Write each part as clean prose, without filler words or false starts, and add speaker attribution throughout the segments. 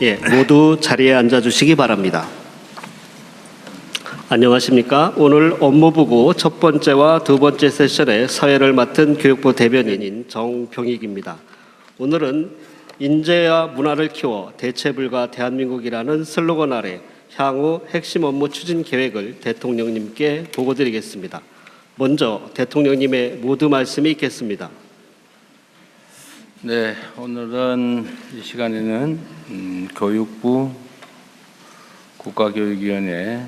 Speaker 1: 예, 모두 자리에 앉아주시기 바랍니다. 안녕하십니까. 오늘 업무보고 첫 번째와 두 번째 세션의 서열을 맡은 교육부 대변인인 정병익입니다. 오늘은 인재와 문화를 키워 대체불가 대한민국이라는 슬로건 아래 향후 핵심 업무 추진 계획을 대통령님께 보고드리겠습니다. 먼저 대통령님의 모두 말씀이 있겠습니다.
Speaker 2: 네, 오늘은 이 시간에는 교육부, 국가교육위원회,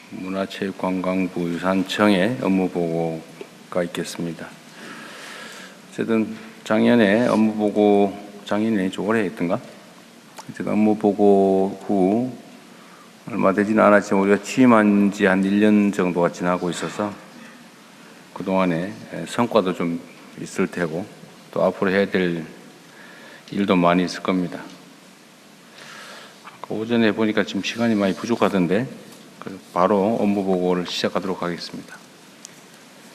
Speaker 2: 문화체육관광부, 유산청의 업무보고가 있겠습니다. 어쨌든 작년에 업무보고, 작년에 올해 했던가? 어쨌든 업무보고 후 얼마 되지는 않았지만 우리가 취임한 지 한 1년 정도가 지나고 있어서 그동안에 성과도 좀 있을 테고 또 앞으로 해야 될 일도 많이 있을 겁니다. 오전에 보니까 지금 시간이 많이 부족하던데 바로 업무 보고를 시작하도록 하겠습니다.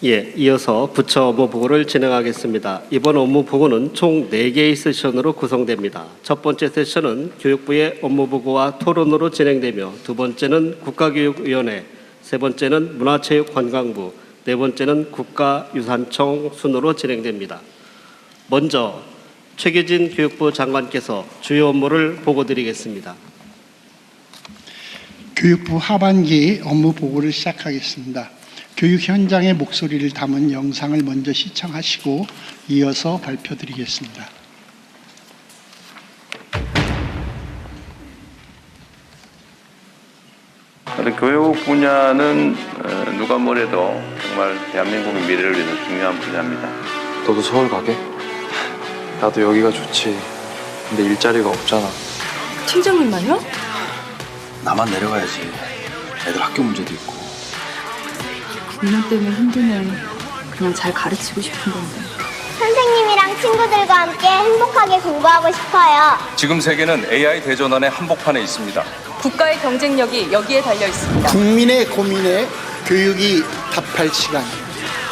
Speaker 1: 예, 이어서 부처 업무 보고를 진행하겠습니다. 이번 업무 보고는 총 4개의 세션으로 구성됩니다. 첫 번째 세션은 교육부의 업무 보고와 토론으로 진행되며 두 번째는 국가교육위원회, 세 번째는 문화체육관광부, 네 번째는 국가유산청 순으로 진행됩니다. 먼저 최규진 교육부 장관께서 주요 업무를 보고드리겠습니다.
Speaker 3: 교육부 하반기 업무 보고를 시작하겠습니다. 교육 현장의 목소리를 담은 영상을 먼저 시청하시고 이어서 발표드리겠습니다.
Speaker 4: 교육 분야는 누가 뭐래도 정말 대한민국의 미래를 위해서 중요한 분야입니다.
Speaker 5: 너도 서울 가게? 나도 여기가 좋지. 근데 일자리가 없잖아.
Speaker 6: 팀장님만요?
Speaker 5: 나만 내려가야지. 애들 학교 문제도 있고.
Speaker 6: 인연 때문에 힘드네. 그냥 잘 가르치고 싶은 건데.
Speaker 7: 선생님이랑 친구들과 함께 행복하게 공부하고 싶어요.
Speaker 8: 지금 세계는 AI 대전환의 한복판에 있습니다.
Speaker 6: 국가의 경쟁력이 여기에 달려 있습니다.
Speaker 3: 국민의 고민에 교육이 답할 시간.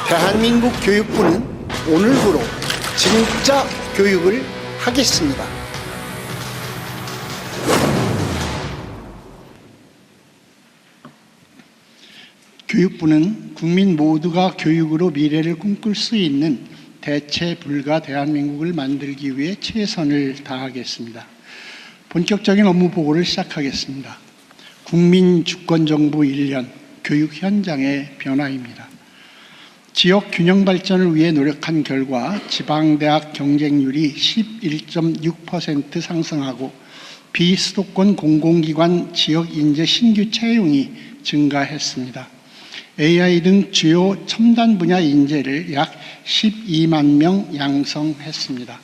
Speaker 3: 대한민국 교육부는 오늘부로 진짜 교육을 하겠습니다. 교육부는 국민 모두가 교육으로 미래를 꿈꿀 수 있는 대체 불가 대한민국을 만들기 위해 최선을 다하겠습니다. 본격적인 업무 보고를 시작하겠습니다. 국민 주권정부 1년 교육 현장의 변화입니다. 지역 균형 발전을 위해 노력한 결과 지방대학 경쟁률이 11.6% 상승하고 비수도권 공공기관 지역 인재 신규 채용이 증가했습니다. AI 등 주요 첨단 분야 인재를 약 12만 명 양성했습니다.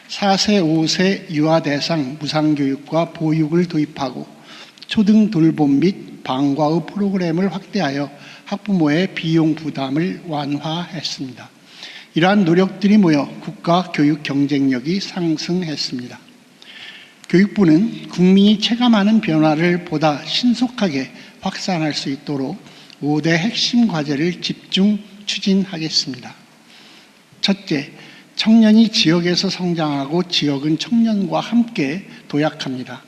Speaker 3: 4세, 5세 유아 대상 무상교육과 보육을 도입하고 초등 돌봄 및 방과후 프로그램을 확대하여 학부모의 비용 부담을 완화했습니다. 이러한 노력들이 모여 국가 교육 경쟁력이 상승했습니다. 교육부는 국민이 체감하는 변화를 보다 신속하게 확산할 수 있도록 5대 핵심 과제를 집중 추진하겠습니다. 첫째, 청년이 지역에서 성장하고 지역은 청년과 함께 도약합니다.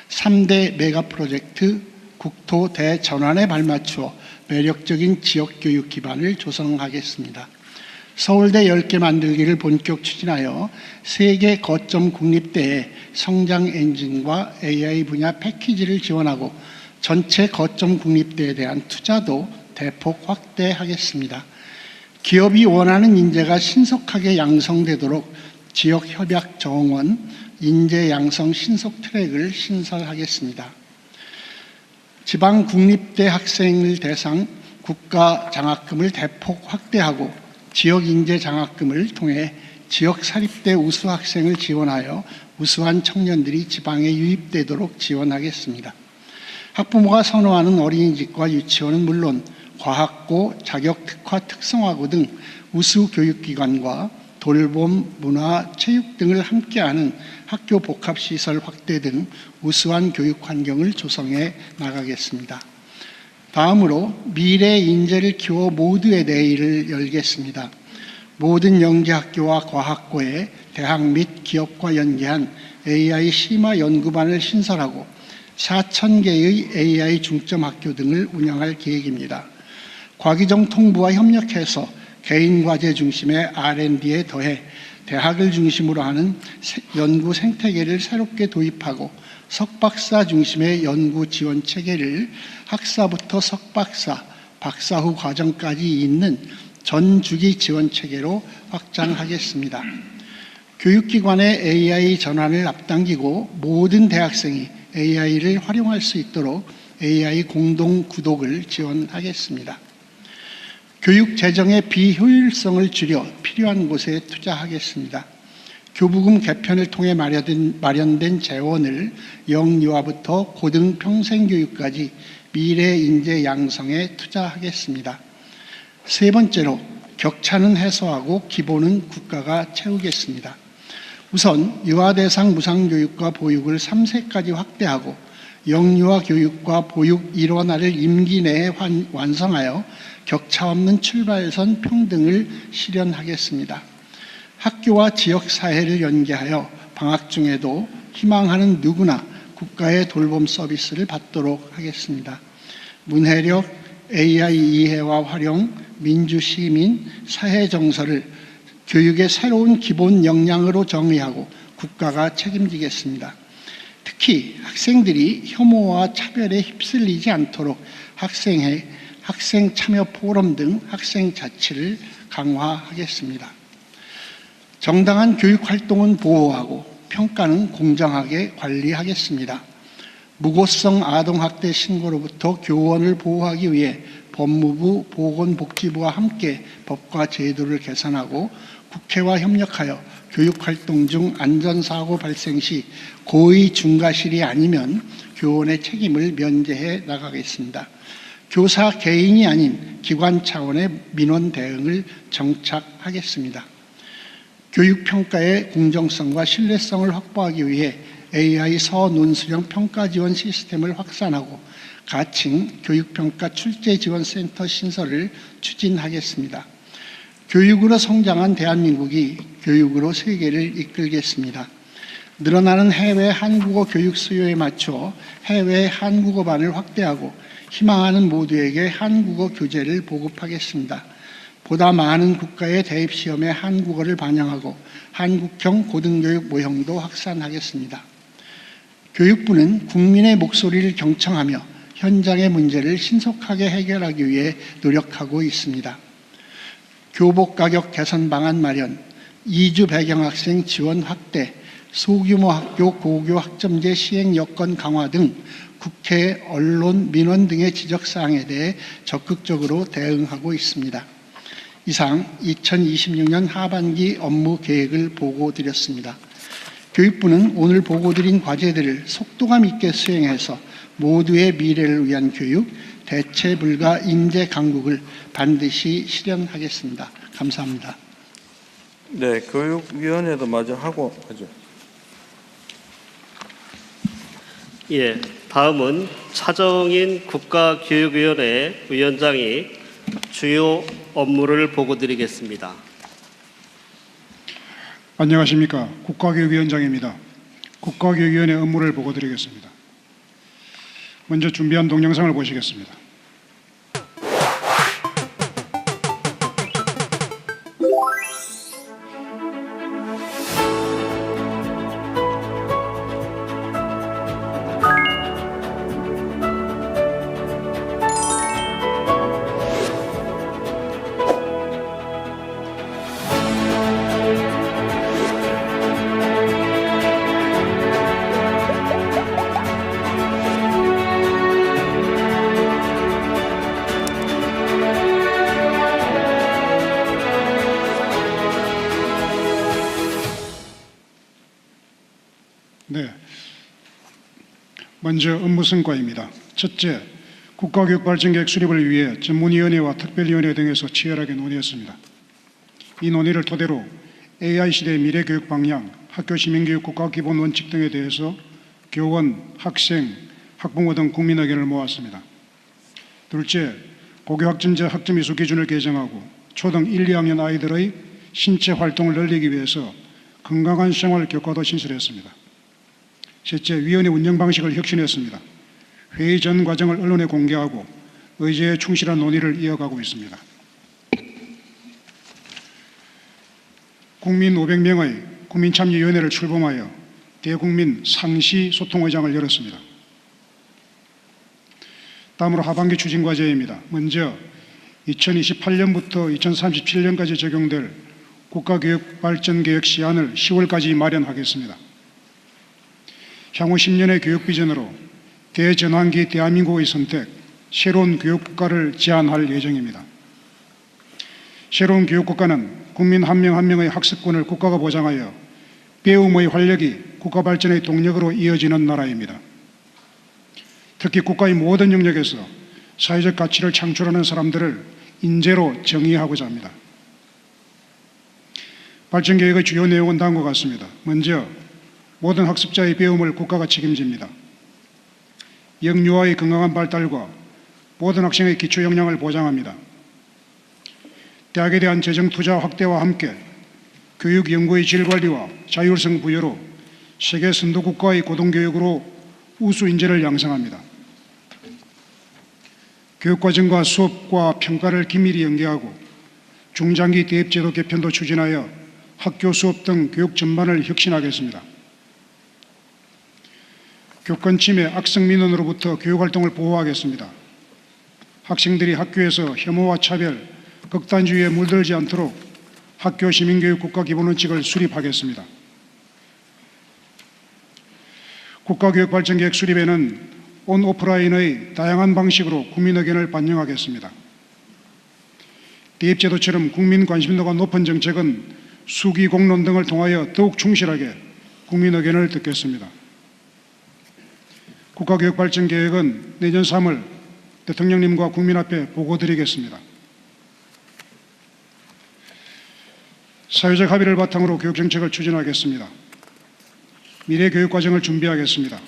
Speaker 3: 3대 메가 프로젝트 국토 대전환에 발맞추어 매력적인 지역교육 기반을 조성하겠습니다. 서울대 10개 만들기를 본격 추진하여 세계 거점 국립대에 성장 엔진과 AI 분야 패키지를 지원하고 전체 거점 국립대에 대한 투자도 대폭 확대하겠습니다. 기업이 원하는 인재가 신속하게 양성되도록 지역협약 정원, 인재 양성 신속 트랙을 신설하겠습니다. 지방 국립대 학생을 대상 국가 장학금을 대폭 확대하고 지역 인재 장학금을 통해 지역 사립대 우수 학생을 지원하여 우수한 청년들이 지방에 유입되도록 지원하겠습니다. 학부모가 선호하는 어린이집과 유치원은 물론 과학고, 자격특화 특성화고 등 우수 교육기관과 돌봄, 문화, 체육 등을 함께하는 학교 복합시설 확대 등 우수한 교육 환경을 조성해 나가겠습니다. 다음으로 미래 인재를 키워 모두의 내일을 열겠습니다. 모든 영재학교와 과학고에 대학 및 기업과 연계한 AI 심화 연구반을 신설하고 4,000개의 AI 중점 학교 등을 운영할 계획입니다. 과기정 통부와 협력해서 개인 과제 중심의 R&D에 더해 대학을 중심으로 하는 연구 생태계를 새롭게 도입하고 석박사 중심의 연구 지원 체계를 학사부터 석박사, 박사 후 과정까지 있는 전 주기 지원 체계로 확장하겠습니다. 교육기관의 AI 전환을 앞당기고 모든 대학생이 AI를 활용할 수 있도록 AI 공동 구독을 지원하겠습니다. 교육 재정의 비효율성을 줄여 필요한 곳에 투자하겠습니다. 교부금 개편을 통해 마련된 재원을 영유아부터 고등 평생교육까지 미래 인재 양성에 투자하겠습니다. 세 번째로 격차는 해소하고 기본은 국가가 채우겠습니다. 우선 유아 대상 무상교육과 보육을 3세까지 확대하고 영유아 교육과 보육 일원화를 임기 내에 완성하여 격차 없는 출발선 평등을 실현하겠습니다. 학교와 지역사회를 연계하여 방학 중에도 희망하는 누구나 국가의 돌봄 서비스를 받도록 하겠습니다. 문해력, AI 이해와 활용, 민주시민, 사회정서를 교육의 새로운 기본 역량으로 정의하고 국가가 책임지겠습니다. 특히 학생들이 혐오와 차별에 휩쓸리지 않도록 학생 참여 포럼 등 학생 자치를 강화하겠습니다. 정당한 교육 활동은 보호하고 평가는 공정하게 관리하겠습니다. 무고성 아동학대 신고로부터 교원을 보호하기 위해 법무부, 보건복지부와 함께 법과 제도를 개선하고 국회와 협력하여 교육활동 중 안전사고 발생 시 고의 중과실이 아니면 교원의 책임을 면제해 나가겠습니다. 교사 개인이 아닌 기관 차원의 민원 대응을 정착하겠습니다. 교육평가의 공정성과 신뢰성을 확보하기 위해 AI 서논수령 평가 지원 시스템을 확산하고 가칭 교육평가 출제지원센터 신설을 추진하겠습니다. 교육으로 성장한 대한민국이 교육으로 세계를 이끌겠습니다. 늘어나는 해외 한국어 교육 수요에 맞춰 해외 한국어반을 확대하고 희망하는 모두에게 한국어 교재를 보급하겠습니다. 보다 많은 국가의 대입시험에 한국어를 반영하고 한국형 고등교육 모형도 확산하겠습니다. 교육부는 국민의 목소리를 경청하며 현장의 문제를 신속하게 해결하기 위해 노력하고 있습니다. 교복 가격 개선 방안 마련, 이주 배경학생 지원 확대, 소규모 학교 고교 학점제 시행 여건 강화 등 국회, 언론, 민원 등의 지적사항에 대해 적극적으로 대응하고 있습니다. 이상 2026년 하반기 업무 계획을 보고드렸습니다. 교육부는 오늘 보고드린 과제들을 속도감 있게 수행해서 모두의 미래를 위한 교육, 대체 불가 인재 강국을 반드시 실현하겠습니다. 감사합니다.
Speaker 9: 네, 교육위원회도 마저 하고 하죠.
Speaker 1: 예, 다음은 차정인 국가교육위원회 위원장이 주요 업무를 보고드리겠습니다.
Speaker 10: 안녕하십니까. 국가교육위원장입니다. 국가교육위원회 업무를 보고드리겠습니다. 먼저 준비한 동영상을 보시겠습니다. 네, 먼저 업무 성과입니다. 첫째, 국가교육발전계획 수립을 위해 전문위원회와 특별위원회 등에서 치열하게 논의했습니다. 이 논의를 토대로 AI 시대의 미래교육 방향, 학교 시민교육 국가기본원칙 등에 대해서 교원, 학생, 학부모 등 국민 의견을 모았습니다. 둘째, 고교학점제 학점이수 기준을 개정하고 초등 1, 2학년 아이들의 신체 활동을 늘리기 위해서 건강한 생활 교과도 신설했습니다. 셋째, 위원회 운영 방식을 혁신했습니다. 회의 전 과정을 언론에 공개하고 의제에 충실한 논의를 이어가고 있습니다. 국민 500명의 국민참여위원회를 출범하여 대국민 상시 소통의장을 열었습니다. 다음으로 하반기 추진 과제입니다. 먼저 2028년부터 2037년까지 적용될 국가교육발전계획 시안을 10월까지 마련하겠습니다. 향후 10년의 교육 비전으로 대전환기 대한민국의 선택, 새로운 교육국가를 제안할 예정입니다. 새로운 교육국가는 국민 한 명 한 명의 학습권을 국가가 보장하여 배움의 활력이 국가 발전의 동력으로 이어지는 나라입니다. 특히 국가의 모든 영역에서 사회적 가치를 창출하는 사람들을 인재로 정의하고자 합니다. 발전계획의 주요 내용은 다음과 같습니다. 먼저 모든 학습자의 배움을 국가가 책임집니다. 영유아의 건강한 발달과 모든 학생의 기초 역량을 보장합니다. 대학에 대한 재정 투자 확대와 함께 교육 연구의 질 관리와 자율성 부여로 세계 선도 국가의 고등교육으로 우수 인재를 양성합니다. 교육과정과 수업과 평가를 긴밀히 연계하고 중장기 대입제도 개편도 추진하여 학교 수업 등 교육 전반을 혁신하겠습니다. 교권 침해, 악성 민원으로부터 교육활동을 보호하겠습니다. 학생들이 학교에서 혐오와 차별, 극단주의에 물들지 않도록 학교 시민교육 국가기본원칙을 수립하겠습니다. 국가교육발전계획 수립에는 온 오프라인의 다양한 방식으로 국민 의견을 반영하겠습니다. 대입제도처럼 국민 관심도가 높은 정책은 수기 공론 등을 통하여 더욱 충실하게 국민 의견을 듣겠습니다. 국가교육발전계획은 내년 3월 대통령님과 국민 앞에 보고드리겠습니다. 사회적 합의를 바탕으로 교육정책을 추진하겠습니다. 미래 교육과정을 준비하겠습니다.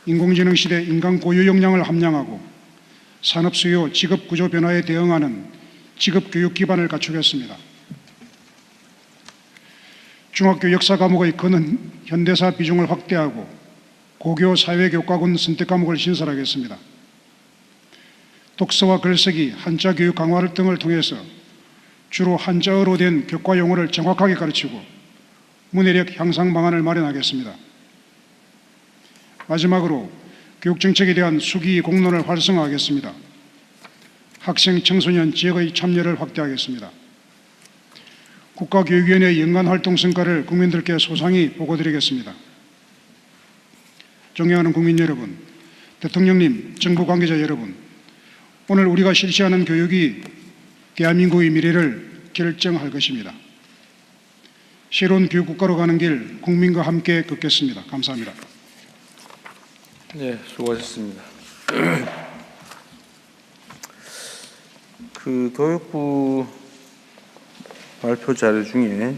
Speaker 10: 인공지능 시대 인간 고유 역량을 함량하고 산업 수요, 직업 구조 변화에 대응하는 직업 교육 기반을 갖추겠습니다. 중학교 역사 과목의 근원 현대사 비중을 확대하고 고교 사회교과군 선택 과목을 신설하겠습니다. 독서와 글쓰기, 한자 교육 강화 등을 통해서 주로 한자어로 된 교과 용어를 정확하게 가르치고 문해력 향상 방안을 마련하겠습니다. 마지막으로 교육정책에 대한 수기 공론을 활성화하겠습니다. 학생, 청소년, 지역의 참여를 확대하겠습니다. 국가교육위원회 연간 활동 성과를 국민들께 소상히 보고드리겠습니다. 존경하는 국민 여러분, 대통령님, 정부 관계자 여러분, 오늘 우리가 실시하는 교육이 대한민국의 미래를 결정할 것입니다. 새로운 교육국가로 가는 길 국민과 함께 걷겠습니다. 감사합니다.
Speaker 9: 네, 수고하셨습니다. 그 교육부 발표 자료 중에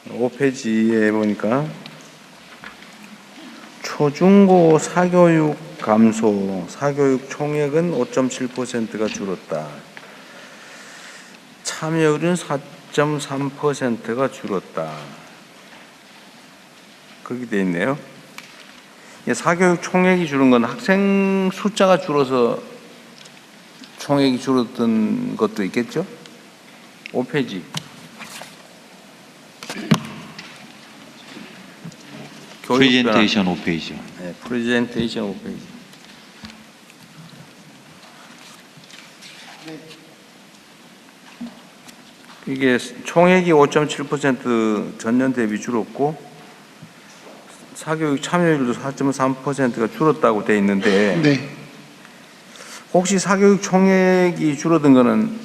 Speaker 9: 5페이지에 보니까 초중고 사교육 감소, 사교육 총액은 5.7%가 줄었다. 참여율은 4.3%가 줄었다. 그렇게 돼 있네요. 사교육 총액이 줄은 건 학생 숫자가 줄어서 총액이 줄었던 것도 있겠죠? 5페이지.
Speaker 11: 프레젠테이션 5페이지요.
Speaker 9: 네, 프레젠테이션 5페이지. 이게 총액이 5.7% 전년 대비 줄었고 사교육 참여율도 4.3%가 줄었다고 돼 있는데
Speaker 3: 네.
Speaker 9: 혹시 사교육 총액이 줄어든 거는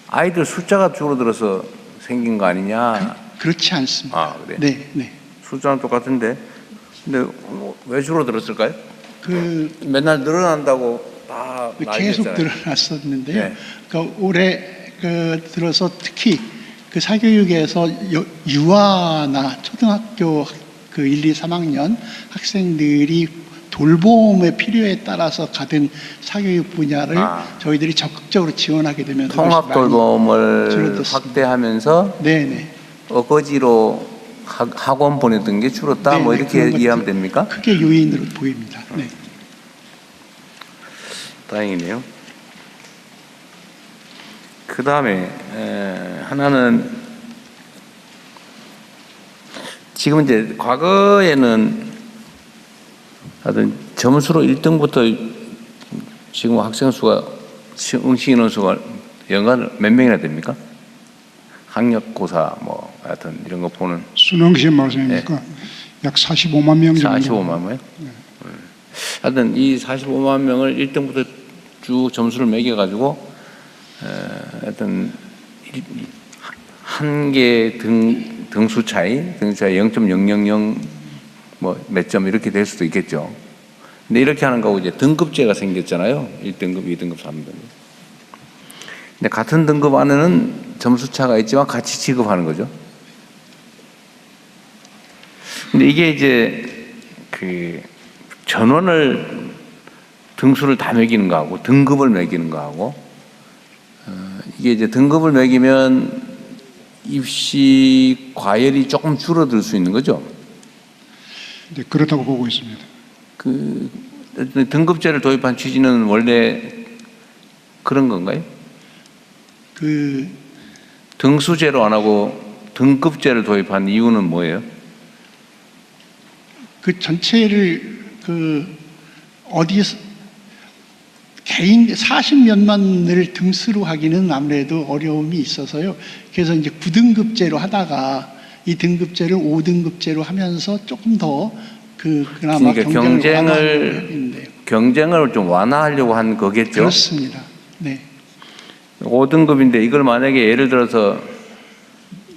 Speaker 9: 아이들 숫자가 줄어들어서 생긴 거 아니냐?
Speaker 3: 그렇지 않습니다.
Speaker 9: 아, 그래?
Speaker 3: 네, 네.
Speaker 9: 숫자는 똑같은데 근데 왜 줄어들었을까요? 맨날 늘어난다고 다
Speaker 3: 계속
Speaker 9: 나뉘었잖아요.
Speaker 3: 늘어났었는데요.
Speaker 9: 네.
Speaker 3: 그러니까 올해 들어서 특히 그 사교육에서 유아나 초등학교 1, 2, 3학년 학생들이 돌봄의 필요에 따라서 가든 사교육 분야를 저희들이 적극적으로 지원하게 되면
Speaker 9: 통합 돌봄을 확대하면서
Speaker 3: 네네.
Speaker 9: 어거지로 학원 보내던 게 줄었다,
Speaker 3: 네,
Speaker 9: 뭐
Speaker 3: 네,
Speaker 9: 이렇게
Speaker 3: 그런 것도
Speaker 9: 이해하면 됩니까?
Speaker 3: 크게 요인으로 보입니다. 네.
Speaker 2: 다행이네요. 그 다음에 하나는 지금 이제 과거에는 하여튼 점수로 1등부터 지금 학생 수가 응시 인원 수가 연간 몇 명이나 됩니까? 학력고사 뭐 하여튼 이런 거 보는
Speaker 10: 수능 시험 말씀입니까? 약 45만 명 정도.
Speaker 2: 45만 명? 하여튼 이 45만 명을 1등부터 쭉 점수를 매겨가지고 하여튼 한 개 등수 차이 0.000 뭐 몇 점 이렇게 될 수도 있겠죠. 근데 이렇게 하는 거고 이제 등급제가 생겼잖아요. 1등급, 2등급, 3등급. 근데 같은 등급 안에는 점수 차가 있지만 같이 취급하는 거죠. 근데 이게 이제 그 전원을 등수를 다 매기는 거하고 등급을 매기는 거하고 이게 이제 등급을 매기면 입시 과열이 조금 줄어들 수 있는 거죠.
Speaker 10: 네, 그렇다고 보고 있습니다.
Speaker 2: 그 등급제를 도입한 취지는 원래 그런 건가요?
Speaker 3: 그
Speaker 2: 등수제로 안 하고 등급제를 도입한 이유는 뭐예요?
Speaker 3: 그 전체를 그 어디서 개인 40몇만을 등수로 하기는 아무래도 어려움이 있어서요. 그래서 이제 9등급제로 하다가 이 등급제를 5등급제로 하면서 조금 더 그나마
Speaker 2: 그러니까 경쟁을 좀 완화하려고 한 거겠죠.
Speaker 3: 그렇습니다. 네.
Speaker 2: 5등급인데 이걸 만약에 예를 들어서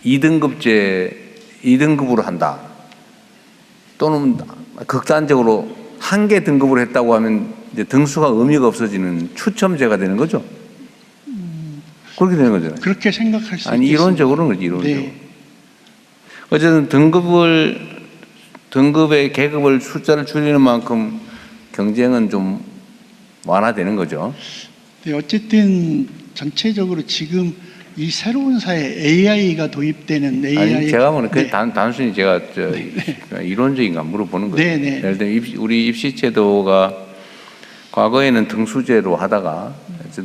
Speaker 2: 2등급으로 한다. 또는 극단적으로 한 개 등급으로 했다고 하면 이제 등수가 의미가 없어지는 추첨제가 되는 거죠. 그렇게 되는 거잖아요.
Speaker 3: 그렇게 생각할 수 있습니다.
Speaker 2: 아니 이론적으로는 그렇지, 이론적으로.
Speaker 3: 네.
Speaker 2: 어쨌든 등급의 계급을 숫자를 줄이는 만큼 경쟁은 좀 완화되는 거죠.
Speaker 3: 네, 어쨌든 전체적으로 지금 이 새로운 사회 AI가 도입되는 AI.
Speaker 2: 아니 제가 보는 그
Speaker 3: 네.
Speaker 2: 단순히 제가 이론적인 거 물어보는 거예요.
Speaker 3: 네, 네.
Speaker 2: 예를 들면 우리 입시제도가 과거에는 등수제로 하다가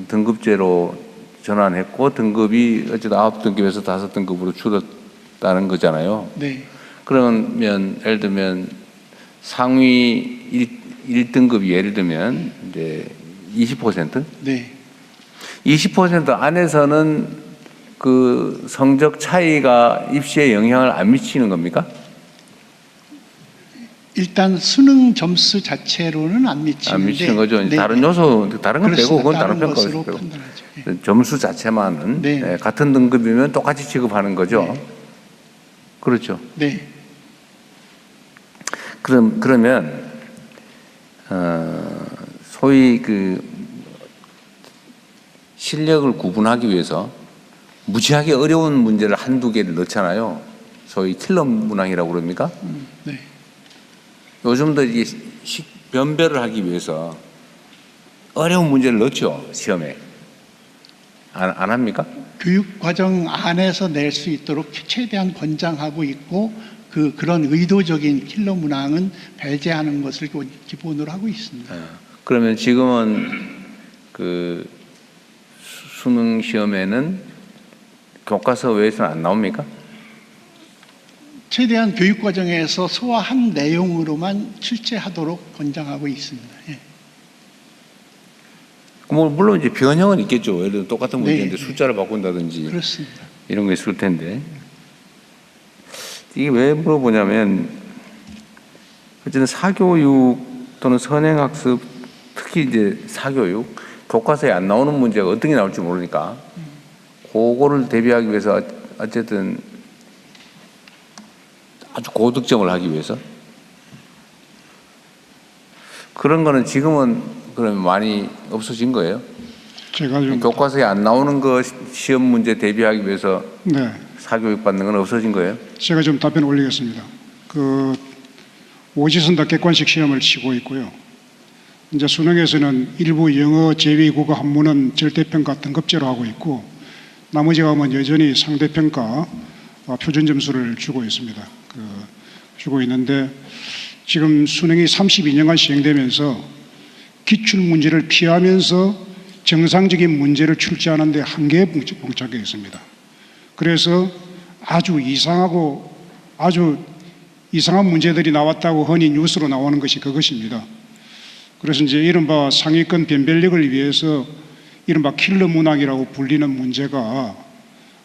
Speaker 2: 등급제로 전환했고 등급이 어쨌든 9등급에서 5등급으로 줄었다는 거잖아요.
Speaker 3: 네.
Speaker 2: 그러면 예를 들면 상위 1등급이 예를 들면 이제 20%?
Speaker 3: 네.
Speaker 2: 20% 안에서는 그 성적 차이가 입시에 영향을 안 미치는 겁니까?
Speaker 3: 일단 수능 점수 자체로는 안 미치는데.
Speaker 2: 안 미치는 거죠.
Speaker 3: 네.
Speaker 2: 다른 요소, 다른 건 빼고 그건 다른
Speaker 3: 것으로
Speaker 2: 평가로
Speaker 3: 판단하죠.
Speaker 2: 빼고. 점수 자체만은
Speaker 3: 네.
Speaker 2: 같은 등급이면 똑같이 취급하는 거죠.
Speaker 3: 네.
Speaker 2: 그렇죠.
Speaker 3: 네.
Speaker 2: 그러면 소위 그 실력을 구분하기 위해서 무지하게 어려운 문제를 한두 개를 넣잖아요. 소위 킬러 문항이라고 그럽니까?
Speaker 3: 네.
Speaker 2: 요즘도 이게 변별을 하기 위해서 어려운 문제를 넣죠, 시험에. 안 합니까?
Speaker 3: 교육 과정 안에서 낼 수 있도록 최대한 권장하고 있고 그런 의도적인 킬러 문항은 배제하는 것을 기본으로 하고 있습니다.
Speaker 2: 그러면 지금은 그 수능 시험에는 교과서 외에서는 안 나옵니까?
Speaker 3: 최대한 교육 과정에서 소화한 내용으로만 출제하도록 권장하고 있습니다. 예.
Speaker 2: 뭐 물론 이제 변형은 있겠죠. 예를 들어 똑같은 문제인데
Speaker 3: 네.
Speaker 2: 숫자를 바꾼다든지
Speaker 3: 그렇습니다.
Speaker 2: 이런 거 있을 텐데 이게 왜 물어보냐면 어쨌든 사교육 또는 선행학습 특히 이제 사교육 교과서에 안 나오는 문제가 어떤 게 나올지 모르니까 그거를 대비하기 위해서 어쨌든 아주 고득점을 하기 위해서 그런 거는 지금은 그러면 많이 없어진 거예요?
Speaker 10: 제가 좀
Speaker 2: 교과서에 안 나오는 거 시험 문제 대비하기 위해서
Speaker 10: 네,
Speaker 2: 사교육 받는 건 없어진 거예요?
Speaker 10: 제가 좀 답변 올리겠습니다. 그 오지선다 객관식 시험을 치고 있고요. 이제 수능에서는 일부 영어 제위 국어 한문은 절대평가 등급제로 하고 있고 나머지 과목은 여전히 상대평가 표준 점수를 주고 있습니다. 주고 있는데 지금 수능이 32년간 시행되면서 기출 문제를 피하면서 정상적인 문제를 출제하는 데 한계에 봉착해 있습니다. 그래서 아주 이상한 문제들이 나왔다고 흔히 뉴스로 나오는 것이 그것입니다. 그래서 이제 이른바 상위권 변별력을 위해서 이른바 킬러 문항이라고 불리는 문제가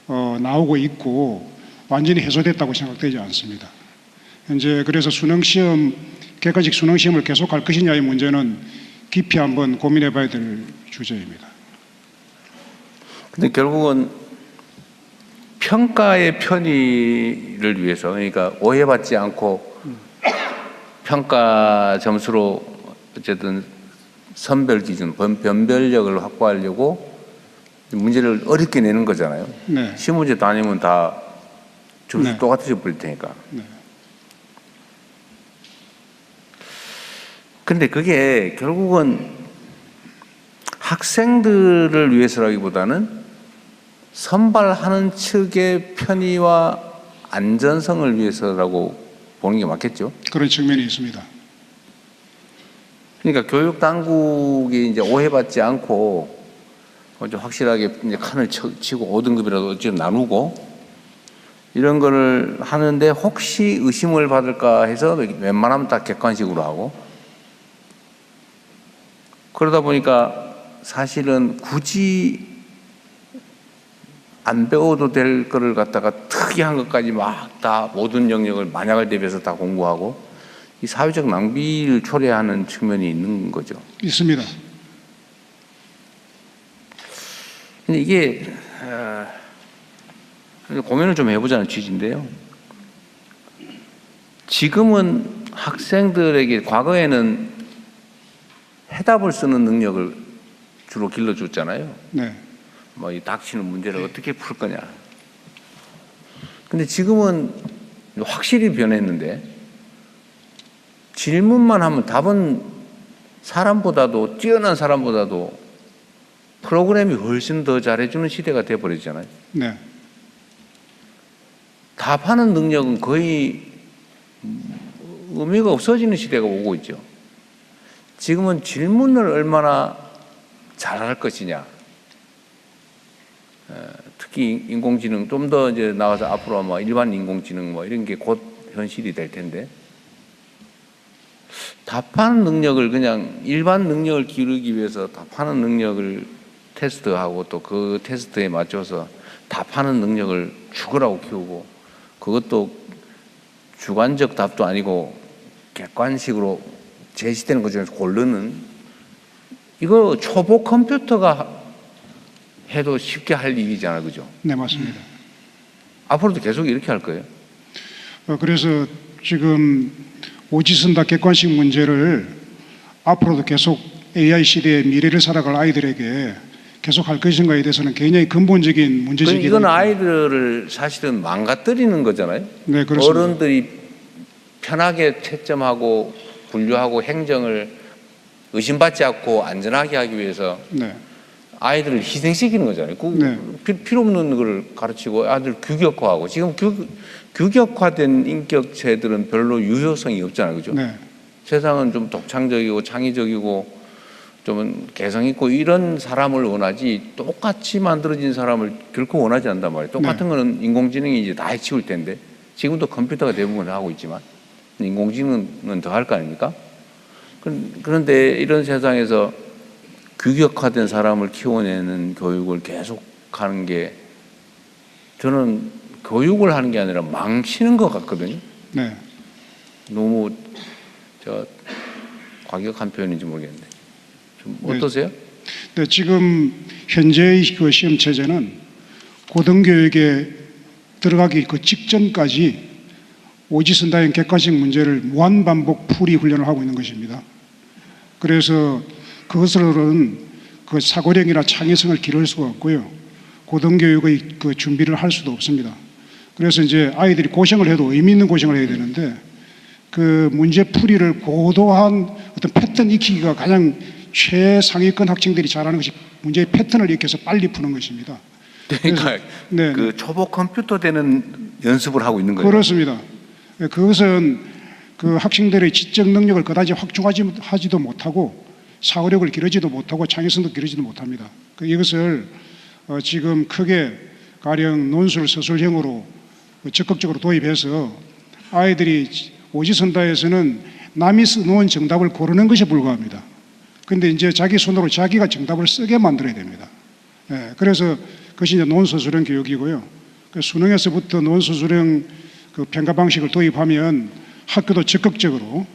Speaker 10: 나오고 있고 완전히 해소됐다고 생각되지 않습니다. 현재 그래서 객관식 수능 시험을 계속할 것이냐의 문제는 깊이 한번 고민해 봐야 될 주제입니다.
Speaker 2: 근데 결국은 평가의 편의를 위해서, 그러니까 오해받지 않고 평가 점수로 어쨌든 선별 기준, 변별력을 확보하려고 문제를 어렵게 내는 거잖아요.
Speaker 10: 네.
Speaker 2: 시험 문제 다 아니면 다 점수
Speaker 10: 네.
Speaker 2: 똑같아져 버릴 테니까.
Speaker 10: 네.
Speaker 2: 근데 그게 결국은 학생들을 위해서라기보다는 선발하는 측의 편의와 안전성을 위해서라고 보는 게 맞겠죠?
Speaker 10: 그런 측면이 있습니다.
Speaker 2: 그러니까 교육 당국이 이제 오해받지 않고 좀 확실하게 이제 칸을 치고 5등급이라도 어쨌든 나누고 이런 거를 하는데 혹시 의심을 받을까 해서 웬만하면 다 객관식으로 하고 그러다 보니까 사실은 굳이 안 배워도 될 거를 갖다가 특이한 것까지 막 다 모든 영역을 만약을 대비해서 다 공부하고 이 사회적 낭비를 초래하는 측면이 있는 거죠.
Speaker 10: 있습니다.
Speaker 2: 근데 이게 고민을 좀 해보자는 취지인데요. 지금은 학생들에게 과거에는 해답을 쓰는 능력을 주로 길러줬잖아요.
Speaker 10: 네.
Speaker 2: 뭐 이 닥치는 문제를 어떻게 풀 거냐. 근데 지금은 확실히 변했는데 질문만 하면 답은 사람보다도 뛰어난 사람보다도 프로그램이 훨씬 더 잘해주는 시대가 돼버렸잖아요.
Speaker 10: 네.
Speaker 2: 답하는 능력은 거의 의미가 없어지는 시대가 오고 있죠. 지금은 질문을 얼마나 잘할 것이냐. 특히 인공지능 좀 더 이제 나와서 앞으로 아마 일반 인공지능 뭐 이런 게 곧 현실이 될 텐데 답하는 능력을 그냥 일반 능력을 기르기 위해서 답하는 능력을 테스트하고 또 그 테스트에 맞춰서 답하는 능력을 죽으라고 키우고 그것도 주관적 답도 아니고 객관식으로 제시되는 것 중에서 고르는 이거 초보 컴퓨터가 해도 쉽게 할 일이잖아요. 그죠?
Speaker 10: 네, 맞습니다.
Speaker 2: 앞으로도 계속 이렇게 할 거예요?
Speaker 10: 그래서 지금 오지선다 객관식 문제를 앞으로도 계속 AI 시대의 미래를 살아갈 아이들에게 계속 할 것인가에 대해서는 굉장히 근본적인 문제제기가
Speaker 2: 이건 아이들을 사실은 망가뜨리는 거잖아요.
Speaker 10: 네, 그렇습니다.
Speaker 2: 어른들이 편하게 채점하고 분류하고 행정을 의심받지 않고 안전하게 하기 위해서
Speaker 10: 네.
Speaker 2: 아이들을 희생시키는 거잖아요.
Speaker 10: 네.
Speaker 2: 필요 없는 걸 가르치고 아이들 규격화하고 지금 규격화된 인격체들은 별로 유효성이 없잖아요. 그죠?
Speaker 10: 네.
Speaker 2: 세상은 좀 독창적이고 창의적이고 좀 개성 있고 이런 사람을 원하지 똑같이 만들어진 사람을 결코 원하지 않단 말이에요. 똑같은 거는 인공지능이 이제 다 해치울 텐데 지금도 컴퓨터가 대부분 하고 있지만 인공지능은 더 할 거 아닙니까? 그런데 이런 세상에서 규격화된 사람을 키워내는 교육을 계속 하는 게 저는 교육을 하는 게 아니라 망치는 것 같거든요.
Speaker 10: 네.
Speaker 2: 너무 과격한 표현인지 모르겠는데 좀 어떠세요?
Speaker 10: 네, 지금 현재의 그 시험 체제는 고등교육에 들어가기 그 직전까지 오지선다형 객관식 문제를 무한반복 풀이 훈련을 하고 있는 것입니다. 그래서 그것으로는 그 사고력이나 창의성을 기를 수가 없고요. 고등교육의 그 준비를 할 수도 없습니다. 그래서 이제 아이들이 고생을 해도 의미 있는 고생을 해야 되는데 그 문제 풀이를 고도한 어떤 패턴 익히기가 가장 최상위권 학생들이 잘하는 것이 문제의 패턴을 익혀서 빨리 푸는 것입니다.
Speaker 2: 그러니까 그 초보 컴퓨터 되는 연습을 하고 있는 거예요.
Speaker 10: 그렇습니다. 그것은 그 학생들의 지적 능력을 그다지 확충하지도 못하고 사고력을 기르지도 못하고 창의성도 기르지도 못합니다. 이것을 지금 크게 가령 논술 서술형으로 적극적으로 도입해서 아이들이 오지선다에서는 남이 써놓은 정답을 고르는 것에 불과합니다. 그런데 이제 자기 손으로 자기가 정답을 쓰게 만들어야 됩니다. 그래서 그것이 이제 논서술형 교육이고요. 수능에서부터 논서술형 그 평가 방식을 도입하면 학교도 적극적으로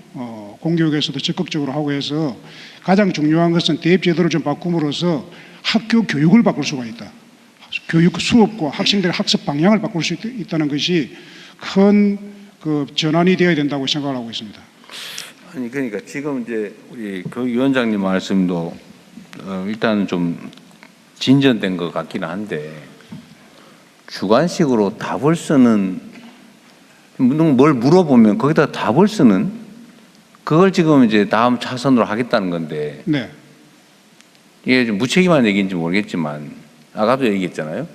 Speaker 10: 공교육에서도 적극적으로 하고 해서 가장 중요한 것은 대입 제도를 좀 바꿈으로써 학교 교육을 바꿀 수가 있다. 교육 수업과 학생들의 학습 방향을 바꿀 수 있다는 것이 큰 그 전환이 되어야 된다고 생각을 하고 있습니다.
Speaker 2: 아니 그러니까 지금 이제 우리 교육위원장님 말씀도 일단 좀 진전된 것 같기는 한데 주관식으로 답을 쓰는 뭘 물어보면 거기다 답을 쓰는 그걸 지금 이제 다음 차선으로 하겠다는 건데
Speaker 10: 네.
Speaker 2: 이게 좀 무책임한 얘기인지 모르겠지만 아까도 얘기했잖아요.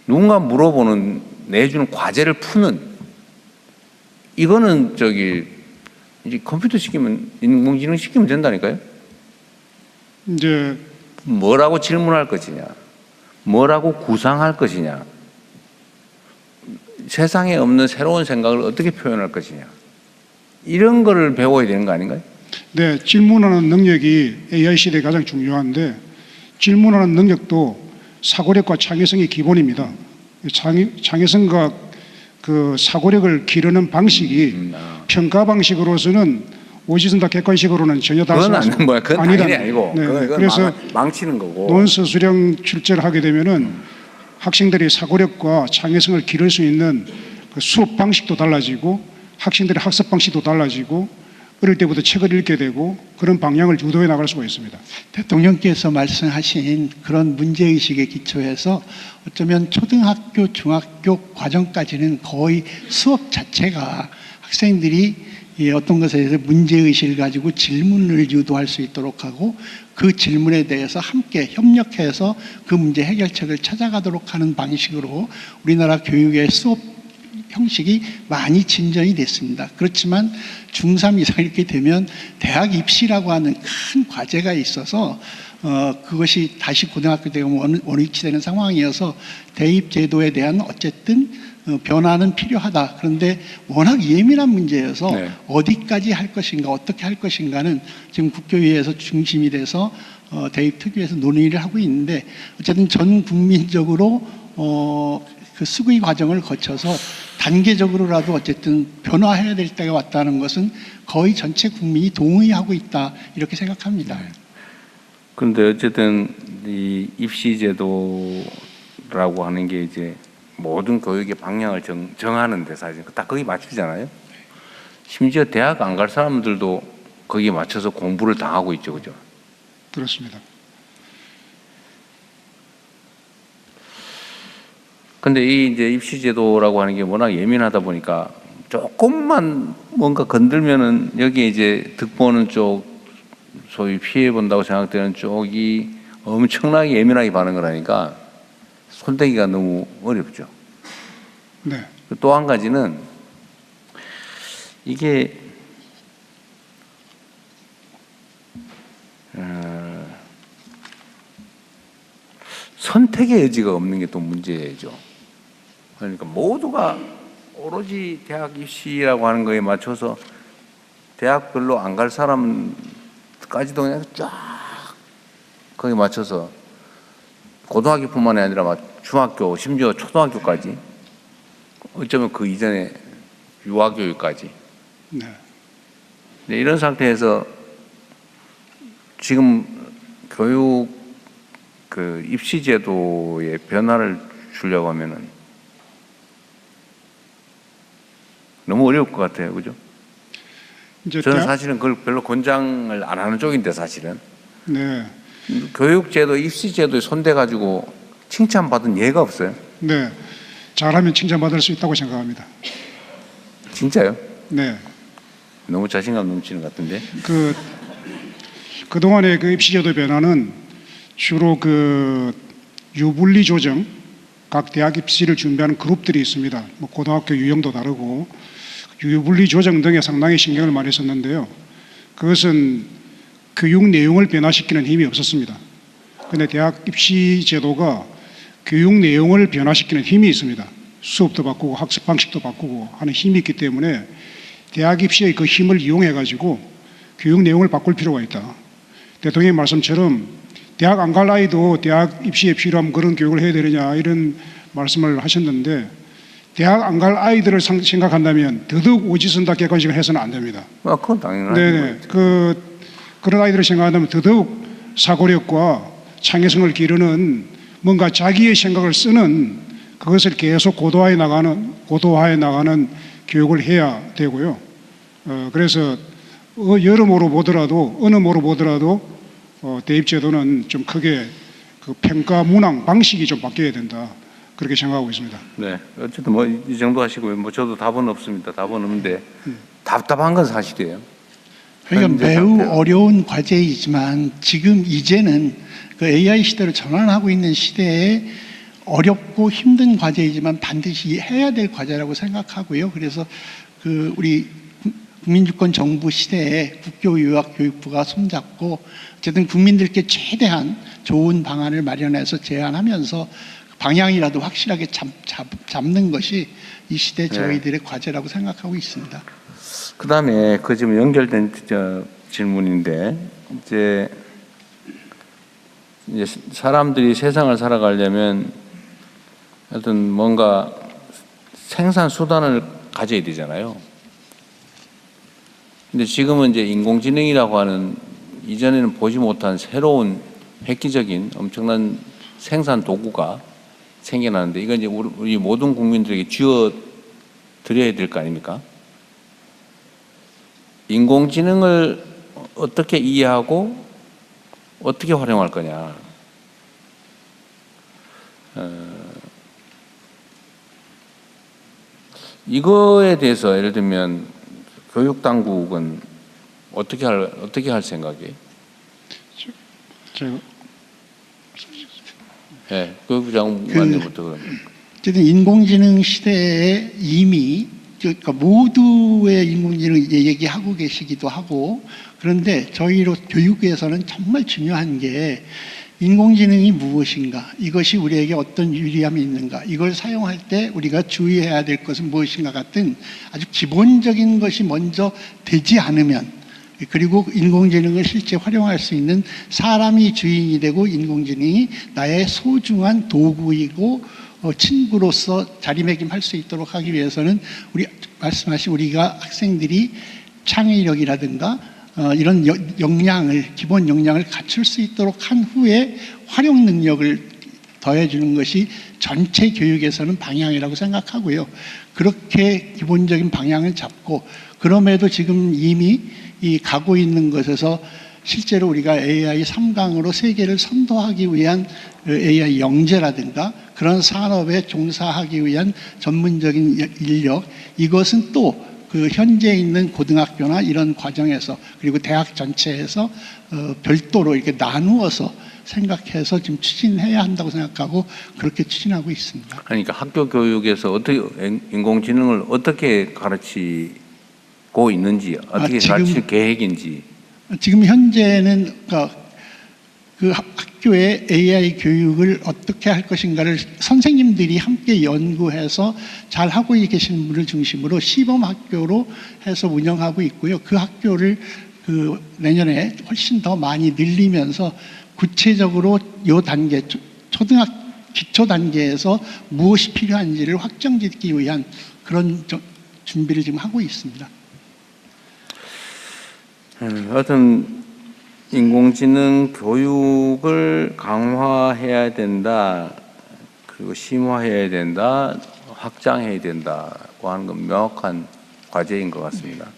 Speaker 2: 누군가 물어보는 내주는 과제를 푸는 이거는 이제 컴퓨터 시키면 인공지능 시키면 된다니까요.
Speaker 10: 이제
Speaker 2: 뭐라고 질문할 것이냐, 뭐라고 구상할 것이냐, 세상에 없는 새로운 생각을 어떻게 표현할 것이냐 이런 거를 배워야 되는 거 아닌가요?
Speaker 10: 네, 질문하는 능력이 AI 시대에 가장 중요한데 질문하는 능력도 사고력과 창의성이 기본입니다. 창의성과 그 사고력을 기르는 방식이 평가 방식으로서는 오지선다 객관식으로는 전혀
Speaker 2: 그건 아닌 거야. 그건 당연히 아니고.
Speaker 10: 네,
Speaker 2: 그건
Speaker 10: 그래서
Speaker 2: 망치는 거고.
Speaker 10: 논서술형 출제를 하게 되면은 학생들이 사고력과 창의성을 기를 수 있는 그 수업 방식도 달라지고 학생들의 학습 방식도 달라지고 어릴 때부터 책을 읽게 되고 그런 방향을 유도해 나갈 수가 있습니다.
Speaker 3: 대통령께서 말씀하신 그런 문제의식에 기초해서 어쩌면 초등학교, 중학교 과정까지는 거의 수업 자체가 학생들이 어떤 것에 대해서 문제의식을 가지고 질문을 유도할 수 있도록 하고 그 질문에 대해서 함께 협력해서 그 문제 해결책을 찾아가도록 하는 방식으로 우리나라 교육의 수업 형식이 많이 진전이 됐습니다. 그렇지만 중3 이상 이렇게 되면 대학 입시라고 하는 큰 과제가 있어서 그것이 다시 고등학교 되면 원위치되는 상황이어서 대입 제도에 대한 어쨌든 변화는 필요하다. 그런데 워낙 예민한 문제여서
Speaker 2: 네.
Speaker 3: 어디까지 할 것인가 어떻게 할 것인가는 지금 국교위에서 중심이 돼서 대입 특위에서 논의를 하고 있는데 어쨌든 전 국민적으로 그 수의 과정을 거쳐서 단계적으로라도 어쨌든 변화해야 될 때가 왔다는 것은 거의 전체 국민이 동의하고 있다 이렇게 생각합니다.
Speaker 2: 그런데 어쨌든 이 입시제도라고 하는 게 이제 모든 교육의 방향을 정하는데 사실 딱 거기 맞추잖아요. 심지어 대학 안 갈 사람들도 거기에 맞춰서 공부를 당하고 있죠, 그죠?
Speaker 10: 그렇습니다.
Speaker 2: 근데 이 이제 입시제도라고 하는 게 워낙 예민하다 보니까 조금만 뭔가 건들면은 여기에 이제 득보는 쪽, 소위 피해 본다고 생각되는 쪽이 엄청나게 예민하게 반응을 하니까 손대기가 너무 어렵죠.
Speaker 10: 네.
Speaker 2: 또 한 가지는 이게 선택의 여지가 없는 게 또 문제죠. 그러니까 모두가 오로지 대학 입시라고 하는 거에 맞춰서 대학별로 안 갈 사람까지도 그냥 쫙 거기에 맞춰서 고등학교뿐만이 아니라 중학교, 심지어 초등학교까지 어쩌면 그 이전에 유아교육까지.
Speaker 10: 네.
Speaker 2: 네, 이런 상태에서 지금 교육 그 입시제도의 변화를 주려고 하면은 너무 어려울 것 같아요, 그죠? 저는 사실은 그걸 별로 권장을 안 하는 쪽인데 사실은.
Speaker 10: 네.
Speaker 2: 교육제도, 입시제도에 손대가지고 칭찬받은 예가 없어요.
Speaker 10: 네. 잘하면 칭찬받을 수 있다고 생각합니다.
Speaker 2: 진짜요?
Speaker 10: 네.
Speaker 2: 너무 자신감 넘치는 것 같은데.
Speaker 10: 그동안의 그 입시제도 변화는 주로 그 유불리 조정, 각 대학 입시를 준비하는 그룹들이 있습니다. 뭐 고등학교 유형도 다르고 유불리 조정 등에 상당히 신경을 많이 썼는데요. 그것은 교육 내용을 변화시키는 힘이 없었습니다. 그런데 대학 입시 제도가 교육 내용을 변화시키는 힘이 있습니다. 수업도 바꾸고 학습 방식도 바꾸고 하는 힘이 있기 때문에 대학 입시의 그 힘을 이용해 가지고 교육 내용을 바꿀 필요가 있다. 대통령의 말씀처럼 대학 안 갈 아이도 대학 입시에 필요하면 그런 교육을 해야 되느냐 이런 말씀을 하셨는데 대학 안 갈 아이들을 생각한다면 더더욱 오지선다 객관식을 해서는 안 됩니다.
Speaker 2: 그건 당연하죠.
Speaker 10: 네네. 그런 아이들을 생각한다면 더더욱 사고력과 창의성을 기르는 뭔가 자기의 생각을 쓰는 그것을 계속 고도화해 나가는 교육을 해야 되고요. 그래서 여러모로 보더라도 어느 모로 보더라도 대입제도는 좀 크게 그 평가 문항 방식이 좀 바뀌어야 된다. 그렇게 생각하고 있습니다.
Speaker 2: 네, 어쨌든 뭐 이 정도 하시고요. 뭐 저도 답은 없습니다. 답은 없는데 답답한 건 사실이에요.
Speaker 3: 그러니까 매우 어려운 과제이지만 지금 이제는 그 AI 시대로 전환하고 있는 시대에 어렵고 힘든 과제이지만 반드시 해야 될 과제라고 생각하고요. 그래서 그 우리 국민주권 정부 시대에 국교유학교육부가 손잡고 어쨌든 국민들께 최대한 좋은 방안을 마련해서 제안하면서 방향이라도 확실하게 잡는 것이 이 시대 저희들의 과제라고 생각하고 있습니다.
Speaker 2: 그다음에 그 지금 연결된 질문인데 이제 사람들이 세상을 살아가려면 어떤 뭔가 생산 수단을 가져야 되잖아요. 근데 지금은 이제 인공지능이라고 하는 이전에는 보지 못한 새로운 획기적인 엄청난 생산 도구가 생겨나는데 이건 이제 우리 모든 국민들에게 쥐어 드려야 될 거 아닙니까? 인공지능을 어떻게 이해하고 어떻게 활용할 거냐. 이거에 대해서 예를 들면 교육 당국은 어떻게 할 생각이에요? 네, 교육부 장관님부터 그럼.
Speaker 3: 어쨌든 인공지능 시대에 이미 그러니까 모두의 인공지능 얘기하고 계시기도 하고 그런데 저희로 교육에서는 정말 중요한 게 인공지능이 무엇인가, 이것이 우리에게 어떤 유리함이 있는가, 이걸 사용할 때 우리가 주의해야 될 것은 무엇인가 같은 아주 기본적인 것이 먼저 되지 않으면, 그리고 인공지능을 실제 활용할 수 있는 사람이 주인이 되고 인공지능이 나의 소중한 도구이고 친구로서 자리매김할 수 있도록 하기 위해서는 우리 말씀하신 우리가 학생들이 창의력이라든가 이런 역량을, 기본 역량을 갖출 수 있도록 한 후에 활용 능력을 더해주는 것이 전체 교육에서는 방향이라고 생각하고요. 그렇게 기본적인 방향을 잡고, 그럼에도 지금 이미 이 가고 있는 것에서 실제로 우리가 AI 3강으로 세계를 선도하기 위한 AI 영재라든가 그런 산업에 종사하기 위한 전문적인 인력, 이것은 또 그 현재 있는 고등학교나 이런 과정에서 그리고 대학 전체에서 별도로 이렇게 나누어서 생각해서 지금 추진해야 한다고 생각하고 그렇게 추진하고 있습니다.
Speaker 2: 그러니까 학교 교육에서 어떻게 인공지능을 어떻게 가르치고 있는지, 어떻게 가르칠 계획인지. 지금
Speaker 3: 현재는 그 학교의 AI 교육을 어떻게 할 것인가를 선생님들이 함께 연구해서 잘 하고 계시는 분을 중심으로 시범 학교로 해서 운영하고 있고요. 그 학교를 그 내년에 훨씬 더 많이 늘리면서 구체적으로 요 단계, 기초 단계에서 무엇이 필요한지를 확정짓기 위한 그런 준비를 지금 하고 있습니다.
Speaker 2: 하여튼 인공지능 교육을 강화해야 된다, 그리고 심화해야 된다, 확장해야 된다고 하는 건 명확한 과제인 것 같습니다.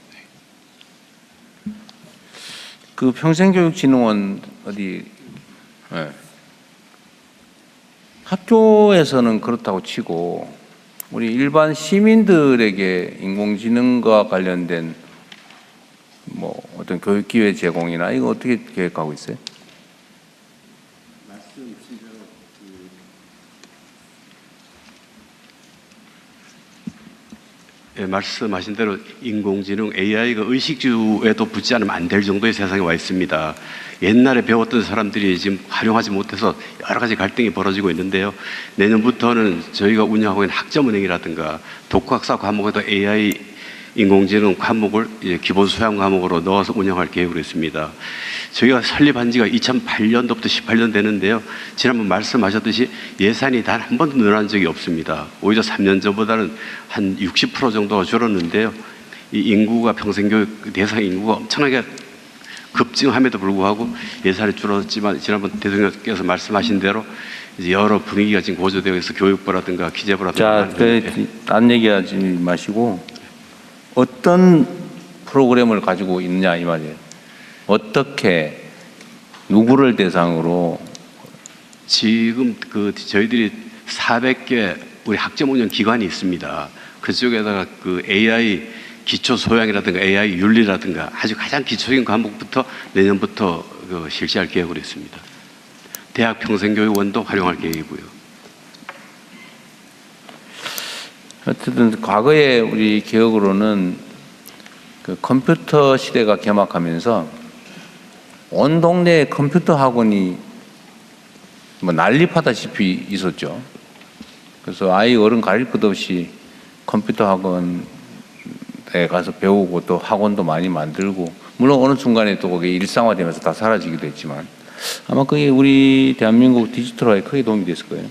Speaker 2: 그 평생교육진흥원 어디 학교에서는 그렇다고 치고 우리 일반 시민들에게 인공지능과 관련된 뭐 어떤 교육 기회 제공이나 이거 어떻게 계획하고 있어요?
Speaker 12: 말씀하신 대로 인공지능 AI가 의식주에도 붙지 않으면 안 될 정도의 세상에 와 있습니다. 옛날에 배웠던 사람들이 지금 활용하지 못해서 여러 가지 갈등이 벌어지고 있는데요. 내년부터는 저희가 운영하고 있는 학점은행이라든가 독학사 과목에도 AI 인공지능 과목을 이제 기본 소양 과목으로 넣어서 운영할 계획으로 있습니다. 저희가 설립한 지가 2008년도부터 18년 되는데요. 지난번 말씀하셨듯이 예산이 단 한 번도 늘어난 적이 없습니다. 오히려 3년 전보다는 한 60% 정도가 줄었는데요. 이 인구가 평생교육 대상 인구가 엄청나게 급증함에도 불구하고 예산이 줄었지만 지난번 대통령께서 말씀하신 대로 이제 여러 분위기가 지금 고조되어 있어 교육부라든가 기재부라든가.
Speaker 2: 자, 딴 얘기하지 마시고 어떤 프로그램을 가지고 있느냐 이 말이에요. 어떻게 누구를 대상으로?
Speaker 12: 지금 저희들이 400개 우리 학점 운영 기관이 있습니다. 그쪽에다가 AI 기초 소양이라든가 AI 윤리라든가 아주 가장 기초적인 과목부터 내년부터 실시할 계획으로 있습니다. 대학 평생교육원도 활용할 계획이고요.
Speaker 2: 어쨌든 과거에 우리 기억으로는 그 컴퓨터 시대가 개막하면서 온 동네에 컴퓨터 학원이 뭐 난립하다시피 있었죠. 그래서 아이 어른 가릴 것 없이 컴퓨터 학원에 가서 배우고 또 학원도 많이 만들고, 물론 어느 순간에 또 그게 일상화되면서 다 사라지기도 했지만 아마 그게 우리 대한민국 디지털화에 크게 도움이 됐을 거예요.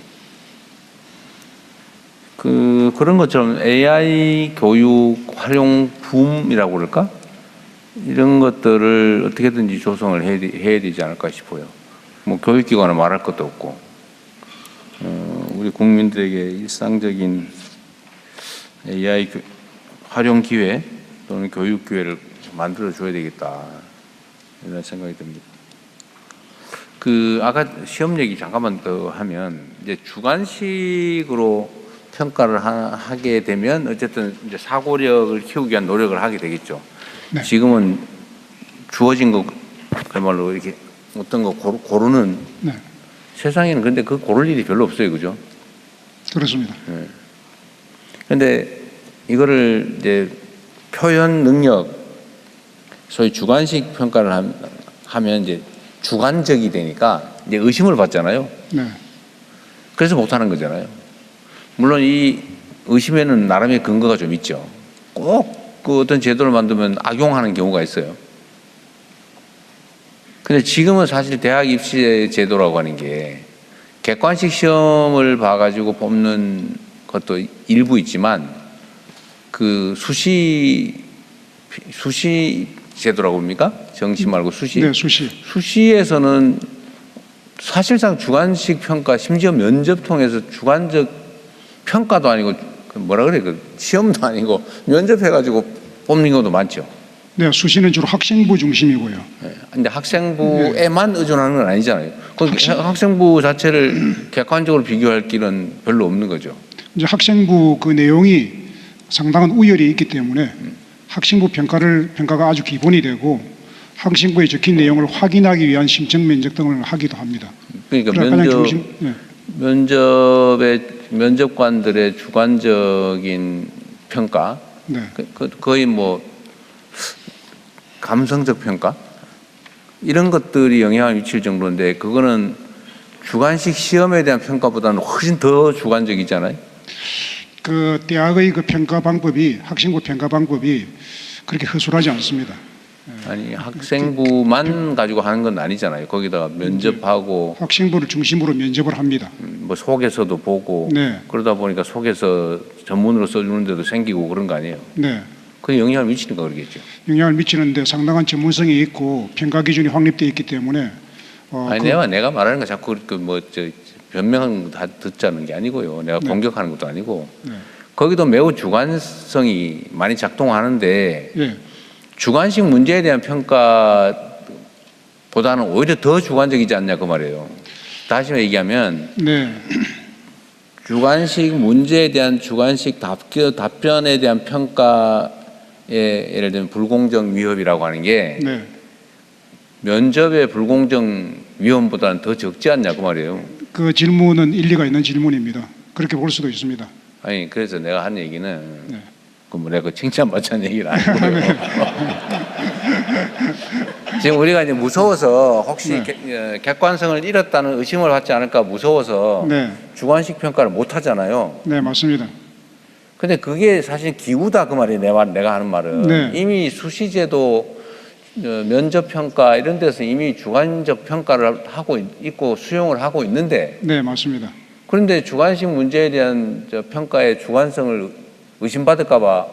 Speaker 2: 그런 것처럼 AI 교육 활용 붐이라고 그럴까? 이런 것들을 어떻게든지 조성을 해야 되지 않을까 싶어요. 뭐 교육기관은 말할 것도 없고, 우리 국민들에게 일상적인 AI 활용 기회 또는 교육 기회를 만들어 줘야 되겠다, 이런 생각이 듭니다. 아까 시험 얘기 잠깐만 더 하면, 이제 주관식으로 평가를 하게 되면 어쨌든 이제 사고력을 키우기 위한 노력을 하게 되겠죠.
Speaker 10: 네.
Speaker 2: 지금은 주어진 거 그야말로 이렇게 어떤 거 고르는,
Speaker 10: 네.
Speaker 2: 세상에는 근데 그 고를 일이 별로 없어요, 그죠?
Speaker 10: 그렇습니다.
Speaker 2: 네. 근데 이거를 이제 표현 능력, 소위 주관식 평가를 하면 이제 주관적이 되니까 이제 의심을 받잖아요.
Speaker 10: 네.
Speaker 2: 그래서 못하는 거잖아요. 물론 이 의심에는 나름의 근거가 좀 있죠. 꼭 그 어떤 제도를 만들면 악용하는 경우가 있어요. 근데 지금은 사실 대학 입시 제도라고 하는 게 객관식 시험을 봐가지고 뽑는 것도 일부 있지만, 그 수시 제도라고 합니까? 정시 말고 수시.
Speaker 10: 네, 수시.
Speaker 2: 수시에서는 사실상 주관식 평가, 심지어 면접 통해서 주관적 평가도 아니고 뭐라 그래, 시험도 아니고 면접해가지고 뽑는 것도 많죠.
Speaker 10: 네, 수시는 주로 학생부 중심이고요.
Speaker 2: 네, 근데 학생부에만 의존하는 건 아니잖아요. 학생부 자체를 객관적으로 비교할 길은 별로 없는 거죠.
Speaker 10: 이제 학생부 그 내용이 상당한 우열이 있기 때문에 학생부 평가가 아주 기본이 되고, 학생부에 적힌 내용을 확인하기 위한 심층 면접 등을 하기도 합니다.
Speaker 2: 그러니까 면접관들의 주관적인 평가,
Speaker 10: 네.
Speaker 2: 거의 뭐 감성적 평가 이런 것들이 영향을 미칠 정도인데, 그거는 주관식 시험에 대한 평가보다는 훨씬 더 주관적이잖아요.
Speaker 10: 그 대학의 그 평가 방법이, 학생부 평가 방법이 그렇게 허술하지 않습니다.
Speaker 2: 아니, 학생부만 가지고 하는 건 아니잖아요. 거기다가 면접하고
Speaker 10: 학생부를 중심으로 면접을 합니다.
Speaker 2: 뭐 속에서도 보고,
Speaker 10: 네.
Speaker 2: 그러다 보니까 속에서 전문으로 써주는 데도 생기고 그런 거 아니에요.
Speaker 10: 네.
Speaker 2: 그게 영향을 미치니까 그러겠죠.
Speaker 10: 영향을 미치는데 상당한 전문성이 있고 평가 기준이 확립되어 있기 때문에
Speaker 2: 아니, 내가 말하는 거 자꾸 변명하는 거 다 듣자는 게 아니고요. 내가 공격하는 것도 아니고, 거기도 매우 주관성이 많이 작동하는데, 주관식 문제에 대한 평가보다는 오히려 더 주관적이지 않냐 그 말이에요. 다시 얘기하면, 주관식 문제에 대한 주관식 답변에 대한 평가의 예를 들면 불공정 위협이라고 하는 게 면접의 불공정 위험보다는 더 적지 않냐 그 말이에요.
Speaker 10: 그 질문은 일리가 있는 질문입니다. 그렇게 볼 수도 있습니다.
Speaker 2: 아니, 그래서 내가 한 얘기는
Speaker 9: 뭐 내가 칭찬받자는 얘기는 아니고요. 지금 우리가 이제 무서워서 혹시 객관성을 잃었다는 의심을 받지 않을까 무서워서 주관식 평가를 못 하잖아요.
Speaker 10: 네, 맞습니다.
Speaker 9: 근데 그게 사실 기우다 그 말이에요. 내가 하는 말은. 이미 수시제도 면접 평가 이런 데서 이미 주관적 평가를 하고 있고 수용을 하고 있는데.
Speaker 10: 네, 맞습니다.
Speaker 9: 그런데 주관식 문제에 대한 평가의 주관성을 의심받을까봐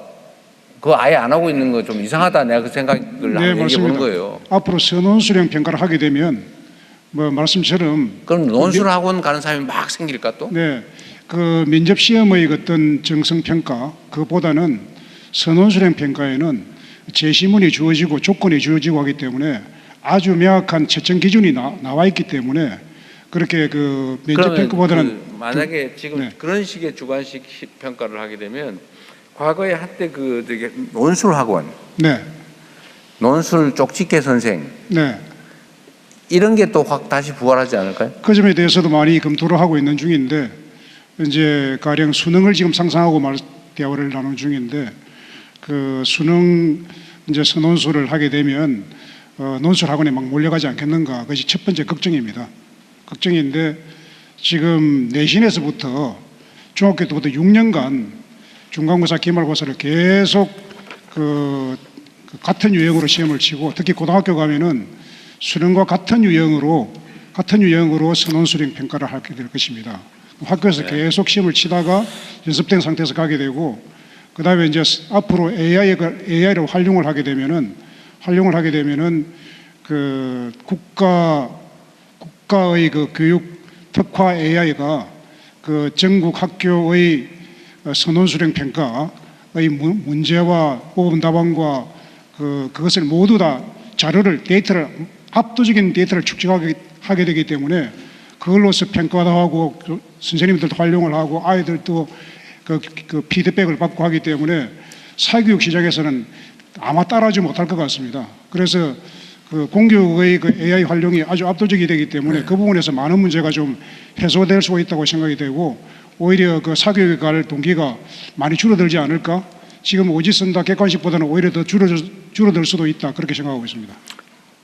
Speaker 9: 그거 아예 안 하고 있는 거 좀 이상하다. 내가 그 생각을 한번 얘기해 보는 거예요.
Speaker 10: 앞으로 선원 수령 평가를 하게 되면 뭐 말씀처럼
Speaker 9: 그럼 논술 학원 가는 사람이 막 생길까 또?
Speaker 10: 네, 그 면접 시험의 어떤 정성 평가 그보다는 선원 수령 평가에는 제시문이 주어지고 조건이 주어지고 하기 때문에 아주 명확한 채점 기준이 나와 있기 때문에 그렇게 그 면접 평가보다는
Speaker 9: 만약에 지금 그런 식의 주관식 평가를 하게 되면 과거에 한때 그 되게 논술 학원, 논술 쪽집게 선생, 이런 게 또 확 다시 부활하지 않을까요?
Speaker 10: 그 점에 대해서도 많이 검토를 하고 있는 중인데 이제 가령 수능을 지금 상상하고 대화를 나눈 중인데 그 수능 이제 선논술을 하게 되면 논술 학원에 막 몰려가지 않겠는가 그것이 첫 번째 걱정입니다. 걱정인데 지금 내신에서부터 중학교 때부터 6년간 중간고사, 기말고사를 계속 그 같은 유형으로 시험을 치고 특히 고등학교 가면은 수능과 같은 유형으로 선원수령 평가를 하게 될 것입니다. 학교에서 계속 시험을 치다가 연습된 상태에서 가게 되고 그 다음에 이제 앞으로 AI를 활용을 하게 되면은 그 국가의 그 교육 특화 AI가 그 전국 학교의 선원수령 평가의 문제와 뽑은 답안과 그것을 모두 다 데이터를 압도적인 데이터를 축적하게 되기 때문에 그걸로서 평가도 하고 선생님들도 활용을 하고 아이들도 그 피드백을 받고 하기 때문에 사교육 시장에서는 아마 따라하지 못할 것 같습니다. 그래서 그 공교육의 그 AI 활용이 아주 압도적이 되기 때문에 그 부분에서 많은 문제가 좀 해소될 수 있다고 생각이 되고 오히려 그 사교육에 갈 동기가 많이 줄어들지 않을까? 지금 오지 쓴다 객관식보다는 오히려 더 줄어들 수도 있다 그렇게 생각하고 있습니다.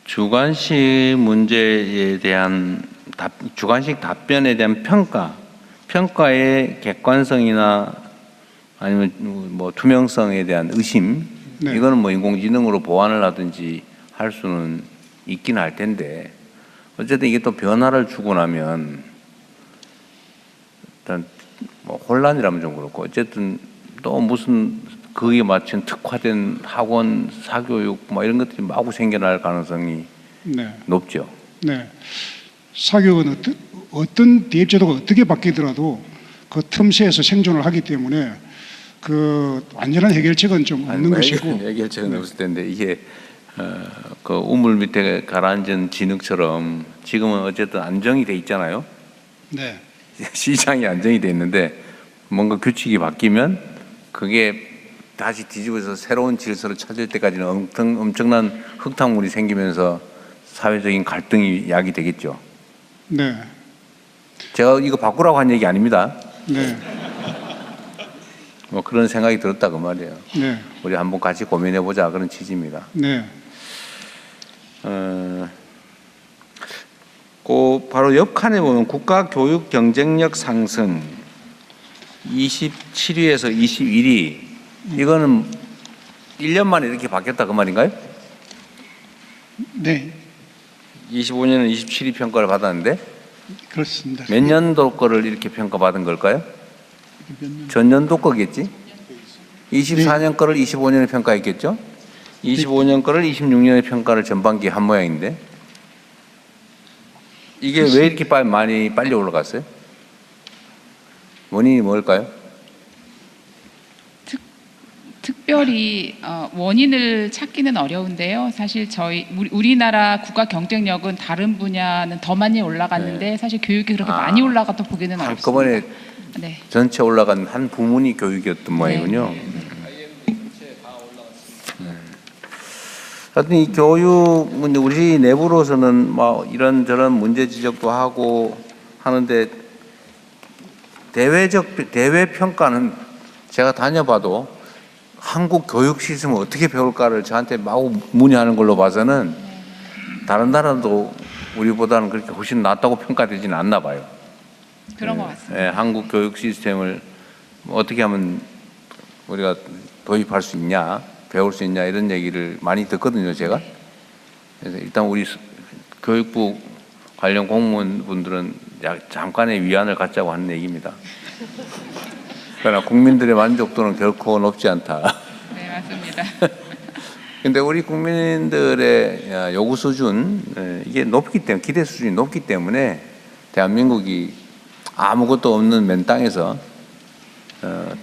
Speaker 9: 주관식 문제에 대한 주관식 답변에 대한 평가의 객관성이나 아니면 뭐 투명성에 대한 의심 이거는 뭐 인공지능으로 보완을 하든지 할 수는 있긴 할 텐데 어쨌든 이게 또 변화를 주고 나면 일단 뭐 혼란이라면 좀 그렇고 어쨌든 또 무슨 거기에 맞춘 특화된 학원 사교육 뭐 이런 것들이 마구 생겨날 가능성이 높죠.
Speaker 10: 네, 사교육은 어떤 대입제도가 어떻게 바뀌더라도 그 틈새에서 생존을 하기 때문에 그 완전한 해결책은 좀 없는 것이고
Speaker 9: 해결책은 없을 텐데 이게 그 우물 밑에 가라앉은 진흙처럼 지금은 어쨌든 안정이 돼 있잖아요.
Speaker 10: 네.
Speaker 9: 시장이 안정이 돼 있는데 뭔가 규칙이 바뀌면 그게 다시 뒤집어서 새로운 질서를 찾을 때까지는 엄청난 흙탕물이 생기면서 사회적인 갈등이 야기되겠죠.
Speaker 10: 네.
Speaker 9: 제가 이거 바꾸라고 한 얘기 아닙니다.
Speaker 10: 네.
Speaker 9: 뭐 그런 생각이 들었다 그 말이에요.
Speaker 10: 네.
Speaker 9: 우리 한번 같이 고민해 보자 그런 취지입니다.
Speaker 10: 네.
Speaker 9: 그 바로 옆 칸에 보면 국가 교육 경쟁력 상승 27위에서 21위 이거는 1년 만에 이렇게 바뀌었다 그 말인가요?
Speaker 10: 네.
Speaker 9: 25년은 27위 평가를 받았는데
Speaker 10: 그렇습니다.
Speaker 9: 몇 년도 거를 이렇게 평가받은 걸까요? 전년도 거겠지? 24년 거를 25년에 평가했겠죠? 25년 거를 26년에 평가를 전반기에 한 모양인데 이게 왜 이렇게 빨리 올라갔어요? 원인이 뭘까요?
Speaker 13: 특별히 원인을 찾기는 어려운데요. 사실 우리나라 국가 경쟁력은 다른 분야는 더 많이 올라갔는데 사실 교육이 그렇게 많이 올라갔다 보기는 어렵습니다.
Speaker 9: 한꺼번에 전체 올라간 한 부문이 교육이었던 모양이군요. 하여튼 이 교육 문제 우리 내부로서는 뭐 이런저런 문제 지적도 하고 하는데 대외 평가는 제가 다녀봐도 한국 교육 시스템을 어떻게 배울까를 저한테 마구 문의하는 걸로 봐서는 다른 나라도 우리보다는 그렇게 훨씬 낫다고 평가되지는 않나 봐요.
Speaker 13: 그런 것 같습니다.
Speaker 9: 예, 한국 교육 시스템을 어떻게 하면 우리가 도입할 수 있냐, 배울 수 있냐 이런 얘기를 많이 듣거든요, 제가. 그래서 일단 우리 교육부 관련 공무원분들은 잠깐의 위안을 갖자고 하는 얘기입니다. 그러나 국민들의 만족도는 결코 높지 않다.
Speaker 13: 네, 맞습니다.
Speaker 9: 근데 우리 국민들의 요구 수준, 이게 높기 때문에, 기대 수준이 높기 때문에 대한민국이 아무것도 없는 맨 땅에서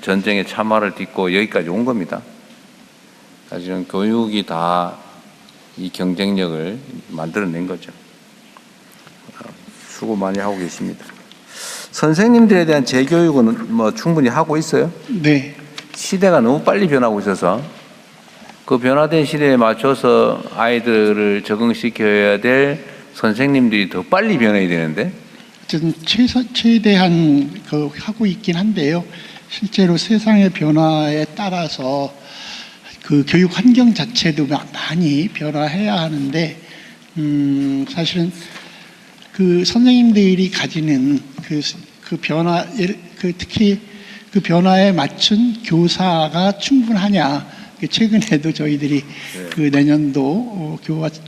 Speaker 9: 전쟁의 참화를 딛고 여기까지 온 겁니다. 사실은 교육이 다 이 경쟁력을 만들어낸 거죠. 수고 많이 하고 계십니다. 선생님들에 대한 재교육은 뭐 충분히 하고 있어요?
Speaker 3: 네.
Speaker 9: 시대가 너무 빨리 변하고 있어서 그 변화된 시대에 맞춰서 아이들을 적응시켜야 될 선생님들이 더 빨리 변해야 되는데
Speaker 3: 어쨌든 최대한 하고 있긴 한데요. 실제로 세상의 변화에 따라서 그 교육 환경 자체도 많이 변화해야 하는데 사실은 그 선생님들이 가지는 그 변화, 특히 그 변화에 맞춘 교사가 충분하냐. 최근에도 저희들이 그 내년도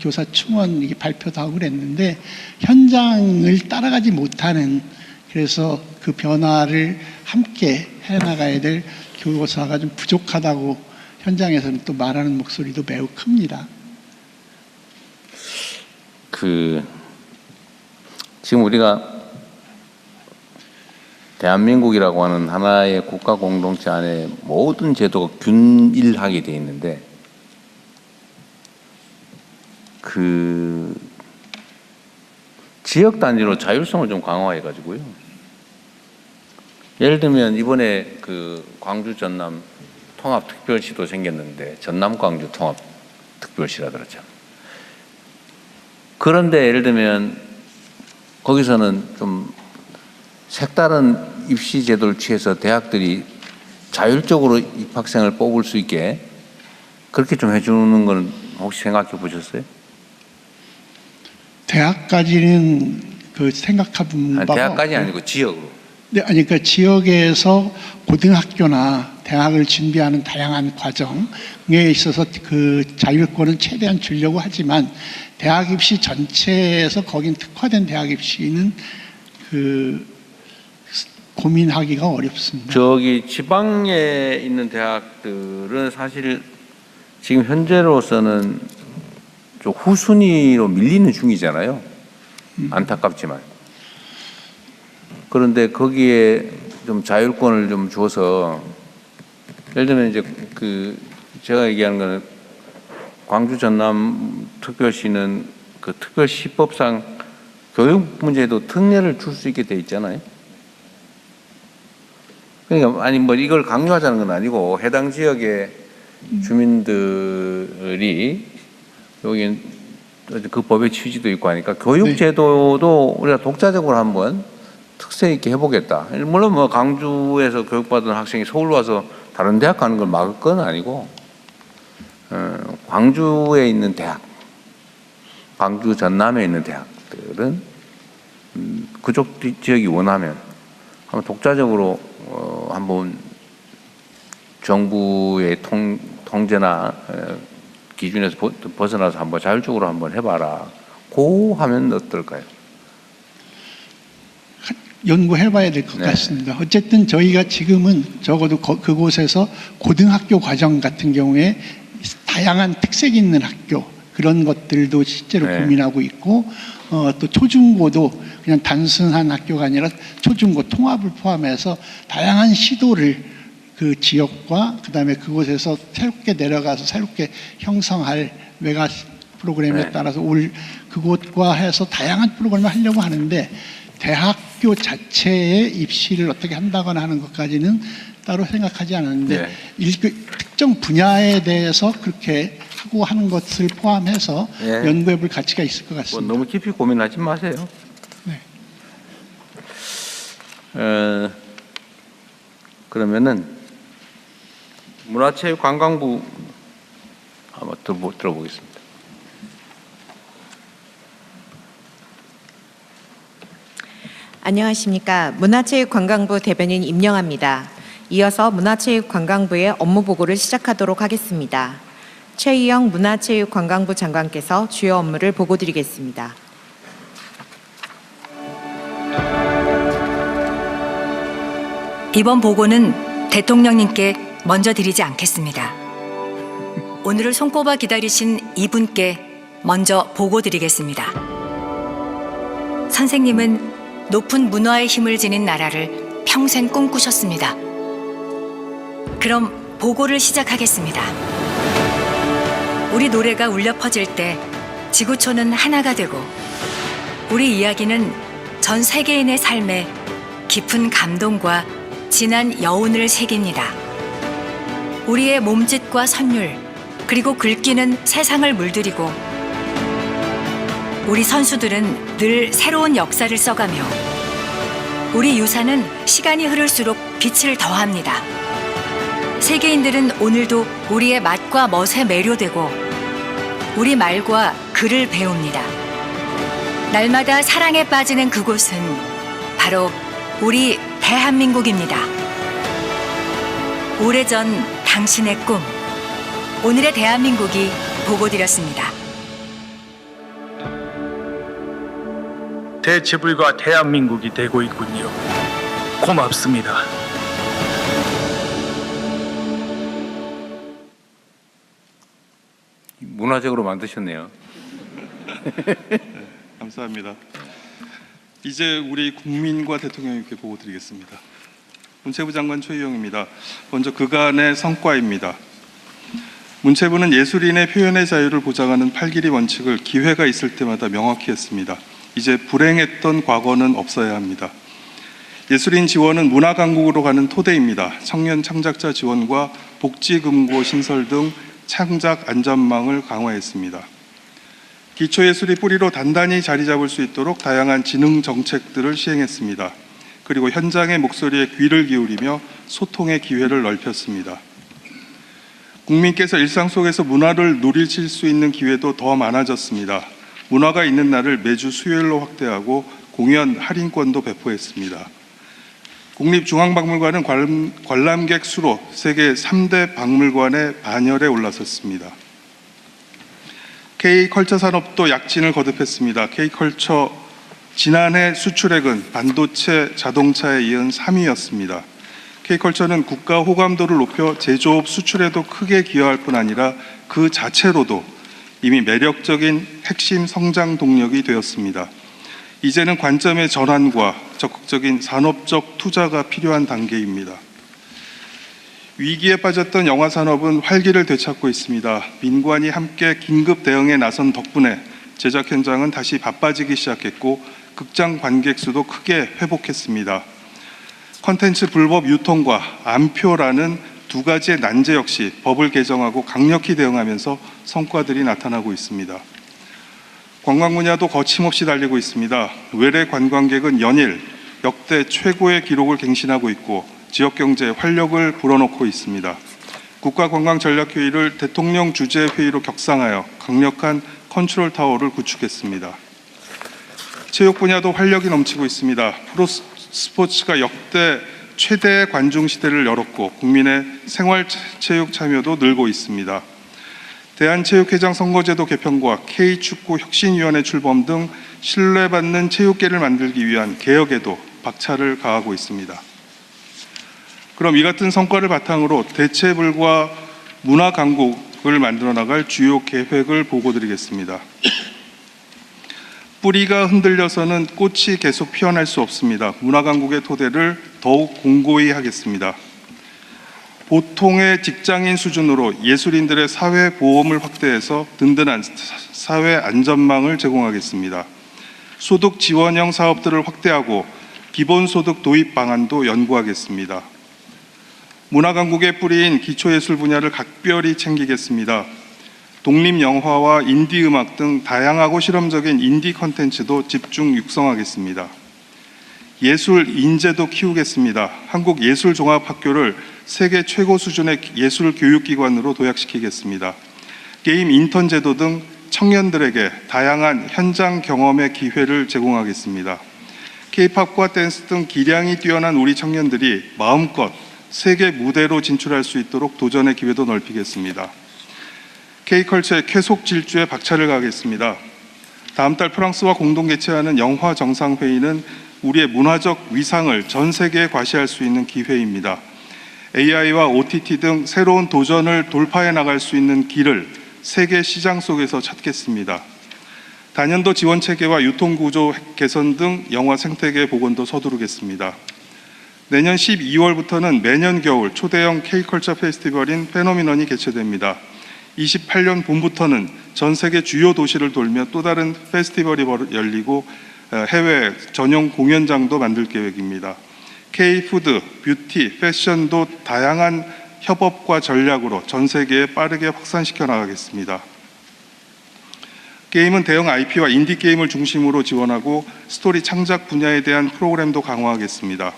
Speaker 3: 교사 충원 발표도 하고 그랬는데 현장을 따라가지 못하는, 그래서 그 변화를 함께 해나가야 될 교사가 좀 부족하다고 현장에서는 또 말하는 목소리도 매우 큽니다.
Speaker 9: 지금 우리가 대한민국이라고 하는 하나의 국가 공동체 안에 모든 제도가 균일하게 되어 있는데 그 지역 단위로 자율성을 좀 강화해 가지고요. 예를 들면 이번에 그 광주 전남 통합특별시도 생겼는데 전남 광주 통합특별시라 그러죠. 그런데 예를 들면 거기서는 좀 색다른 입시 제도를 취해서 대학들이 자율적으로 입학생을 뽑을 수 있게 그렇게 좀 해주는 건 혹시 생각해 보셨어요?
Speaker 3: 대학까지는 생각해본 바가
Speaker 9: 대학까지 아니고 지역으로.
Speaker 3: 네, 아니 그러니까 지역에서 고등학교나 대학을 준비하는 다양한 과정에 있어서 그 자율권은 최대한 주려고 하지만 대학 입시 전체에서 거긴 특화된 대학 입시는 고민하기가 어렵습니다.
Speaker 9: 저기 지방에 있는 대학들은 사실 지금 현재로서는 좀 후순위로 밀리는 중이잖아요. 안타깝지만. 그런데 거기에 좀 자율권을 좀 줘서 예를 들면 이제 제가 얘기하는 거는 광주 전남 특별시는 그 특별시법상 교육 문제에도 특례를 줄 수 있게 돼 있잖아요. 그러니까 아니 뭐 이걸 강요하자는 건 아니고 해당 지역의 주민들이 여기 그 법의 취지도 있고 하니까 교육 제도도 우리가 독자적으로 한번 특색 있게 해보겠다. 물론 뭐 광주에서 교육받은 학생이 서울 와서 다른 대학 가는 걸 막을 건 아니고 광주에 있는 대학, 광주 전남에 있는 대학들은 그쪽 지역이 원하면 한번 독자적으로 한번 정부의 통제나 기준에서 벗어나서 한번 자율적으로 한번 해봐라. 고 하면 어떨까요?
Speaker 3: 연구해봐야 될 것 같습니다. 어쨌든 저희가 지금은 적어도 그곳에서 고등학교 과정 같은 경우에 다양한 특색 있는 학교 그런 것들도 실제로 고민하고 있고 또 초중고도 그냥 단순한 학교가 아니라 초중고 통합을 포함해서 다양한 시도를 그 지역과 그다음에 그곳에서 새롭게 내려가서 새롭게 형성할 메가 프로그램에 따라서 그곳과 해서 다양한 프로그램을 하려고 하는데 대학교 자체의 입시를 어떻게 한다거나 하는 것까지는 따로 생각하지 않았는데 특정 분야에 대해서 그렇게 하고 하는 것을 포함해서 연구해 볼 가치가 있을 것 같습니다.
Speaker 9: 너무 깊이 고민하지 마세요. 그러면은 문화체육관광부 한번 들어보겠습니다.
Speaker 14: 안녕하십니까. 문화체육관광부 대변인 임영아입니다. 이어서 문화체육관광부의 업무 보고를 시작하도록 하겠습니다. 최희영 문화체육관광부 장관께서 주요 업무를 보고드리겠습니다.
Speaker 15: 이번 보고는 대통령님께 먼저 드리지 않겠습니다. 오늘을 손꼽아 기다리신 이분께 먼저 보고 드리겠습니다. 선생님은 높은 문화의 힘을 지닌 나라를 평생 꿈꾸셨습니다. 그럼 보고를 시작하겠습니다. 우리 노래가 울려 퍼질 때 지구촌은 하나가 되고 우리 이야기는 전 세계인의 삶에 깊은 감동과 진한 여운을 새깁니다. 우리의 몸짓과 선율 그리고 글귀는 세상을 물들이고 우리 선수들은 늘 새로운 역사를 써가며 우리 유산은 시간이 흐를수록 빛을 더합니다. 세계인들은 오늘도 우리의 맛과 멋에 매료되고 우리 말과 글을 배웁니다. 날마다 사랑에 빠지는 그곳은 바로 우리 대한민국입니다. 오래전 당신의 꿈, 오늘의 대한민국이 보고드렸습니다.
Speaker 16: 대체불과 대한민국이 되고 있군요. 고맙습니다.
Speaker 9: 문화적으로 만드셨네요.
Speaker 17: 감사합니다. 이제 우리 국민과 대통령님께 보고 드리겠습니다. 문체부 장관 최희영입니다. 먼저 그간의 성과입니다. 문체부는 예술인의 표현의 자유를 보장하는 8길이 원칙을 기회가 있을 때마다 명확히 했습니다. 이제 불행했던 과거는 없어야 합니다. 예술인 지원은 문화강국으로 가는 토대입니다. 청년 창작자 지원과 복지금고 신설 등 창작 안전망을 강화했습니다. 기초예술이 뿌리로 단단히 자리 잡을 수 있도록 다양한 지능 정책들을 시행했습니다. 그리고 현장의 목소리에 귀를 기울이며 소통의 기회를 넓혔습니다. 국민께서 일상 속에서 문화를 누리실 수 있는 기회도 더 많아졌습니다. 문화가 있는 날을 매주 수요일로 확대하고 공연 할인권도 배포했습니다. 국립중앙박물관은 관람객 수로 세계 3대 박물관의 반열에 올라섰습니다. K컬처 산업도 약진을 거듭했습니다. K컬처 지난해 수출액은 반도체, 자동차에 이은 3위였습니다. K컬처는 국가 호감도를 높여 제조업 수출에도 크게 기여할 뿐 아니라 그 자체로도 이미 매력적인 핵심 성장 동력이 되었습니다. 이제는 관점의 전환과 적극적인 산업적 투자가 필요한 단계입니다. 위기에 빠졌던 영화 산업은 활기를 되찾고 있습니다. 민관이 함께 긴급 대응에 나선 덕분에 제작 현장은 다시 바빠지기 시작했고 극장 관객 수도 크게 회복했습니다. 콘텐츠 불법 유통과 암표라는 두 가지의 난제 역시 법을 개정하고 강력히 대응하면서 성과들이 나타나고 있습니다. 관광 분야도 거침없이 달리고 있습니다. 외래 관광객은 연일 역대 최고의 기록을 갱신하고 있고 지역 경제에 활력을 불어넣고 있습니다. 국가관광전략회의를 대통령 주재 회의로 격상하여 강력한 컨트롤 타워를 구축했습니다. 체육 분야도 활력이 넘치고 있습니다. 프로 스포츠가 역대 최대의 관중 시대를 열었고 국민의 생활체육 참여도 늘고 있습니다. 대한체육회장 선거제도 개편과 K축구 혁신위원회 출범 등 신뢰받는 체육계를 만들기 위한 개혁에도 박차를 가하고 있습니다. 그럼 이 같은 성과를 바탕으로 대체불과 문화강국을 만들어 나갈 주요 계획을 보고드리겠습니다. 뿌리가 흔들려서는 꽃이 계속 피어날 수 없습니다. 문화강국의 토대를 더욱 공고히 하겠습니다. 보통의 직장인 수준으로 예술인들의 사회보험을 확대해서 든든한 사회 안전망을 제공하겠습니다. 소득 지원형 사업들을 확대하고 기본소득 도입 방안도 연구하겠습니다. 문화강국의 뿌리인 기초예술 분야를 각별히 챙기겠습니다. 독립영화와 인디음악 등 다양하고 실험적인 인디 콘텐츠도 집중 육성하겠습니다. 예술 인재도 키우겠습니다. 한국예술종합학교를 세계 최고 수준의 예술 교육기관으로 도약시키겠습니다. 게임 인턴 제도 등 청년들에게 다양한 현장 경험의 기회를 제공하겠습니다. K-팝과 댄스 등 기량이 뛰어난 우리 청년들이 마음껏 세계 무대로 진출할 수 있도록 도전의 기회도 넓히겠습니다. K컬처의 쾌속 질주에 박차를 가하겠습니다. 다음 달 프랑스와 공동 개최하는 영화 정상회의는 우리의 문화적 위상을 전 세계에 과시할 수 있는 기회입니다. AI와 OTT 등 새로운 도전을 돌파해 나갈 수 있는 길을 세계 시장 속에서 찾겠습니다. 단연도 지원 체계와 유통 구조 개선 등 영화 생태계 복원도 서두르겠습니다. 내년 12월부터는 매년 겨울 초대형 K컬처 페스티벌인 페노미넌이 개최됩니다. 28년 봄부터는 전 세계 주요 도시를 돌며 또 다른 페스티벌이 열리고 해외 전용 공연장도 만들 계획입니다. K-푸드, 뷰티, 패션도 다양한 협업과 전략으로 전 세계에 빠르게 확산시켜 나가겠습니다. 게임은 대형 IP와 인디 게임을 중심으로 지원하고 스토리 창작 분야에 대한 프로그램도 강화하겠습니다.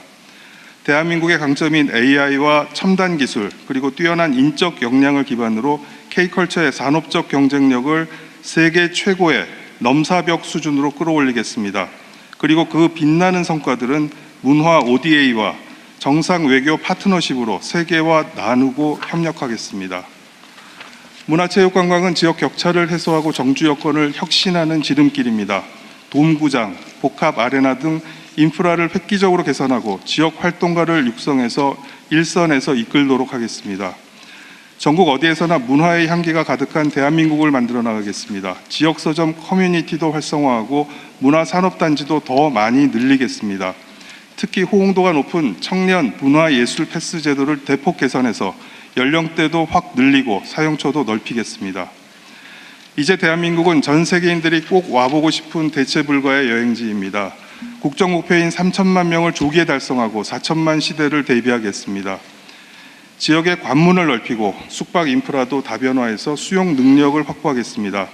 Speaker 17: 대한민국의 강점인 AI와 첨단 기술 그리고 뛰어난 인적 역량을 기반으로 K컬처의 산업적 경쟁력을 세계 최고의 넘사벽 수준으로 끌어올리겠습니다. 그리고 그 빛나는 성과들은 문화 ODA와 정상 외교 파트너십으로 세계와 나누고 협력하겠습니다. 문화체육관광은 지역 격차를 해소하고 정주 여건을 혁신하는 지름길입니다. 돔구장, 복합 아레나 등 인프라를 획기적으로 개선하고 지역 활동가를 육성해서 일선에서 이끌도록 하겠습니다. 전국 어디에서나 문화의 향기가 가득한 대한민국을 만들어 나가겠습니다. 지역 서점 커뮤니티도 활성화하고 문화산업단지도 더 많이 늘리겠습니다. 특히 호응도가 높은 청년 문화예술 패스 제도를 대폭 개선해서 연령대도 확 늘리고 사용처도 넓히겠습니다. 이제 대한민국은 전 세계인들이 꼭 와보고 싶은 대체 불가의 여행지입니다. 국정 목표인 3천만 명을 조기에 달성하고 4천만 시대를 대비하겠습니다. 지역의 관문을 넓히고 숙박 인프라도 다변화해서 수용 능력을 확보하겠습니다.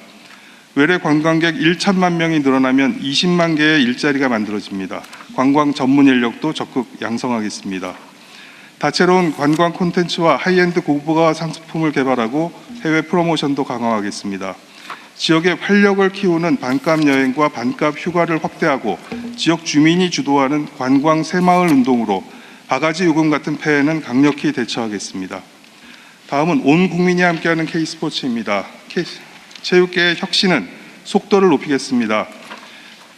Speaker 17: 외래 관광객 1천만 명이 늘어나면 20만 개의 일자리가 만들어집니다. 관광 전문 인력도 적극 양성하겠습니다. 다채로운 관광 콘텐츠와 하이엔드 고부가 상품을 개발하고 해외 프로모션도 강화하겠습니다. 지역의 활력을 키우는 반값 여행과 반값 휴가를 확대하고 지역 주민이 주도하는 관광 새마을 운동으로 바가지 요금 같은 폐해는 강력히 대처하겠습니다. 다음은 온 국민이 함께하는 K스포츠입니다. 체육계의 혁신은 속도를 높이겠습니다.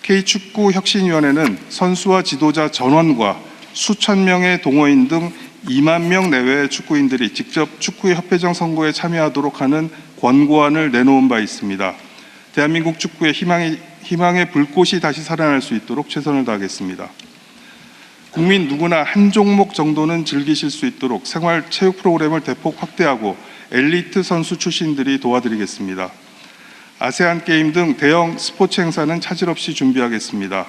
Speaker 17: K축구혁신위원회는 선수와 지도자 전원과 수천 명의 동호인 등 2만 명 내외의 축구인들이 직접 축구협회장 선거에 참여하도록 하는 권고안을 내놓은 바 있습니다. 대한민국 축구의 희망의 불꽃이 다시 살아날 수 있도록 최선을 다하겠습니다. 국민 누구나 한 종목 정도는 즐기실 수 있도록 생활 체육 프로그램을 대폭 확대하고 엘리트 선수 출신들이 도와드리겠습니다. 아세안 게임 등 대형 스포츠 행사는 차질 없이 준비하겠습니다.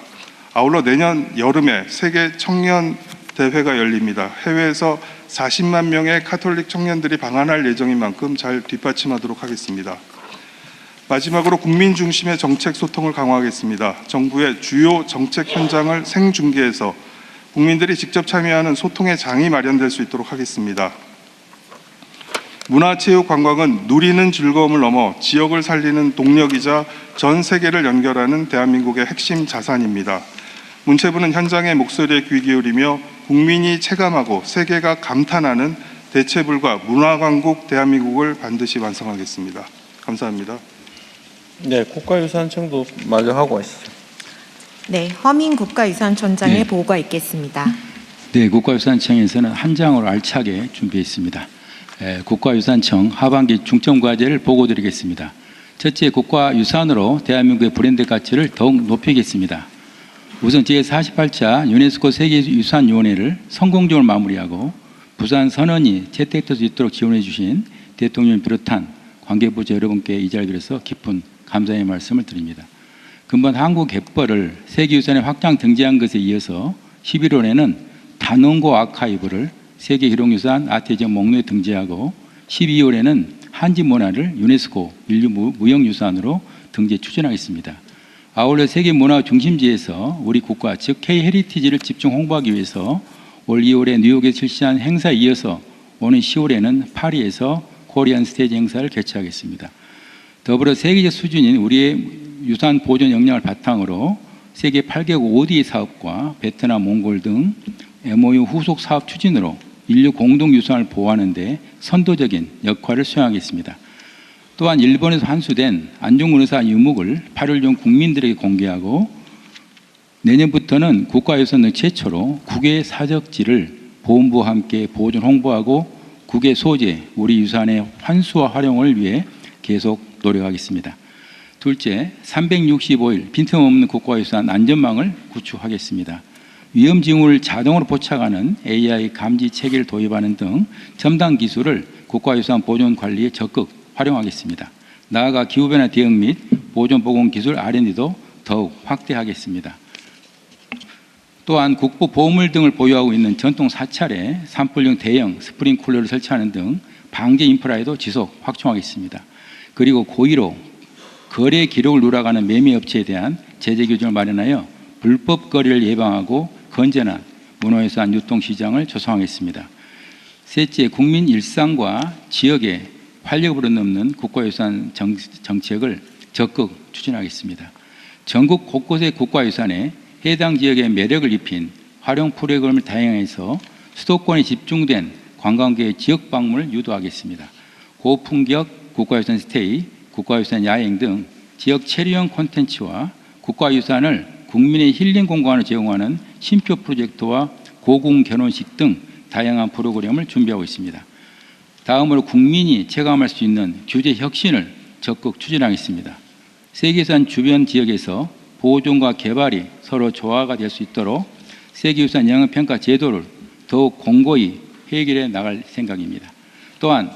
Speaker 17: 아울러 내년 여름에 세계 청년 대회가 열립니다. 해외에서 40만 명의 카톨릭 청년들이 방한할 예정인 만큼 잘 뒷받침하도록 하겠습니다. 마지막으로 국민 중심의 정책 소통을 강화하겠습니다. 정부의 주요 정책 현장을 생중계해서 국민들이 직접 참여하는 소통의 장이 마련될 수 있도록 하겠습니다. 문화체육관광은 누리는 즐거움을 넘어 지역을 살리는 동력이자 전 세계를 연결하는 대한민국의 핵심 자산입니다. 문체부는 현장의 목소리에 귀 기울이며 국민이 체감하고 세계가 감탄하는 대체불가 문화강국 대한민국을 반드시 완성하겠습니다. 감사합니다.
Speaker 2: 네, 국가유산청도 마저 하고 하시죠.
Speaker 14: 네, 허민 국가유산청장의 보고가 있겠습니다.
Speaker 18: 네, 국가유산청에서는 한 장으로 알차게 준비했습니다. 국가유산청 하반기 중점과제를 보고드리겠습니다. 첫째, 국가유산으로 대한민국의 브랜드 가치를 더욱 높이겠습니다. 우선 제48차 유네스코 세계유산위원회를 성공적으로 마무리하고 부산 선언이 채택될 수 있도록 지원해 주신 대통령을 비롯한 관계부처 여러분께 이 자리를 빌어서 깊은 감사의 말씀을 드립니다. 금번 한국 갯벌을 세계유산에 확장 등재한 것에 이어서 11월에는 단원고 아카이브를 세계기록유산 아태지역 목록에 등재하고 12월에는 한지 문화를 유네스코 인류 무형유산으로 등재 추진하겠습니다. 아울러 세계문화 중심지에서 우리 국가 즉 K-헤리티지를 집중 홍보하기 위해서 올 2월에 뉴욕에 실시한 행사에 이어서 오는 10월에는 파리에서 코리안 스테이지 행사를 개최하겠습니다. 더불어 세계적 수준인 우리의 유산 보존 역량을 바탕으로 세계 8개국 ODA 사업과 베트남, 몽골 등 MOU 후속 사업 추진으로 인류 공동 유산을 보호하는 데 선도적인 역할을 수행하겠습니다. 또한 일본에서 환수된 안중근 의사 유목을 8월 중 국민들에게 공개하고 내년부터는 국가유산 등 최초로 국외 사적지를 보훈부와 함께 보존 홍보하고 국외 소재, 우리 유산의 환수와 활용을 위해 계속 노력하겠습니다. 둘째, 365일 빈틈없는 국가유산 안전망을 구축하겠습니다. 위험 징후를 자동으로 포착하는 AI 감지 체계를 도입하는 등 첨단 기술을 국가유산 보존 관리에 적극 활용하겠습니다. 나아가 기후변화 대응 및 보존 보건 기술 R&D도 더욱 확대하겠습니다. 또한 국보 보호물 등을 보유하고 있는 전통 사찰에 산불용 대형 스프링쿨러를 설치하는 등 방제 인프라에도 지속 확충하겠습니다. 그리고 고의로 거래 기록을 누락하는 매매업체에 대한 제재 규정을 마련하여 불법 거래를 예방하고 건전한 문화유산 유통시장을 조성하겠습니다. 셋째, 국민 일상과 지역의 활력으로 넘는 국가유산 정책을 적극 추진하겠습니다. 전국 곳곳의 국가유산에 해당 지역의 매력을 입힌 활용 프로그램을 다양해서 수도권에 집중된 관광객의 지역 방문을 유도하겠습니다. 고품격 국가유산 스테이, 국가유산 야행 등 지역 체류형 콘텐츠와 국가유산을 국민의 힐링 공간을 제공하는 쉼표 프로젝트와 고궁 결혼식 등 다양한 프로그램을 준비하고 있습니다. 다음으로 국민이 체감할 수 있는 규제 혁신을 적극 추진하겠습니다. 세계유산 주변 지역에서 보존과 개발이 서로 조화가 될 수 있도록 세계유산 영향평가 제도를 더욱 공고히 해결해 나갈 생각입니다. 또한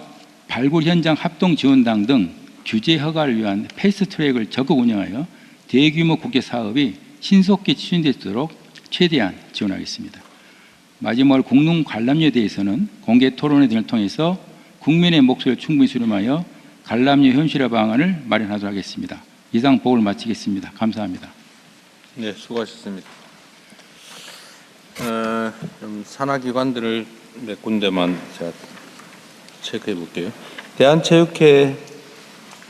Speaker 18: 발굴 현장 합동 지원당 등 규제 허가를 위한 패스트트랙을 적극 운영하여 대규모 국제 사업이 신속히 추진되도록 최대한 지원하겠습니다. 마지막으로 공릉 관람료에 대해서는 공개 토론회 등을 통해서 국민의 목소리를 충분히 수렴하여 관람료 현실화 방안을 마련하도록 하겠습니다. 이상 보고를 마치겠습니다. 감사합니다.
Speaker 2: 네, 수고하셨습니다. 좀 산하기관들을 몇 군데만 제가 체크해 볼게요. 대한체육회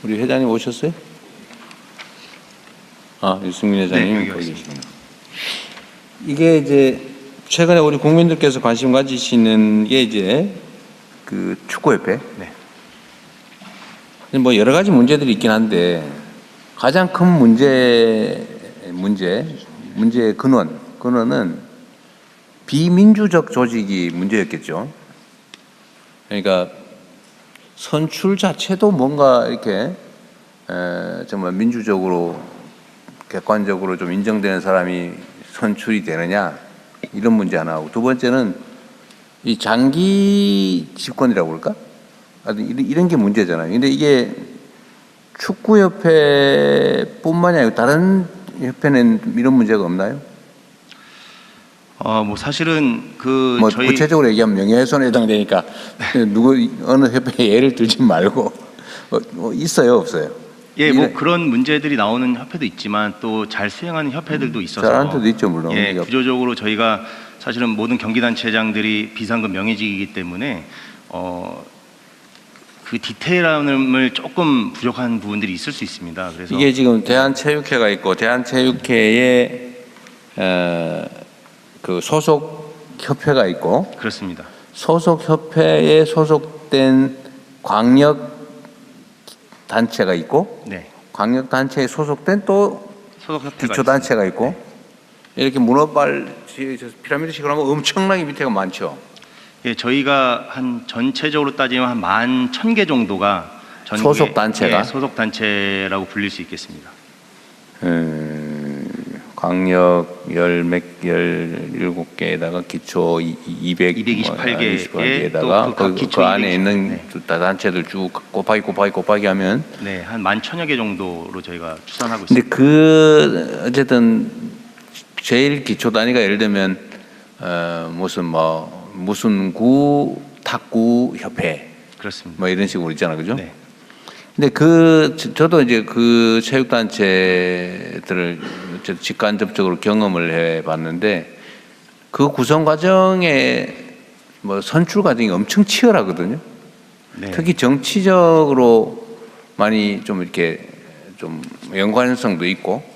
Speaker 2: 우리 회장님 오셨어요? 아, 유승민 회장님.
Speaker 12: 네, 여기 왔습니다.
Speaker 2: 이게 이제 최근에 우리 국민들께서 관심 가지시는 게 이제 그 축구협회. 네. 뭐 여러 가지 문제들이 있긴 한데 가장 큰 문제의 근원은 비민주적 조직이 문제였겠죠. 그러니까 선출 자체도 뭔가 이렇게 정말 민주적으로 객관적으로 좀 인정되는 사람이 선출이 되느냐 이런 문제 하나하고, 두 번째는 이 장기 집권이라고 그럴까? 이런 게 문제잖아요. 근데 이게 축구협회뿐만이 아니고 다른 협회는 이런 문제가 없나요?
Speaker 19: 뭐 사실은
Speaker 2: 뭐
Speaker 19: 저희
Speaker 2: 구체적으로 얘기하면 명예훼손에 해당되니까 어느 협회 예를 들지 말고 있어요, 없어요?
Speaker 19: 예, 뭐 그런 문제들이 나오는 협회도 있지만 또 잘 수행하는 협회들도 있어서
Speaker 2: 잘하는 데도 있죠, 물론.
Speaker 19: 예, 구조적으로 저희가 사실은 모든 경기단체장들이 비상금 명예직이기 때문에 그 디테일함을 조금 부족한 부분들이 있을 수 있습니다. 그래서
Speaker 2: 이게 지금 대한체육회가 있고 대한체육회에 그 소속 협회가 있고,
Speaker 19: 그렇습니다.
Speaker 2: 소속 협회에 소속된 광역 단체가 있고,
Speaker 19: 네.
Speaker 2: 광역 단체에 소속된 또
Speaker 19: 소속 협회가
Speaker 2: 기초 단체가 있고, 이렇게 피라미드식으로 하면 엄청나게 밑에가 많죠.
Speaker 19: 예, 저희가 한 전체적으로 따지면 한 11,000개 정도가 전국에,
Speaker 2: 소속 단체가?
Speaker 19: 예, 소속 단체라고 불릴 수 있겠습니다.
Speaker 2: 광역 17개에다가 기초
Speaker 19: 228개에다가
Speaker 2: 그 안에 있는 단체들 쭉 곱하기 하면
Speaker 19: 네, 한 11,000여 개 정도로 저희가 추산하고 있습니다.
Speaker 2: 근데 어쨌든 제일 기초 단위가 예를 들면 무슨 구 탁구 협회,
Speaker 19: 그렇습니다.
Speaker 2: 뭐 이런 식으로 있잖아, 그죠?
Speaker 19: 네.
Speaker 2: 근데 저도 이제 그 체육단체들을 직간접적으로 경험을 해봤는데 그 구성 과정에
Speaker 9: 뭐 선출 과정이 엄청 치열하거든요.
Speaker 19: 네.
Speaker 9: 특히 정치적으로 많이 좀 이렇게 좀 연관성도 있고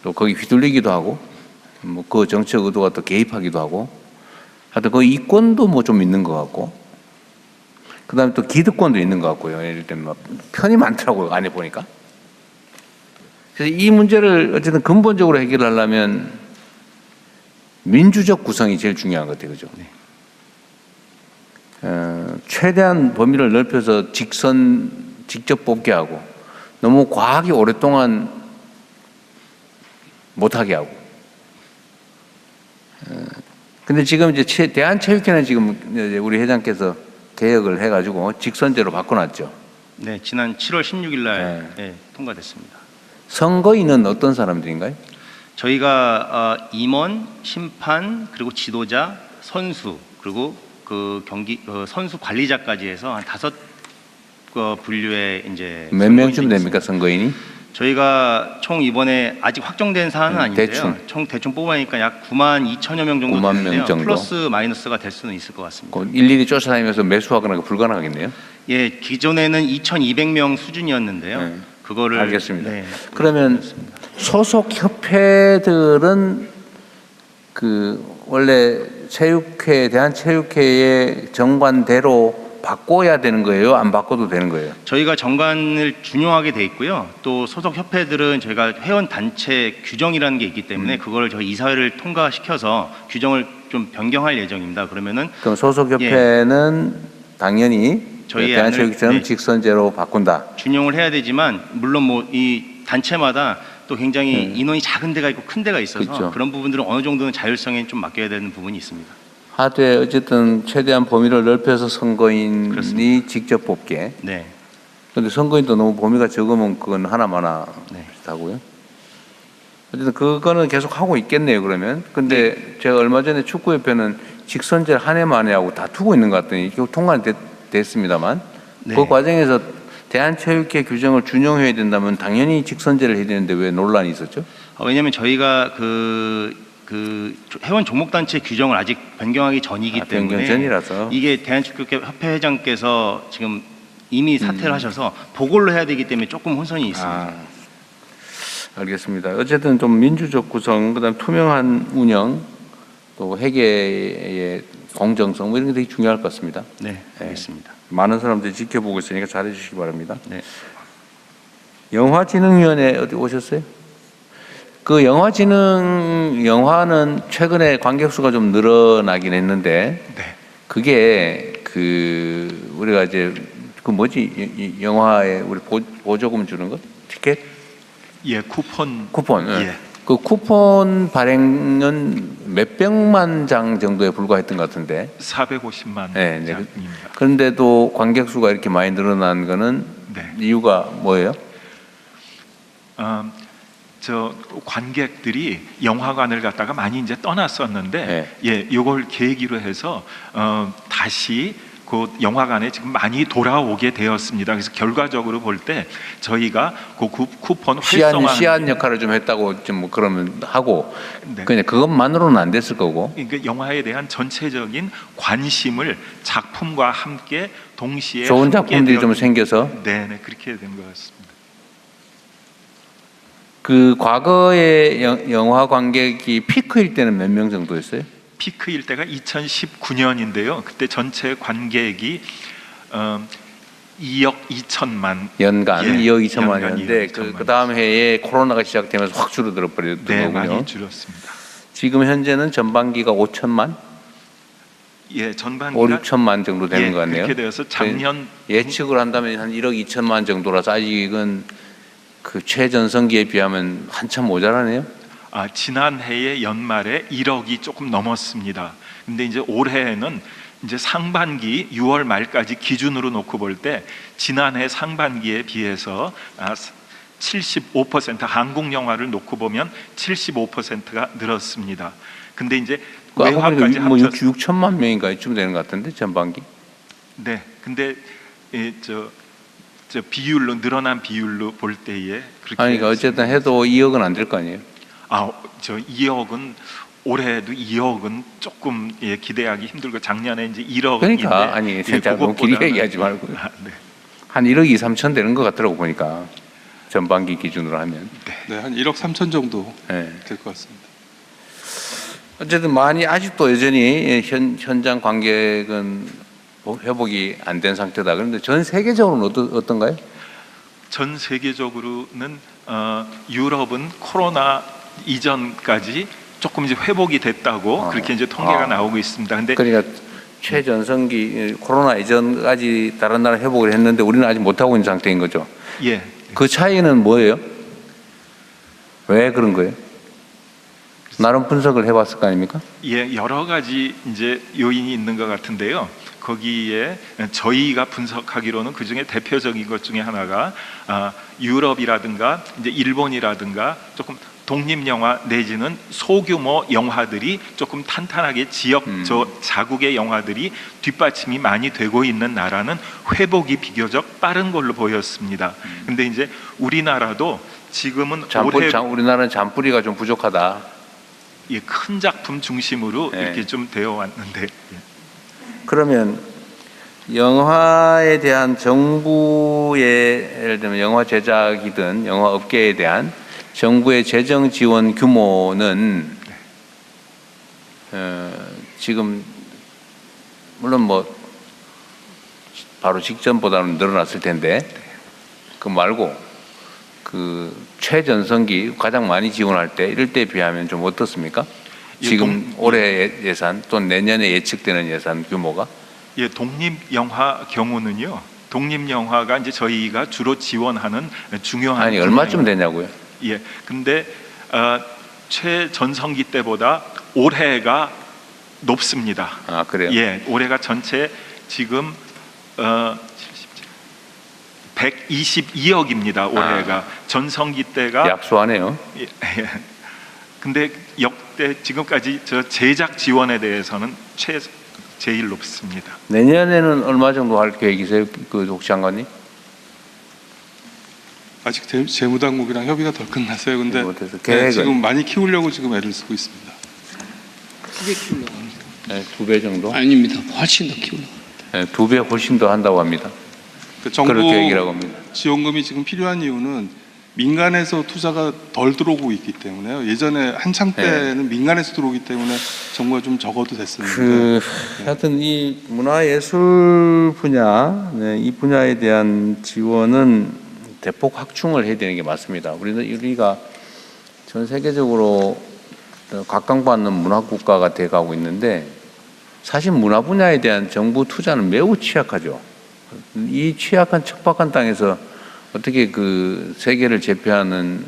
Speaker 9: 또 거기 휘둘리기도 하고 뭐 그 정치적 의도가 또 개입하기도 하고 하여튼 그 이권도 뭐 좀 있는 것 같고 그다음에 또 기득권도 있는 것 같고요. 예를 들면 뭐 편이 많더라고요. 안에 보니까. 그래서 이 문제를 어쨌든 근본적으로 해결하려면 민주적 구성이 제일 중요한 것 같아요. 그죠?
Speaker 19: 네.
Speaker 9: 최대한 범위를 넓혀서 직접 뽑게 하고 너무 과하게 오랫동안 못하게 하고. 근데 지금 이제 대한체육회는 지금 이제 우리 회장께서 개혁을 해가지고 직선제로 바꿔놨죠.
Speaker 19: 네, 지난 7월 16일 날 통과됐습니다.
Speaker 9: 선거인은 어떤 사람들인가요?
Speaker 19: 저희가 임원, 심판, 그리고 지도자, 선수, 그리고 그 경기 선수 관리자까지 해서 한 5 분류의 이제
Speaker 9: 몇 명쯤 됩니까 선거인이?
Speaker 19: 저희가 총 이번에 아직 확정된 사안은 아닌데요.
Speaker 9: 대충.
Speaker 19: 총 대충 뽑아니까 약 9만 2천여 명 정도
Speaker 9: 9만
Speaker 19: 되는데요.
Speaker 9: 명 정도.
Speaker 19: 플러스 마이너스가 될 수는 있을 것 같습니다.
Speaker 9: 일일이 쫓아다니면서 매수하거나 불가능하겠네요.
Speaker 19: 예, 기존에는 2,200명 수준이었는데요. 그거를
Speaker 9: 알겠습니다.
Speaker 19: 네,
Speaker 9: 그러면 소속 협회들은 그 원래 대한체육회의 정관대로 바꿔야 되는 거예요? 안 바꿔도 되는 거예요?
Speaker 19: 저희가 정관을 준용하게 돼 있고요. 또 소속 협회들은 저희가 회원 단체 규정이라는 게 있기 때문에 그걸 저희 이사회를 통과시켜서 규정을 좀 변경할 예정입니다. 그러면은
Speaker 9: 그럼 소속 협회는 당연히
Speaker 19: 저희의
Speaker 9: 대한체육회처럼
Speaker 19: 안을,
Speaker 9: 직선제로 바꾼다.
Speaker 19: 준용을 해야 되지만 물론 뭐 이 단체마다 또 굉장히 인원이 작은 데가 있고 큰 데가 있어서
Speaker 9: 그렇죠.
Speaker 19: 그런 부분들은 어느 정도는 자율성에 좀 맡겨야 되는 부분이 있습니다.
Speaker 9: 하되 어쨌든 최대한 범위를 넓혀서 선거인이
Speaker 19: 그렇습니다.
Speaker 9: 직접 뽑게.
Speaker 19: 네.
Speaker 9: 그런데 선거인도 너무 범위가 적으면 그건 하나마나 비슷하고요. 어쨌든 그거는 계속 하고 있겠네요. 그러면. 근데 제가 얼마 전에 축구협회는 직선제를 한 해 만에 하고 다투고 있는 것 같더니 결국 통과는 됐습니다만 그 과정에서 대한체육회 규정을 준용해야 된다면 당연히 직선제를 해야 되는데 왜 논란이 있었죠?
Speaker 19: 왜냐하면 저희가 그 회원 종목단체 규정을 아직 변경하기 전이기 때문에
Speaker 9: 변경 전이라서.
Speaker 19: 이게 대한축구협회 회장께서 지금 이미 사퇴를 하셔서 보고를 해야 되기 때문에 조금 혼선이 있습니다.
Speaker 9: 알겠습니다. 어쨌든 좀 민주적 구성, 그다음 투명한 운영, 또 회계의 공정성 뭐 이런 게 되게 중요할 것 같습니다.
Speaker 19: 네, 알겠습니다.
Speaker 9: 많은 사람들이 지켜보고 있으니까 잘해 주시기 바랍니다.
Speaker 19: 네.
Speaker 9: 영화진흥위원회 어디 오셨어요? 그 영화는 최근에 관객 수가 좀 늘어나긴 했는데 그게 그 우리가 이제 그 뭐지 영화에 우리 보조금 주는 거 티켓?
Speaker 20: 예, 쿠폰.
Speaker 9: 예. 그 쿠폰 발행은 몇백만 장 정도에 불과했던 것 같은데
Speaker 20: 450만
Speaker 9: 네,
Speaker 20: 장입니다.
Speaker 9: 그런데도 관객 수가 이렇게 많이 늘어난 거는 이유가 뭐예요?
Speaker 20: 저 관객들이 영화관을 갔다가 많이 이제 떠났었는데 예, 요걸 계기로 해서 다시 그 영화관에 지금 많이 돌아오게 되었습니다. 그래서 결과적으로 볼 때 저희가 그 쿠폰 활성화
Speaker 9: 시안 역할을 좀 했다고 좀 뭐 그러면 하고 그냥 그것만으로는 안 됐을 거고.
Speaker 20: 그러니까 영화에 대한 전체적인 관심을 작품과 함께 동시에
Speaker 9: 좋은 작품들이 좀 생겨서
Speaker 20: 네네 그렇게 된 것 같습니다.
Speaker 9: 그 과거에 영화 관객이 피크일 때는 몇 명 정도였어요?
Speaker 20: 피크일 때가 2019년인데요. 그때 전체 관객이 2억 2천만
Speaker 9: 연간 2억 2천만이었는데
Speaker 20: 연간
Speaker 9: 그 다음 해에 코로나가 시작되면서 확 줄어들어 버렸던
Speaker 20: 네,
Speaker 9: 거군요.
Speaker 20: 많이 줄었습니다.
Speaker 9: 지금 현재는 전반기가 5천만?
Speaker 20: 예, 전반기가
Speaker 9: 5, 6천만 정도 되는 것 같네요.
Speaker 20: 그렇게 되어서 작년
Speaker 9: 예측을 한다면 한 1억 2천만 정도라서 아직은 그 최전성기에 비하면 한참 모자라네요.
Speaker 20: 지난해의 연말에 1억이 조금 넘었습니다. 근데 이제 올해에는 이제 상반기 6월 말까지 기준으로 놓고 볼 때 지난해 상반기에 비해서 75% 한국 영화를 놓고 보면 75%가 늘었습니다. 근데 이제 외화까지
Speaker 9: 뭐 6천만 명인가 이쯤 되는 것 같은데 전반기.
Speaker 20: 네. 근데 저 비율로 늘어난 비율로 볼 때에 그렇게
Speaker 9: 그러니까 어쨌든 해도 2억은 안 될 거 아니에요.
Speaker 20: 저 2억은 올해도 2억은 조금 기대하기 힘들고 작년에 이제 1억인데
Speaker 2: 그러니까 아니 진짜 너무 길게 얘기하지 말고
Speaker 20: 네.
Speaker 2: 한 1억 2, 3천 되는 것 같더라고 보니까 전반기 기준으로 하면
Speaker 17: 네, 한 1억 3천 정도
Speaker 2: 네.
Speaker 17: 될 것 같습니다.
Speaker 2: 어쨌든 많이 아직도 여전히 현장 관객은 회복이 안 된 상태다. 그런데 전 세계적으로는 어떤가요?
Speaker 20: 전 세계적으로는 유럽은 코로나 이전까지 조금 이제 회복이 됐다고 그렇게 이제 통계가 나오고 있습니다. 근데
Speaker 2: 그러니까 최전성기 코로나 이전까지 다른 나라 회복을 했는데 우리는 아직 못 하고 있는 상태인 거죠.
Speaker 20: 예.
Speaker 2: 그 차이는 뭐예요? 왜 그런 거예요? 나름 분석을 해봤을 거 아닙니까?
Speaker 20: 예, 여러 가지 이제 요인이 있는 것 같은데요. 거기에 저희가 분석하기로는 그 중에 대표적인 것 중에 하나가 유럽이라든가 이제 일본이라든가 조금 독립 영화 내지는 소규모 영화들이 조금 탄탄하게 지역 자국의 영화들이 뒷받침이 많이 되고 있는 나라는 회복이 비교적 빠른 걸로 보였습니다. 근데 이제 우리나라도 지금은
Speaker 2: 우리나라는 잔뿌리가 좀 부족하다.
Speaker 20: 예, 큰 작품 중심으로 이렇게 좀 되어 왔는데.
Speaker 2: 그러면 영화에 대한 정부의 예를 들면 영화 제작이든 영화 업계에 대한 정부의 재정 지원 규모는 지금 물론 뭐 바로 직전보다는 늘어났을 텐데 그 말고 그 최전성기 가장 많이 지원할 때 이럴 때 비하면 좀 어떻습니까? 지금 올해 예산 또 내년에 예측되는 예산 규모가?
Speaker 20: 예, 독립 영화 경우는요. 독립 영화가 이제 저희가 주로 지원하는 중요한
Speaker 2: 아니 얼마쯤 되냐고요?
Speaker 20: 예, 근데 최전성기 때보다 올해가 높습니다.
Speaker 2: 아 그래요?
Speaker 20: 예, 올해가 전체 지금 122억입니다. 올해가 전성기 때가
Speaker 2: 약소하네요.
Speaker 20: 예, 근데 역대 지금까지 저 제작 지원에 대해서는 제일 높습니다.
Speaker 2: 내년에는 얼마 정도 할 계획이세요, 그 혹시 장관님?
Speaker 17: 아직 재무당국이랑 협의가 덜 끝났어요. 근데
Speaker 2: 계획은?
Speaker 17: 지금 많이 키우려고 지금 애를 쓰고 있습니다.
Speaker 21: 크게 키우려고 합니다.
Speaker 2: 네, 2배 정도?
Speaker 21: 아닙니다. 훨씬 더 키우려고.
Speaker 2: 네, 2배 훨씬 더 한다고 합니다.
Speaker 17: 정부
Speaker 2: 그럴 계획이라고 합니다.
Speaker 17: 지원금이 지금 필요한 이유는 민간에서 투자가 덜 들어오고 있기 때문에요. 예전에 한창 때는 민간에서 들어오기 때문에 정부가 좀 적어도 됐었는데.
Speaker 2: 하여튼 이 문화예술 분야, 이 분야에 대한 지원은 대폭 확충을 해야 되는 게 맞습니다. 우리가 전 세계적으로 각광받는 문화 국가가 돼가고 있는데 사실 문화 분야에 대한 정부 투자는 매우 취약하죠. 이 취약한 척박한 땅에서 어떻게 그 세계를 제패하는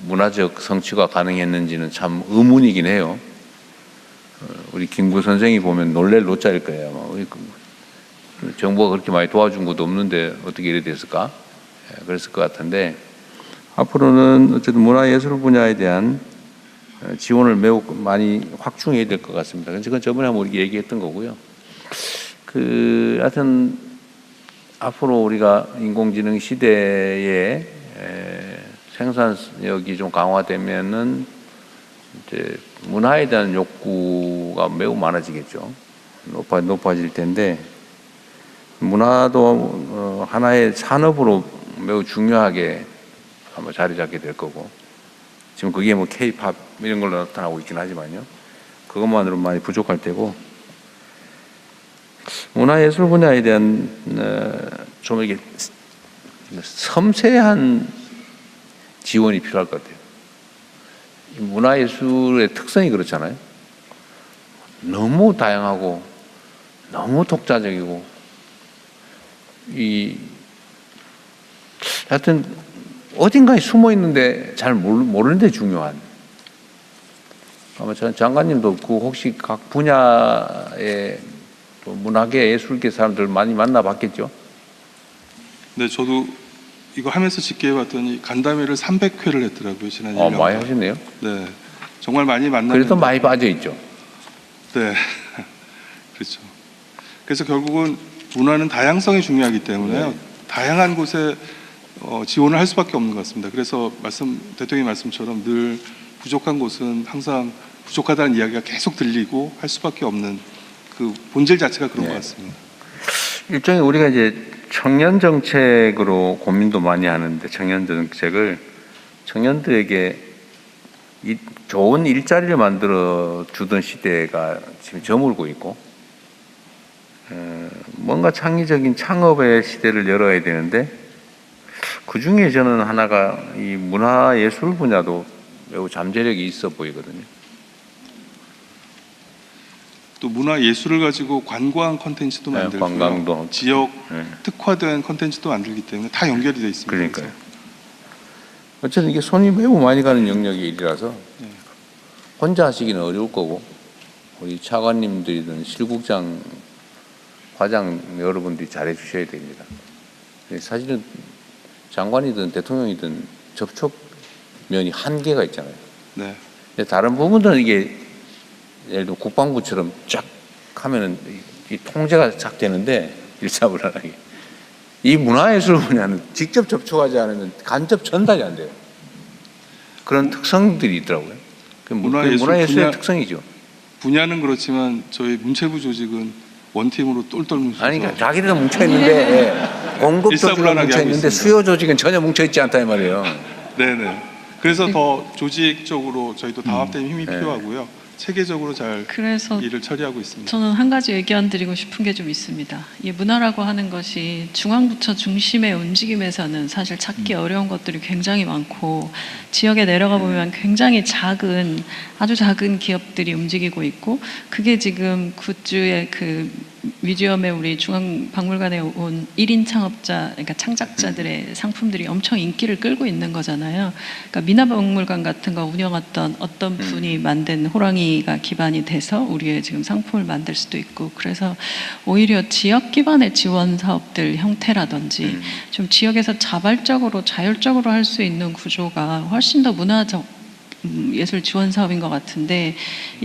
Speaker 2: 문화적 성취가 가능했는지는 참 의문이긴 해요. 우리 김구 선생이 보면 놀랄 노자일 거예요. 정부가 그렇게 많이 도와준 것도 없는데 어떻게 이래 됐을까? 그랬을 것 같은데 앞으로는 어쨌든 문화예술 분야에 대한 지원을 매우 많이 확충해야 될 것 같습니다. 그건 저번에 한번 우리 얘기했던 거고요. 하여튼 앞으로 우리가 인공지능 시대에 생산력이 좀 강화되면은 이제 문화에 대한 욕구가 매우 많아지겠죠. 높아질 텐데 문화도 하나의 산업으로 매우 중요하게 아마 자리 잡게 될 거고 지금 그게 뭐 K-팝 이런 걸로 나타나고 있긴 하지만요. 그것만으로 많이 부족할 테고 문화예술 분야에 대한 좀 이게 섬세한 지원이 필요할 것 같아요. 문화예술의 특성이 그렇잖아요. 너무 다양하고 너무 독자적이고 하여튼 어딘가에 숨어 있는데 잘 모르는데 중요한. 아마 장관님도 그 혹시 각 분야의 문화계, 예술계 사람들 많이 만나봤겠죠?
Speaker 17: 네, 저도 이거 하면서 집계해봤더니 간담회를 300회를 했더라고요, 지난 1년.
Speaker 2: 많이 하셨네요.
Speaker 17: 네, 정말 많이 만났는데.
Speaker 2: 그래도 많이 빠져 있죠.
Speaker 17: 네, 그렇죠. 그래서 결국은 문화는 다양성이 중요하기 때문에요. 다양한 곳에 지원을 할 수밖에 없는 것 같습니다. 그래서 대통령님 말씀처럼 늘 부족한 곳은 항상 부족하다는 이야기가 계속 들리고 할 수밖에 없는 그 본질 자체가 그런 것 같습니다.
Speaker 9: 일종의 우리가 이제 청년 정책으로 고민도 많이 하는데 청년 정책을 청년들에게 좋은 일자리를 만들어 주던 시대가 지금 저물고 있고 뭔가 창의적인 창업의 시대를 열어야 되는데 그 중에 저는 하나가 이 문화예술 분야도 매우 잠재력이 있어 보이거든요.
Speaker 17: 또 문화예술을 가지고 관광 콘텐츠도 만들고요.
Speaker 9: 관광도
Speaker 17: 지역 특화된 콘텐츠도 만들기 때문에 다 연결이 되어 있습니다.
Speaker 9: 그러니까요. 어쨌든 이게 손이 매우 많이 가는 영역의 일이라서 혼자 하시기는 어려울 거고 우리 차관님들이든 실국장, 과장 여러분들이 잘해 주셔야 됩니다. 사실은 장관이든 대통령이든 접촉면이 한계가 있잖아요.
Speaker 17: 네.
Speaker 9: 근데 다른 부분들은 이게 예를 들어 국방부처럼 쫙 하면은 이 통제가 쫙 되는데 일사불란하게 이 문화예술 분야는 직접 접촉하지 않으면 간접 전달이 안 돼요. 그런 특성들이 있더라고요. 문화예술의 특성이죠.
Speaker 17: 분야는 그렇지만 저희 문체부 조직은 원팀으로 똘똘 뭉쳐서
Speaker 9: 아니 그러니까 자기들은 뭉쳐 있는데 공급 조직은 뭉쳐 있는데 수요 조직은 전혀 뭉쳐 있지 않다 이 말이에요.
Speaker 17: 네네. 그래서 더 조직적으로 저희도 다합된 힘이 필요하고요. 체계적으로 잘
Speaker 4: 그래서
Speaker 17: 일을 처리하고 있습니다.
Speaker 4: 저는 한 가지 의견 드리고 싶은 게 좀 있습니다. 이 문화라고 하는 것이 중앙부처 중심의 움직임에서는 사실 찾기 어려운 것들이 굉장히 많고 지역에 내려가 보면 굉장히 작은 아주 작은 기업들이 움직이고 있고 그게 지금 굿즈의 그 뮤지엄에 우리 중앙박물관에 온 1인 창업자, 그러니까 창작자들의 상품들이 엄청 인기를 끌고 있는 거잖아요. 그러니까 미나박물관 같은 거 운영했던 어떤 분이 만든 호랑이가 기반이 돼서 우리의 지금 상품을 만들 수도 있고 그래서 오히려 지역 기반의 지원 사업들 형태라든지 좀 지역에서 자발적으로 자율적으로 할 수 있는 구조가 훨씬 더 문화적 예술 지원 사업인 것 같은데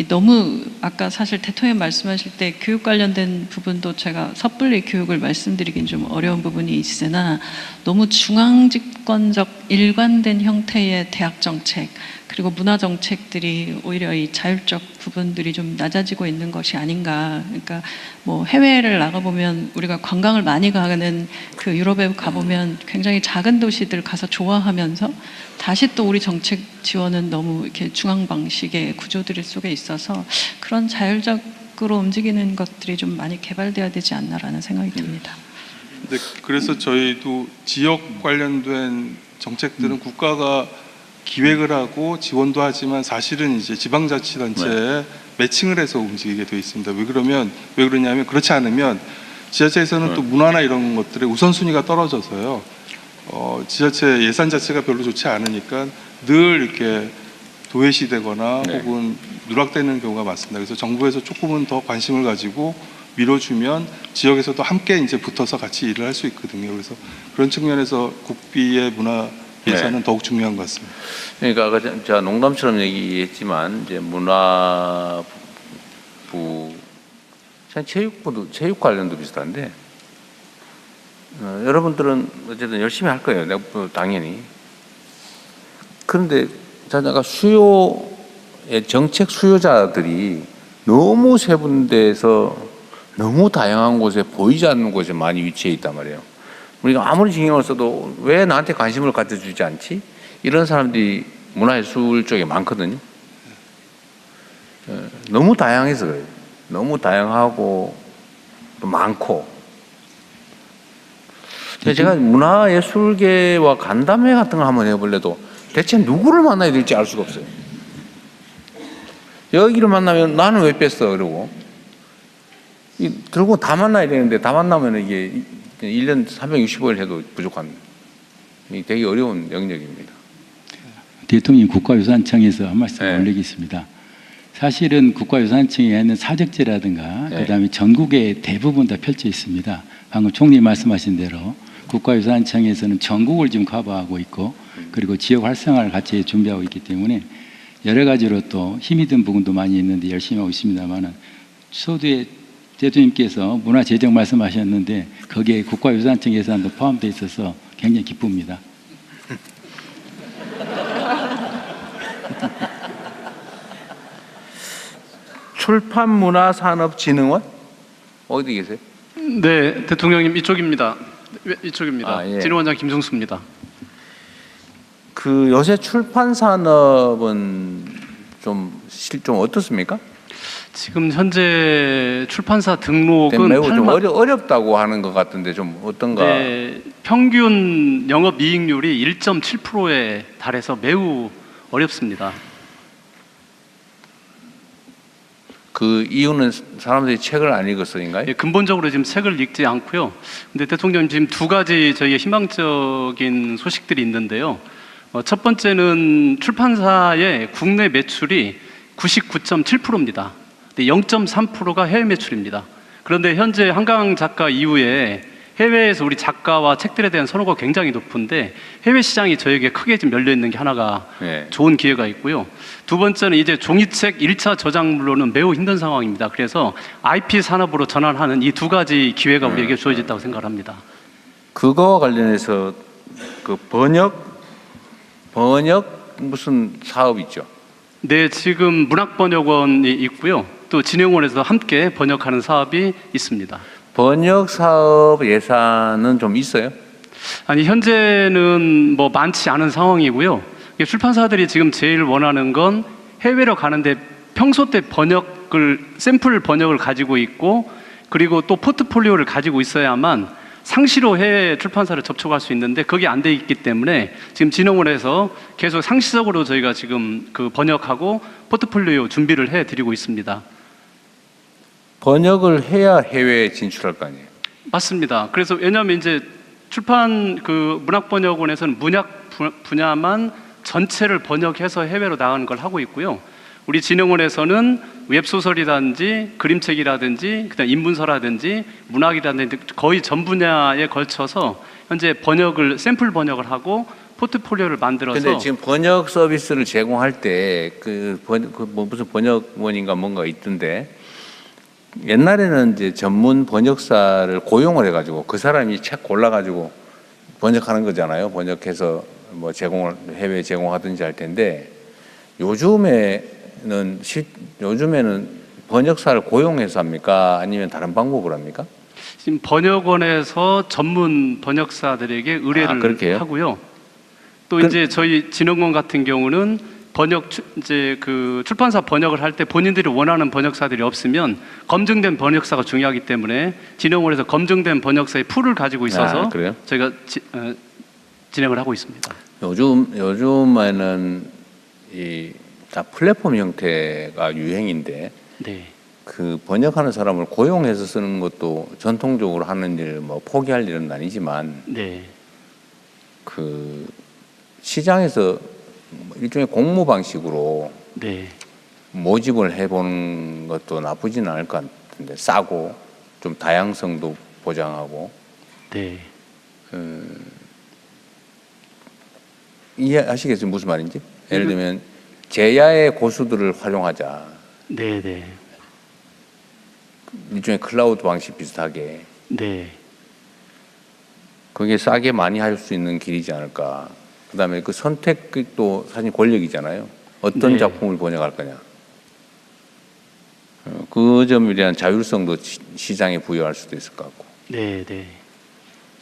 Speaker 4: 너무 아까 사실 대통령 말씀하실 때 교육 관련된 부분도 제가 섣불리 교육을 말씀드리긴 좀 어려운 부분이 있으나 너무 중앙집권적 일관된 형태의 대학 정책 그리고 문화 정책들이 오히려 이 자율적 부분들이 좀 낮아지고 있는 것이 아닌가. 그러니까 뭐 해외를 나가보면 우리가 관광을 많이 가는 그 유럽에 가보면 굉장히 작은 도시들 가서 좋아하면서 다시 또 우리 정책 지원은 너무 이렇게 중앙 방식의 구조들 속에 있어서 그런 자율적으로 움직이는 것들이 좀 많이 개발돼야 되지 않나라는 생각이 듭니다.
Speaker 17: 네, 그래서 저희도 지역 관련된 정책들은 국가가 기획을 하고 지원도 하지만 사실은 이제 지방자치단체에 매칭을 해서 움직이게 되어 있습니다. 왜 그러냐면 그렇지 않으면 지자체에서는 또 문화나 이런 것들의 우선순위가 떨어져서요. 지자체 예산 자체가 별로 좋지 않으니까 늘 이렇게 도외시되거나 혹은 누락되는 경우가 많습니다. 그래서 정부에서 조금은 더 관심을 가지고 밀어주면 지역에서도 함께 이제 붙어서 같이 일을 할 수 있거든요. 그래서 그런 측면에서 국비의 문화 예산은 더욱 중요한 것 같습니다.
Speaker 9: 그러니까 아까 제가 농담처럼 얘기했지만 이제 문화부, 체육부도 체육 관련도 비슷한데 여러분들은 어쨌든 열심히 할 거예요. 내가 당연히. 그런데 자가 수요의 정책 수요자들이 너무 세분돼서 너무 다양한 곳에 보이지 않는 곳에 많이 위치해 있단 말이에요. 우리가 아무리 신경을 써도 왜 나한테 관심을 가져주지 않지? 이런 사람들이 문화예술 쪽에 많거든요. 너무 다양해서 그래요. 너무 다양하고 또 많고. 제가 문화예술계와 간담회 같은 거 한번 해보려도 대체 누구를 만나야 될지 알 수가 없어요. 여기를 만나면 나는 왜 뺐어? 이러고. 결국 다 만나야 되는데 다 만나면 이게 1년 365일 해도 부족한 되게 어려운 영역입니다.
Speaker 18: 대통령 국가유산청에서 한 말씀 올리겠습니다. 사실은 국가유산청에는 사적지라든가 그다음에 전국에 대부분 다 펼쳐 있습니다. 방금 총리 말씀하신 대로 국가유산청에서는 전국을 지금 커버하고 있고 그리고 지역 활성화를 같이 준비하고 있기 때문에 여러 가지로 또 힘이 든 부분도 많이 있는데 열심히 하고 있습니다만은 서두에 대통령께서 문화재정 말씀하셨는데 거기에 국가유산청 예산도 포함되어 있어서 굉장히 기쁩니다.
Speaker 9: 출판문화산업진흥원 어디 계세요?
Speaker 5: 네, 대통령님 이쪽입니다. 이쪽입니다.
Speaker 9: 아, 예.
Speaker 5: 진흥원장 김성수입니다.
Speaker 9: 그 요새 출판 산업은 좀 어떻습니까?
Speaker 5: 지금 현재 출판사 등록은
Speaker 9: 매우 좀 어렵다고 하는 것 같은데 좀 어떤가?
Speaker 5: 네, 평균 영업이익률이 1.7%에 달해서 매우 어렵습니다.
Speaker 9: 그 이유는 사람들이 책을 안 읽어서인가요?
Speaker 5: 예, 근본적으로 지금 책을 읽지 않고요. 근데 대통령 지금 두 가지 저희의 희망적인 소식들이 있는데요. 첫 번째는 출판사의 국내 매출이 99.7%입니다. 0.3%가 해외 매출입니다. 그런데 현재 한강 작가 이후에 해외에서 우리 작가와 책들에 대한 선호가 굉장히 높은데 해외 시장이 저에게 크게 좀 열려 있는 게 하나가 좋은 기회가 있고요. 두 번째는 이제 종이책 1차 저작물로는 매우 힘든 상황입니다. 그래서 IP 산업으로 전환하는 이 두 가지 기회가 우리에게 주어졌다고 생각합니다.
Speaker 9: 그거와 관련해서 그 번역 무슨 사업 있죠?
Speaker 5: 네, 지금 문학번역원이 있고요. 또 진흥원에서 함께 번역하는 사업이 있습니다.
Speaker 9: 번역 사업 예산은 좀 있어요?
Speaker 5: 아니, 현재는 뭐 많지 않은 상황이고요. 출판사들이 지금 제일 원하는 건 해외로 가는데 평소 때 샘플 번역을 가지고 있고 그리고 또 포트폴리오를 가지고 있어야만 상시로 해외 출판사를 접촉할 수 있는데 그게 안 돼 있기 때문에 지금 진흥원에서 계속 상시적으로 저희가 지금 그 번역하고 포트폴리오 준비를 해드리고 있습니다.
Speaker 9: 번역을 해야 해외에 진출할 거 아니에요?
Speaker 5: 맞습니다. 그래서 왜냐하면 이제 출판 그 문학번역원에서는 문학 분야만 전체를 번역해서 해외로 나가는 걸 하고 있고요. 우리 진흥원에서는 웹소설이라든지 그림책이라든지 그다음 인문서라든지 문학이라든지 거의 전 분야에 걸쳐서 현재 샘플 번역을 하고 포트폴리오를 만들어서.
Speaker 9: 근데 지금 번역 서비스를 제공할 때 무슨 번역원인가 뭔가 있던데 옛날에는 이제 전문 번역사를 고용을 해가지고 그 사람이 책 골라가지고 번역하는 거잖아요. 번역해서 뭐 해외 제공하든지 할 텐데 요즘에는 번역사를 고용해서 합니까? 아니면 다른 방법으로 합니까?
Speaker 5: 지금 번역원에서 전문 번역사들에게 의뢰를 하고요. 또 이제 저희 진흥원 같은 경우는 이제 그 출판사 번역을 할 때 본인들이 원하는 번역사들이 없으면 검증된 번역사가 중요하기 때문에 진흥원에서 검증된 번역사의 풀을 가지고 있어서 저희가 진행을 하고 있습니다.
Speaker 9: 요즘에는 다 플랫폼 형태가 유행인데 그 번역하는 사람을 고용해서 쓰는 것도 전통적으로 하는 일 포기할 일은 아니지만 그 시장에서 일종의 공모 방식으로 모집을 해보는 것도 나쁘지는 않을 것 같은데 싸고 좀 다양성도 보장하고 이해하시겠어요? 무슨 말인지? 예를 들면 제야의 고수들을 활용하자. 일종의 클라우드 방식 비슷하게. 그게 싸게 많이 할 수 있는 길이지 않을까. 그다음에 그 선택도 사실 권력이잖아요. 어떤 작품을 번역할 거냐. 그 점에 대한 자율성도 시장에 부여할 수도 있을 것 같고.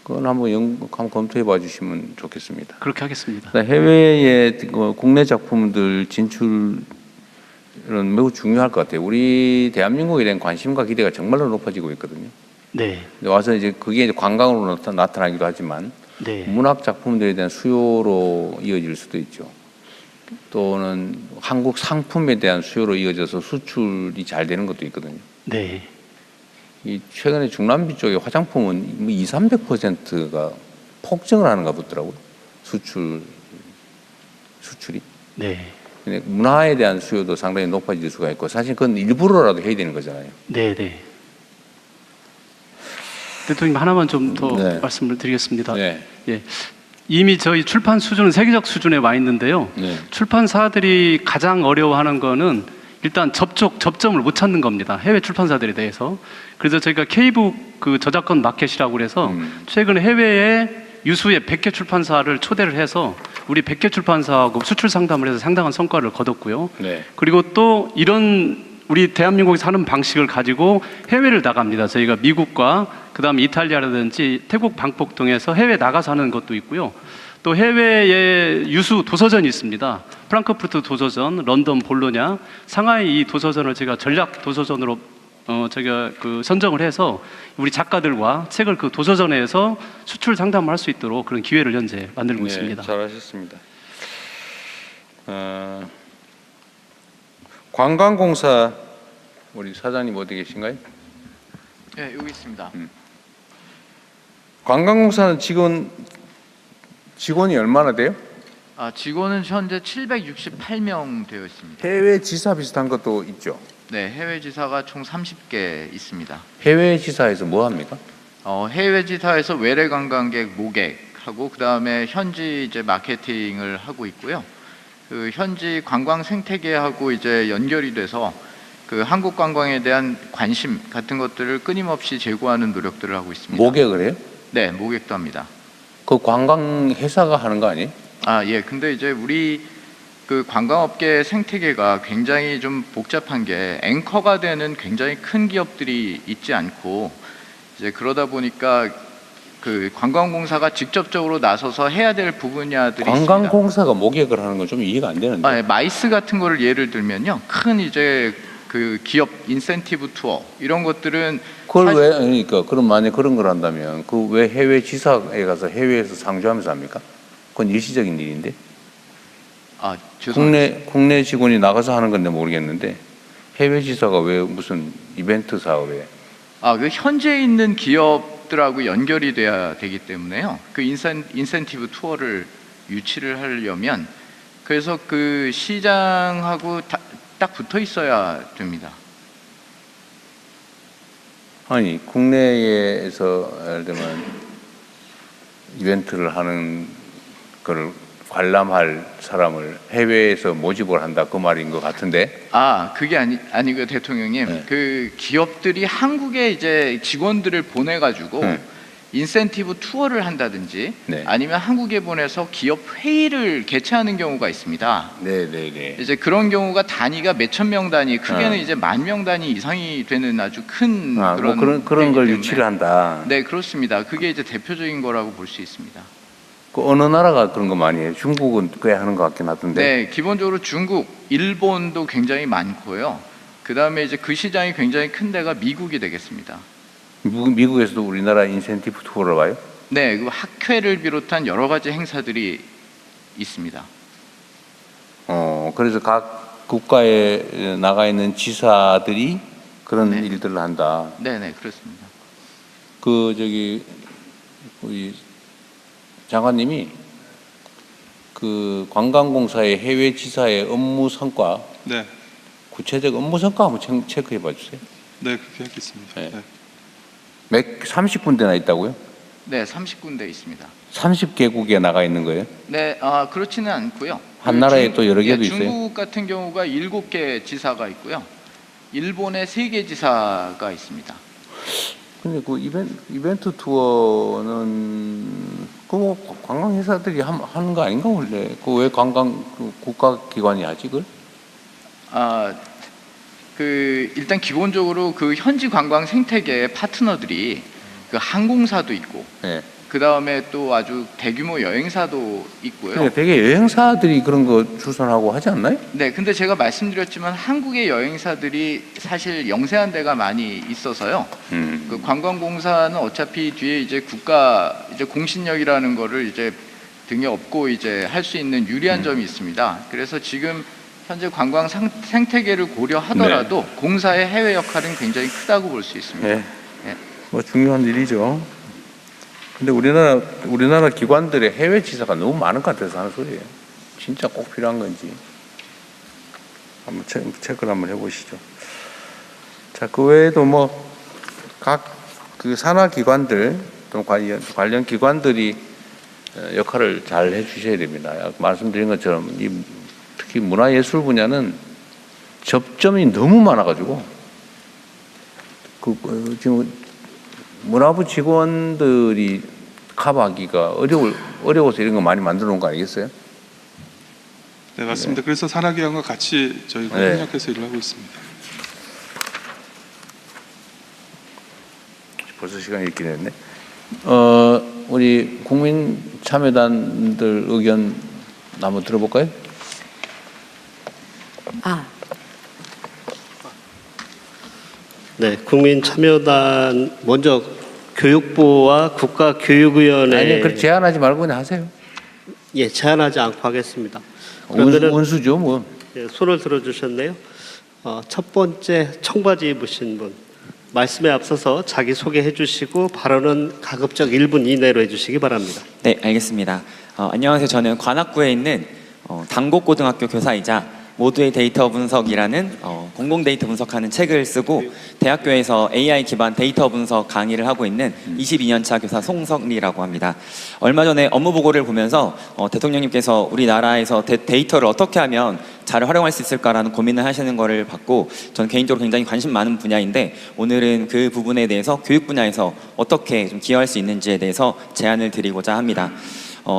Speaker 9: 그건 한번 검토해 봐 주시면 좋겠습니다.
Speaker 5: 그렇게 하겠습니다.
Speaker 9: 해외에 국내 작품들 진출은 매우 중요할 것 같아요. 우리 대한민국에 대한 관심과 기대가 정말로 높아지고 있거든요. 와서 이제 그게 이제 관광으로 나타나기도 하지만 문학 작품들에 대한 수요로 이어질 수도 있죠. 또는 한국 상품에 대한 수요로 이어져서 수출이 잘 되는 것도 있거든요. 이 최근에 중남미 쪽의 화장품은 200~300%가 폭증을 하는가 보더라고요. 수출이. 근데 문화에 대한 수요도 상당히 높아질 수가 있고 사실 그건 일부러라도 해야 되는 거잖아요.
Speaker 5: 대통령 하나만 좀 더 말씀을 드리겠습니다. 이미 저희 출판 수준은 세계적 수준에 와 있는데요. 출판사들이 가장 어려워하는 거는 일단 접점을 못 찾는 겁니다. 해외 출판사들에 대해서. 그래서 저희가 K북 그 저작권 마켓이라고 그래서 최근에 해외에 유수의 100개 출판사를 초대를 해서 우리 100개 출판사하고 수출 상담을 해서 상당한 성과를 거뒀고요. 그리고 또 이런 우리 대한민국에 사는 방식을 가지고 해외를 나갑니다. 저희가 미국과 그다음에 이탈리아라든지 태국 방콕 등에서 해외 나가서 하는 것도 있고요. 또 해외에 유수 도서전이 있습니다. 프랑크푸르트 도서전, 런던 볼로냐, 상하이 이 도서전을 제가 전략 도서전으로 제가 선정을 해서 우리 작가들과 책을 그 도서전에서 수출 상담을 할 수 있도록 그런 기회를 현재 만들고 있습니다.
Speaker 2: 잘하셨습니다. 관광공사 우리 사장님 어디 계신가요?
Speaker 7: 네, 여기 있습니다.
Speaker 2: 관광공사는 직원이 얼마나 돼요?
Speaker 7: 직원은 현재 768명 되어 있습니다.
Speaker 2: 해외 지사 비슷한 것도 있죠?
Speaker 7: 네, 해외 지사가 총 30개 있습니다.
Speaker 2: 해외 지사에서 뭐 합니까?
Speaker 7: 해외 지사에서 외래 관광객 모객하고 그다음에 현지 이제 마케팅을 하고 있고요. 그 현지 관광 생태계하고 이제 연결이 돼서 그 한국 관광에 대한 관심 같은 것들을 끊임없이 제고하는 노력들을 하고 있습니다.
Speaker 2: 모객을 해요?
Speaker 7: 네, 모객도 합니다.
Speaker 2: 그 관광 회사가 하는 거 아니에요?
Speaker 7: 예. 근데 이제 우리 그 관광업계 생태계가 굉장히 좀 복잡한 게 앵커가 되는 굉장히 큰 기업들이 있지 않고 이제 그러다 보니까 그 관광공사가 직접적으로 나서서 해야 될 분야들이
Speaker 2: 관광공사가 모객을 하는 건 좀 이해가 안 되는데.
Speaker 7: 예, 마이스 같은 거를 예를 들면요. 큰 이제 그 기업 인센티브 투어 이런 것들은
Speaker 2: 그걸 왜 그러니까 그럼 만약 그런 걸 한다면 그 왜 해외 지사에 가서 해외에서 상주하면서 합니까? 그건 일시적인 일인데. 국내 직원이 나가서 하는 건데 모르겠는데 해외 지사가 왜 무슨 이벤트 사업에?
Speaker 7: 그 현재 있는 기업들하고 연결이 돼야 되기 때문에요. 그 인센티브 투어를 유치를 하려면 그래서 그 시장하고 딱 붙어 있어야 됩니다.
Speaker 2: 아니 국내에서 예를 들면 이벤트를 하는 거를 관람할 사람을 해외에서 모집을 한다 그 말인 것 같은데.
Speaker 7: 그게 아니고요, 대통령님. 그 기업들이 한국에 이제 직원들을 보내가지고 인센티브 투어를 한다든지 아니면 한국에 보내서 기업 회의를 개최하는 경우가 있습니다.
Speaker 2: 네네네.
Speaker 7: 이제 그런 경우가 단위가 몇천 명 단위, 크게는 이제 10,000명 단위 이상이 되는 아주 큰
Speaker 2: 그런 걸 유치를 한다.
Speaker 7: 네, 그렇습니다. 그게 이제 대표적인 거라고 볼 수 있습니다.
Speaker 2: 그 어느 나라가 그런 거 많이 해요? 중국은 꽤 하는 것 같긴 하던데.
Speaker 7: 네, 기본적으로 중국, 일본도 굉장히 많고요. 그 다음에 이제 그 시장이 굉장히 큰 데가 미국이 되겠습니다.
Speaker 2: 미국에서도 우리나라 인센티브 투어를 와요?
Speaker 7: 네, 그 학회를 비롯한 여러 가지 행사들이 있습니다.
Speaker 2: 그래서 각 국가에 나가 있는 지사들이 그런 일들을 한다.
Speaker 7: 네, 그렇습니다.
Speaker 2: 우리 장관님이 그 관광공사의 해외 지사의 업무 성과, 구체적 업무 성과 한번 체크해 봐 주세요.
Speaker 17: 네, 그렇게 하겠습니다. 네.
Speaker 2: 30군데나 있다고요?
Speaker 7: 네, 30군데 있습니다.
Speaker 2: 30개국에 나가 있는 거예요?
Speaker 7: 네, 그렇지는 않고요.
Speaker 2: 한 나라에 또 여러 개도 있어요?
Speaker 7: 중국 같은 경우가 7개 지사가 있고요. 일본에 3개 지사가 있습니다.
Speaker 2: 근데 그 이벤트 투어는 그 관광 회사들이 하는 거 아닌가 원래? 그 왜 국가기관이 하지 그걸?
Speaker 7: 일단 기본적으로 그 현지 관광 생태계의 파트너들이 그 항공사도 있고, 그 다음에 또 아주 대규모 여행사도 있고요.
Speaker 2: 그러니까 되게 여행사들이 그런 거 주선하고 하지 않나요?
Speaker 7: 네, 근데 제가 말씀드렸지만 한국의 여행사들이 사실 영세한 데가 많이 있어서요. 그 관광공사는 어차피 뒤에 이제 국가 이제 공신력이라는 거를 이제 등에 업고 이제 할 수 있는 유리한 점이 있습니다. 그래서 지금 현재 관광 생태계를 고려하더라도 공사의 해외 역할은 굉장히 크다고 볼 수 있습니다.
Speaker 2: 뭐 중요한 일이죠. 근데 우리나라 기관들의 해외 지사가 너무 많은 것 같아서 하는 소리예요. 진짜 꼭 필요한 건지 한번 체크를 한번 해보시죠. 자, 그 외에도 뭐 각 그 산하 기관들 또 관련 기관들이 역할을 잘 해주셔야 됩니다. 말씀드린 것처럼 특히 문화예술 분야는 접점이 너무 많아가지고 지금 문화부 직원들이 커버하기가 어려워서 이런 거 많이 만들어 놓은 거 아니겠어요?
Speaker 17: 네, 맞습니다. 그래서 산하기관과 같이 저희가 협력해서 일을 하고 있습니다.
Speaker 9: 벌써 시간이 이렇게 됐네. 우리 국민 참여단들 의견 한번 들어볼까요?
Speaker 1: 네, 국민참여단 먼저 교육부와 국가교육위원회
Speaker 9: 아니, 그렇게 제안하지 말고 그냥 하세요.
Speaker 1: 예, 제안하지 않고 하겠습니다.
Speaker 9: 원수죠, 뭐.
Speaker 1: 예, 손을 들어주셨네요. 첫 번째 청바지 입으신 분 말씀에 앞서서 자기 소개해 주시고 발언은 가급적 1분 이내로 해주시기 바랍니다.
Speaker 8: 네, 알겠습니다. 안녕하세요. 저는 관악구에 있는 당곡고등학교 교사이자 모두의 데이터 분석이라는 공공 데이터 분석하는 책을 쓰고 대학교에서 AI 기반 데이터 분석 강의를 하고 있는 22년차 교사 송석리라고 합니다. 얼마 전에 업무 보고를 보면서 대통령님께서 우리나라에서 데이터를 어떻게 하면 잘 활용할 수 있을까라는 고민을 하시는 거를 봤고 저는 개인적으로 굉장히 관심 많은 분야인데 오늘은 그 부분에 대해서 교육 분야에서 어떻게 좀 기여할 수 있는지에 대해서 제안을 드리고자 합니다.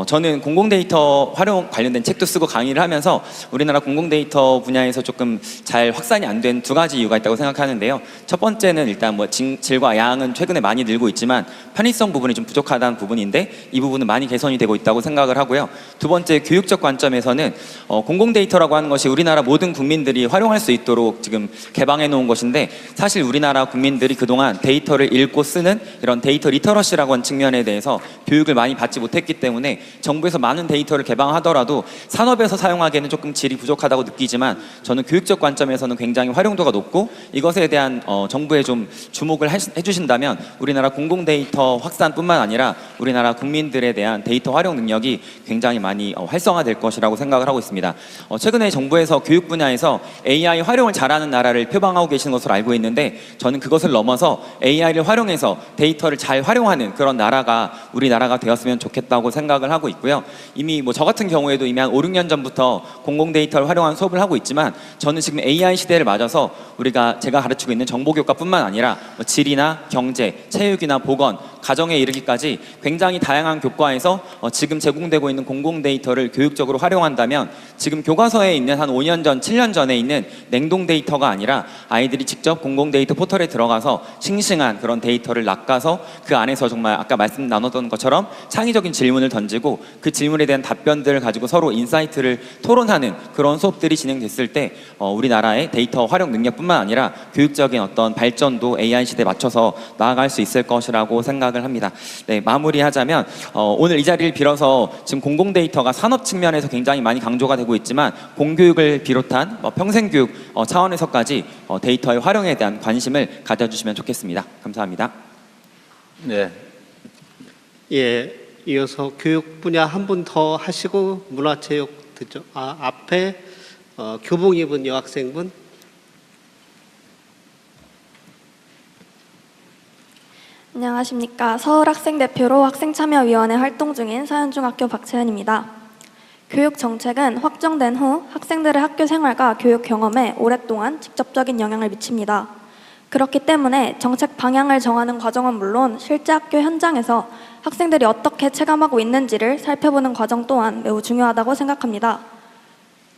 Speaker 8: 저는 공공데이터 활용 관련된 책도 쓰고 강의를 하면서 우리나라 공공데이터 분야에서 조금 잘 확산이 안 된 두 가지 이유가 있다고 생각하는데요. 첫 번째는 일단 뭐 질과 양은 최근에 많이 늘고 있지만 편의성 부분이 좀 부족하다는 부분인데 이 부분은 많이 개선이 되고 있다고 생각을 하고요. 두 번째 교육적 관점에서는 공공데이터라고 하는 것이 우리나라 모든 국민들이 활용할 수 있도록 지금 개방해 놓은 것인데 사실 우리나라 국민들이 그동안 데이터를 읽고 쓰는 이런 데이터 리터러시라고 하는 측면에 대해서 교육을 많이 받지 못했기 때문에 정부에서 많은 데이터를 개방하더라도 산업에서 사용하기에는 조금 질이 부족하다고 느끼지만 저는 교육적 관점에서는 굉장히 활용도가 높고 이것에 대한 정부에 좀 주목을 해주신다면 우리나라 공공데이터 확산뿐만 아니라 우리나라 국민들에 대한 데이터 활용 능력이 굉장히 많이 활성화될 것이라고 생각을 하고 있습니다. 최근에 정부에서 교육 분야에서 AI 활용을 잘하는 나라를 표방하고 계시는 것으로 알고 있는데 저는 그것을 넘어서 AI를 활용해서 데이터를 잘 활용하는 그런 나라가 우리나라가 되었으면 좋겠다고 생각을 하고 있고요. 이미 뭐 저 같은 경우에도 이미 한 5, 6년 전부터 공공데이터를 활용한 수업을 하고 있지만 저는 지금 AI 시대를 맞아서 제가 가르치고 있는 정보교과뿐만 아니라 뭐 질이나 경제, 체육이나 보건, 가정에 이르기까지 굉장히 다양한 교과에서 지금 제공되고 있는 공공데이터를 교육적으로 활용한다면 지금 교과서에 있는 한 5년 전, 7년 전에 있는 냉동 데이터가 아니라 아이들이 직접 공공데이터 포털에 들어가서 싱싱한 그런 데이터를 낚아서 그 안에서 정말 아까 말씀 나눴던 것처럼 창의적인 질문을 던지고 그 질문에 대한 답변들을 가지고 서로 인사이트를 토론하는 그런 수업들이 진행됐을 때 우리나라의 데이터 활용 능력뿐만 아니라 교육적인 어떤 발전도 AI 시대에 맞춰서 나아갈 수 있을 것이라고 생각을 합니다. 네, 마무리하자면 오늘 이 자리를 빌어서 지금 공공데이터가 산업 측면에서 굉장히 많이 강조가 되고 있지만 공교육을 비롯한 평생교육 차원에서까지 데이터의 활용에 대한 관심을 가져주시면 좋겠습니다. 감사합니다.
Speaker 9: 네.
Speaker 1: 예, 이어서 교육 분야 한 분 더 하시고 문화체육 듣죠. 앞에 교복 입은 여학생분.
Speaker 22: 안녕하십니까. 서울학생대표로 학생참여위원회 활동 중인 서현중학교 박채연입니다. 교육정책은 확정된 후 학생들의 학교 생활과 교육 경험에 오랫동안 직접적인 영향을 미칩니다. 그렇기 때문에 정책 방향을 정하는 과정은 물론 실제 학교 현장에서 학생들이 어떻게 체감하고 있는지를 살펴보는 과정 또한 매우 중요하다고 생각합니다.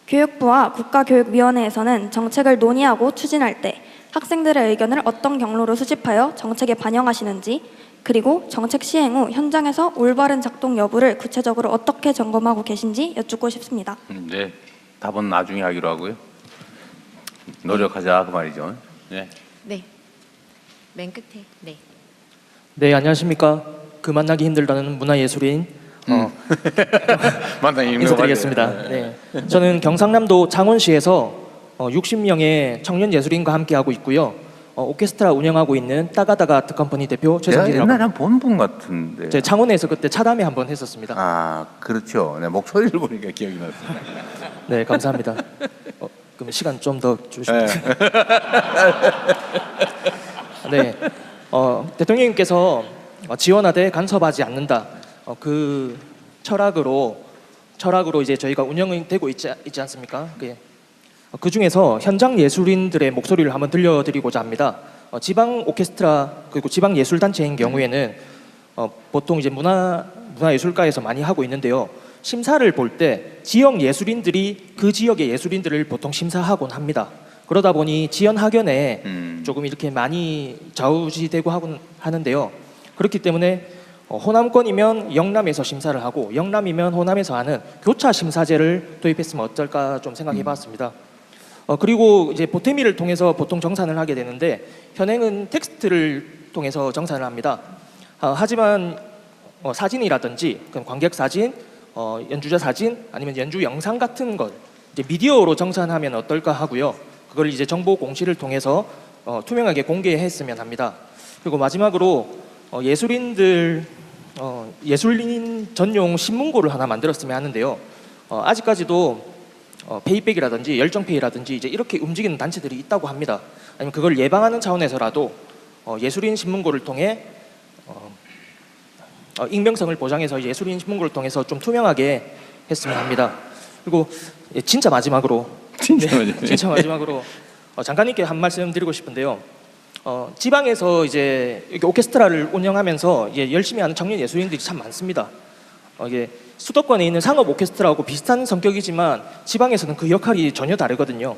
Speaker 22: 교육부와 국가교육위원회에서는 정책을 논의하고 추진할 때 학생들의 의견을 어떤 경로로 수집하여 정책에 반영하시는지, 그리고 정책 시행 후 현장에서 올바른 작동 여부를 구체적으로 어떻게 점검하고 계신지 여쭙고 싶습니다.
Speaker 9: 네, 답은 나중에 하기로 하고요. 노력하자 그 말이죠. 네.
Speaker 14: 네. 맨 끝에. 네.
Speaker 23: 네, 안녕하십니까. 그 만나기 힘들다는 문화예술인 인사드리겠습니다. 네. 저는 경상남도 창원시에서 60명의 청년 예술인과 함께 하고 있고요. 오케스트라 운영하고 있는 따가따가 컴퍼니 대표 최성진이라고.
Speaker 9: 옛날에 한 본 분 같은데.
Speaker 23: 제 창원에서 그때 차담회 한번 했었습니다.
Speaker 9: 아, 그렇죠. 네, 목소리를 보니까 기억이 났습니다.
Speaker 23: 네, 감사합니다. 그럼 시간 좀 더 주시면. 네, 대통령님께서 지원하되 간섭하지 않는다. 그 철학으로 이제 저희가 운영이 되고 있지 않습니까? 그 중에서 현장 예술인들의 목소리를 한번 들려드리고자 합니다. 지방 오케스트라 그리고 지방 예술 단체인 경우에는 보통 이제 문화예술가에서 많이 하고 있는데요. 심사를 볼 때 지역 예술인들이 그 지역의 예술인들을 보통 심사하곤 합니다. 그러다 보니 지연 학연에 조금 이렇게 많이 좌우지되고 하는데요. 그렇기 때문에 호남권이면 영남에서 심사를 하고 영남이면 호남에서 하는 교차 심사제를 도입했으면 어떨까 좀 생각해봤습니다. 그리고 이제 보태미를 통해서 보통 정산을 하게 되는데 현행은 텍스트를 통해서 정산을 합니다. 하지만 사진이라든지 관객 사진, 연주자 사진 아니면 연주 영상 같은 걸 이제 미디어로 정산하면 어떨까 하고요. 그걸 이제 정보 공시를 통해서 투명하게 공개했으면 합니다. 그리고 마지막으로 예술인 전용 신문고를 하나 만들었으면 하는데요. 아직까지도 페이백이라든지 열정페이라든지 이제 이렇게 움직이는 단체들이 있다고 합니다. 아니면 그걸 예방하는 차원에서라도 예술인 신문고를 통해 익명성을 보장해서 예술인 신문고를 통해서 좀 투명하게 했으면 합니다. 그리고 진짜 마지막으로 진짜 마지막으로 장관님께 한 말씀 드리고 싶은데요. 지방에서 이제 이렇게 오케스트라를 운영하면서 이제 열심히 하는 청년 예술인들이 참 많습니다. 이게 수도권에 있는 상업 오케스트라하고 비슷한 성격이지만 지방에서는 그 역할이 전혀 다르거든요.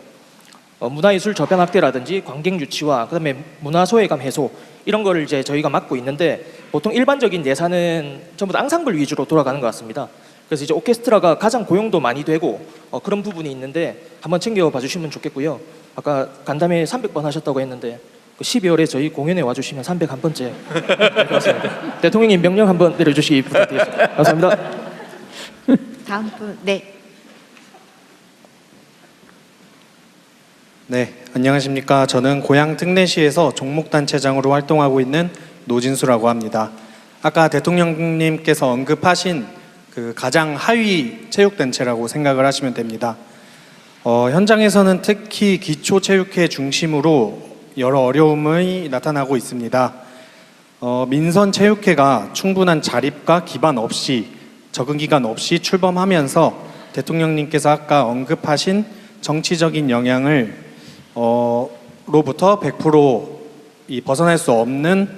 Speaker 23: 문화예술 저변 확대라든지 관객 유치와 그다음에 문화 소외감 해소 이런 거를 이제 저희가 맡고 있는데 보통 일반적인 예산은 전부 다 앙상블 위주로 돌아가는 것 같습니다. 그래서 이제 오케스트라가 가장 고용도 많이 되고 그런 부분이 있는데 한번 챙겨봐 주시면 좋겠고요. 아까 간담회 300번 하셨다고 했는데 12월에 저희 공연에 와주시면 301번째 될 것 같습니다. 대통령님 명령 한번 내려주시기 부탁드리겠습니다. 감사합니다.
Speaker 14: 다음 분, 네.
Speaker 6: 네, 안녕하십니까. 저는 고향 특례시에서 종목단체장으로 활동하고 있는 노진수라고 합니다. 아까 대통령님께서 언급하신 그 가장 하위 체육단체라고 생각을 하시면 됩니다. 현장에서는 특히 기초체육회 중심으로 여러 어려움이 나타나고 있습니다. 민선체육회가 충분한 자립과 기반 없이 적응 기간 없이 출범하면서 대통령님께서 아까 언급하신 정치적인 영향을 로부터 100% 벗어날 수 없는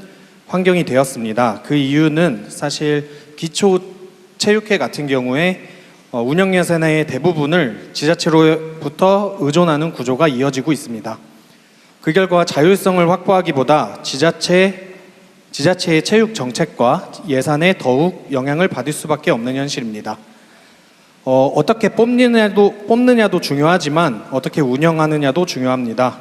Speaker 6: 환경이 되었습니다. 그 이유는 사실 기초체육회 같은 경우에 운영 예산의 대부분을 지자체로부터 의존하는 구조가 이어지고 있습니다. 그 결과 자율성을 확보하기보다 지자체의 체육 정책과 예산에 더욱 영향을 받을 수밖에 없는 현실입니다. 어떻게 뽑느냐도 중요하지만 어떻게 운영하느냐도 중요합니다.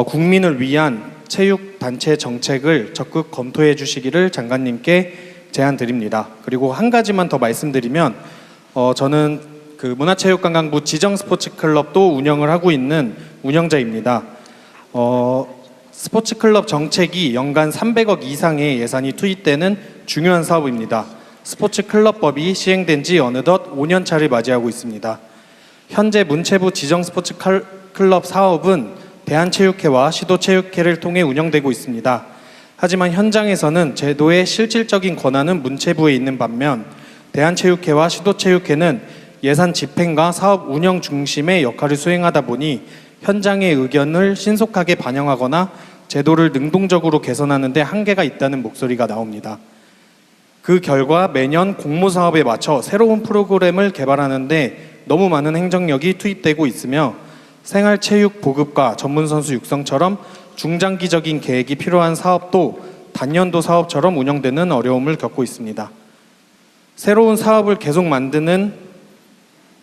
Speaker 6: 국민을 위한 체육단체 정책을 적극 검토해 주시기를 장관님께 제안드립니다. 그리고 한 가지만 더 말씀드리면 저는 그 문화체육관광부 지정스포츠클럽도 운영을 하고 있는 운영자입니다. 스포츠클럽 정책이 연간 300억 이상의 예산이 투입되는 중요한 사업입니다. 스포츠클럽법이 시행된 지 어느덧 5년차를 맞이하고 있습니다. 현재 문체부 지정스포츠클럽 사업은 대한체육회와 시도체육회를 통해 운영되고 있습니다. 하지만 현장에서는 제도의 실질적인 권한은 문체부에 있는 반면 대한체육회와 시도체육회는 예산 집행과 사업 운영 중심의 역할을 수행하다 보니 현장의 의견을 신속하게 반영하거나 제도를 능동적으로 개선하는 데 한계가 있다는 목소리가 나옵니다. 그 결과 매년 공모사업에 맞춰 새로운 프로그램을 개발하는데 너무 많은 행정력이 투입되고 있으며 생활체육 보급과 전문선수 육성처럼 중장기적인 계획이 필요한 사업도 단년도 사업처럼 운영되는 어려움을 겪고 있습니다. 새로운 사업을 계속 만드는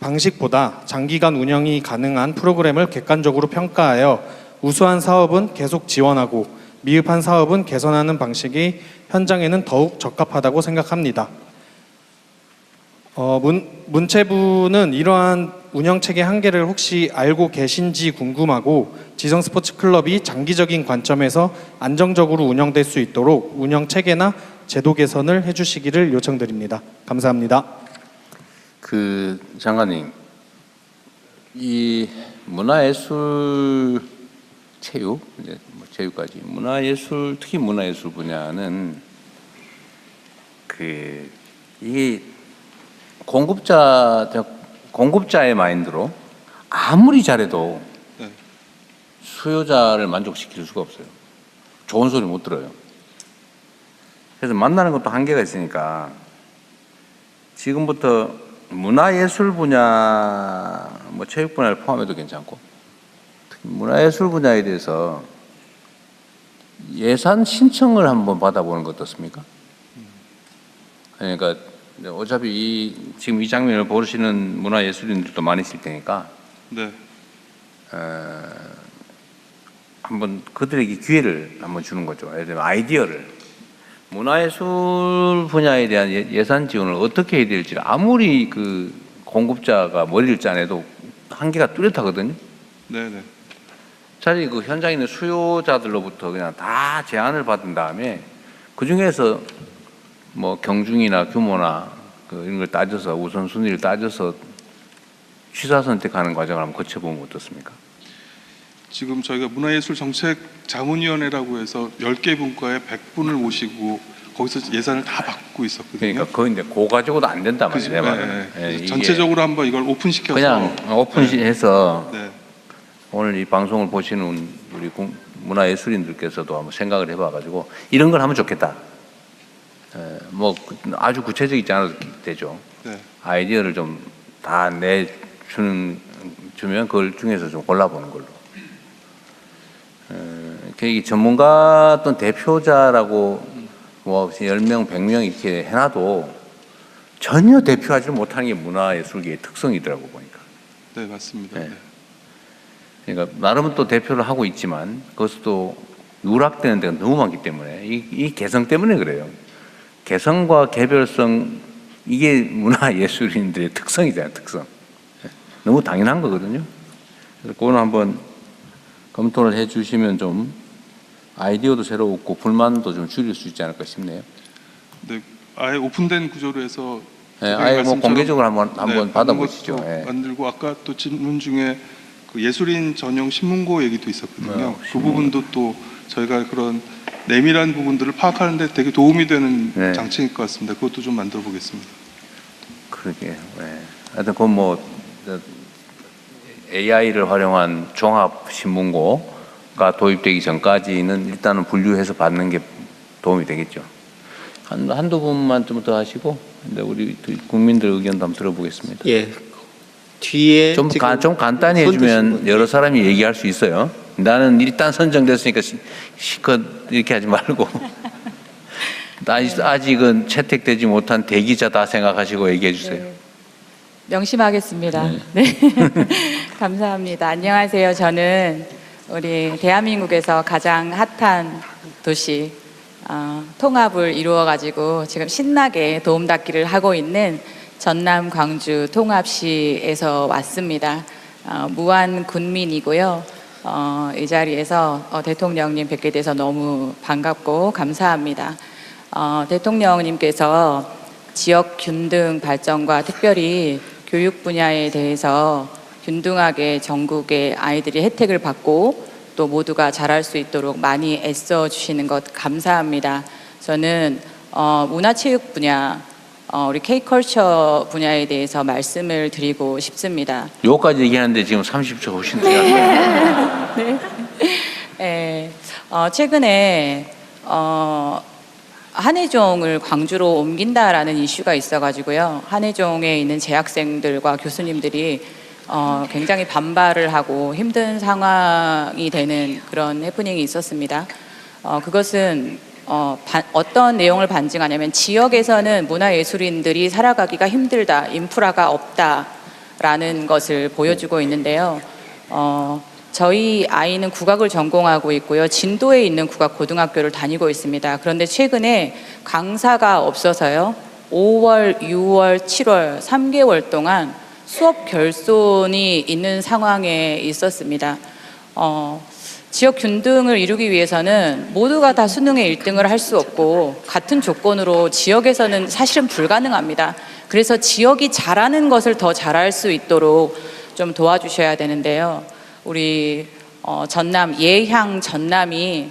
Speaker 6: 방식보다 장기간 운영이 가능한 프로그램을 객관적으로 평가하여 우수한 사업은 계속 지원하고 미흡한 사업은 개선하는 방식이 현장에는 더욱 적합하다고 생각합니다. 문체부는 이러한 운영체계 한계를 혹시 알고 계신지 궁금하고 지정스포츠클럽이 장기적인 관점에서 안정적으로 운영될 수 있도록 운영체계나 제도 개선을 해주시기를 요청드립니다. 감사합니다.
Speaker 9: 그 장관님, 이 문화예술 체육, 이제 체육까지 문화예술, 특히 문화예술 분야는 이게 공급자의 마인드로 아무리 잘해도 수요자를 만족시킬 수가 없어요. 좋은 소리 못 들어요. 그래서 만나는 것도 한계가 있으니까 지금부터 문화예술 분야, 체육 분야를 포함해도 괜찮고 문화예술 분야에 대해서 예산 신청을 한번 받아보는 것 어떻습니까? 그러니까 어차피 지금 이 장면을 보시는 문화예술인들도 많으실 테니까
Speaker 17: 네.
Speaker 9: 한번 그들에게 기회를 한번 주는 거죠. 예를 들면 아이디어를. 문화예술 분야에 대한 예산 지원을 어떻게 해야 될지 아무리 그 공급자가 머리를 짜내도 한계가 뚜렷하거든요.
Speaker 17: 네네.
Speaker 9: 차라리 그 현장에 있는 수요자들로부터 그냥 다 제안을 받은 다음에 그 중에서 뭐 경중이나 규모나 이런 걸 따져서 우선순위를 따져서 취사 선택하는 과정을 한번 거쳐보면 어떻습니까?
Speaker 17: 지금 저희가 문화예술정책자문위원회라고 해서 10개 분과에 100분을 모시고 거기서 예산을 다 받고 있었거든요.
Speaker 9: 그러니까 그건데 그거 가지고도 안 된단 말이에요. 내 말은.
Speaker 17: 네. 전체적으로 한번 이걸 오픈시켜서
Speaker 9: 그냥 오픈해서
Speaker 17: 네.
Speaker 9: 오늘 이 방송을 보시는 우리 문화예술인들께서도 한번 생각을 해봐가지고 이런 걸 하면 좋겠다. 뭐 아주 구체적이지 않아도 되죠.
Speaker 17: 네.
Speaker 9: 아이디어를 좀 다 주면 그걸 중에서 좀 골라보는 걸로. 이 전문가 어떤 대표자라고 뭐 10명, 100명 이렇게 해놔도 전혀 대표하지 못하는 게 문화예술계의 특성이더라고 보니까.
Speaker 17: 네, 맞습니다. 네.
Speaker 9: 그러니까 나름은 또 대표를 하고 있지만 그것도 누락되는 데가 너무 많기 때문에 이 개성 때문에 그래요. 개성과 개별성 이게 문화예술인들의 특성이잖아요. 특성. 너무 당연한 거거든요. 그래서 그거는 한번 검토를 해주시면 좀 아이디어도 새로웠고 불만도 좀 줄일 수 있지 않을까 싶네요.
Speaker 17: 네, 아예 오픈된 구조로 해서
Speaker 9: 네, 아예 뭐 공개적으로 한번 받아보시죠. 네.
Speaker 17: 만들고 아까 또 질문 중에 그 예술인 전용 신문고 얘기도 있었거든요. 그 부분도 또 저희가 그런 내밀한 부분들을 파악하는 데 되게 도움이 되는
Speaker 9: 네.
Speaker 17: 장치일 것 같습니다. 그것도 좀 만들어 보겠습니다.
Speaker 9: 그러게. 네. 하여튼 그건 뭐 AI를 활용한 종합 신문고가 도입되기 전까지는 일단은 분류해서 받는 게 도움이 되겠죠. 한두 분만 좀 더 하시고 우리 국민들 의견도 한번 들어보겠습니다.
Speaker 1: 예. 뒤에
Speaker 9: 좀 간단히 해주면 여러 사람이 얘기할 수 있어요. 나는 일단 선정됐으니까 실컷 이렇게 하지 말고 아직은 채택되지 못한 대기자다 생각하시고 얘기해 주세요.
Speaker 10: 네. 명심하겠습니다. 네. 감사합니다. 안녕하세요. 저는 우리 대한민국에서 가장 핫한 도시 통합을 이루어가지고 지금 신나게 도움닫기를 하고 있는 전남 광주 통합시에서 왔습니다. 무안 군민이고요. 이 자리에서 대통령님 뵙게 돼서 너무 반갑고 감사합니다. 대통령님께서 지역 균등 발전과 특별히 교육 분야에 대해서 균등하게 전국의 아이들이 혜택을 받고 또 모두가 잘할 수 있도록 많이 애써 주시는 것 감사합니다. 저는 문화체육 분야, 우리 K컬처 분야에 대해서 말씀을 드리고 싶습니다.
Speaker 9: 요까지 얘기하는데 지금 30초 훨씬 들어갔어요.
Speaker 10: 네. 네. 최근에 한예종을 광주로 옮긴다라는 이슈가 있어가지고요. 한예종에 있는 재학생들과 교수님들이 굉장히 반발을 하고 힘든 상황이 되는 그런 해프닝이 있었습니다. 그것은 어떤 내용을 반증하냐면 지역에서는 문화예술인들이 살아가기가 힘들다, 인프라가 없다라는 것을 보여주고 있는데요. 저희 아이는 국악을 전공하고 있고요. 진도에 있는 국악고등학교를 다니고 있습니다. 그런데 최근에 강사가 없어서요. 5월, 6월, 7월 3개월 동안 수업 결손이 있는 상황에 있었습니다. 지역 균등을 이루기 위해서는 모두가 다 수능에 1등을 할 수 없고 같은 조건으로 지역에서는 사실은 불가능합니다. 그래서 지역이 잘하는 것을 더 잘할 수 있도록 좀 도와주셔야 되는데요. 우리 전남 예향 전남이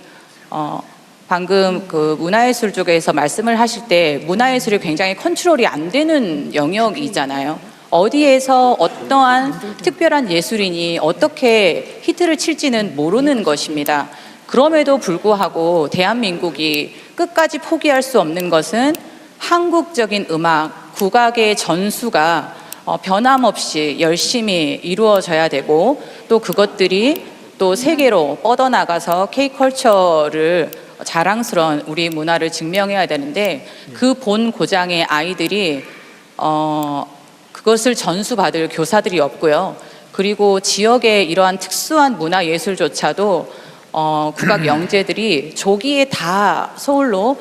Speaker 10: 방금 그 문화예술 쪽에서 말씀을 하실 때 문화예술이 굉장히 컨트롤이 안 되는 영역이잖아요. 어디에서 어떠한 특별한 예술인이 어떻게 히트를 칠지는 모르는 것입니다. 그럼에도 불구하고 대한민국이 끝까지 포기할 수 없는 것은 한국적인 음악, 국악의 전수가 변함없이 열심히 이루어져야 되고 또 그것들이 또 세계로 뻗어나가서 K컬처를 자랑스러운 우리 문화를 증명해야 되는데 그 본 고장의 아이들이 그것을 전수받을 교사들이 없고요. 그리고 지역의 이러한 특수한 문화 예술조차도 국악 영재들이 조기에 다 서울로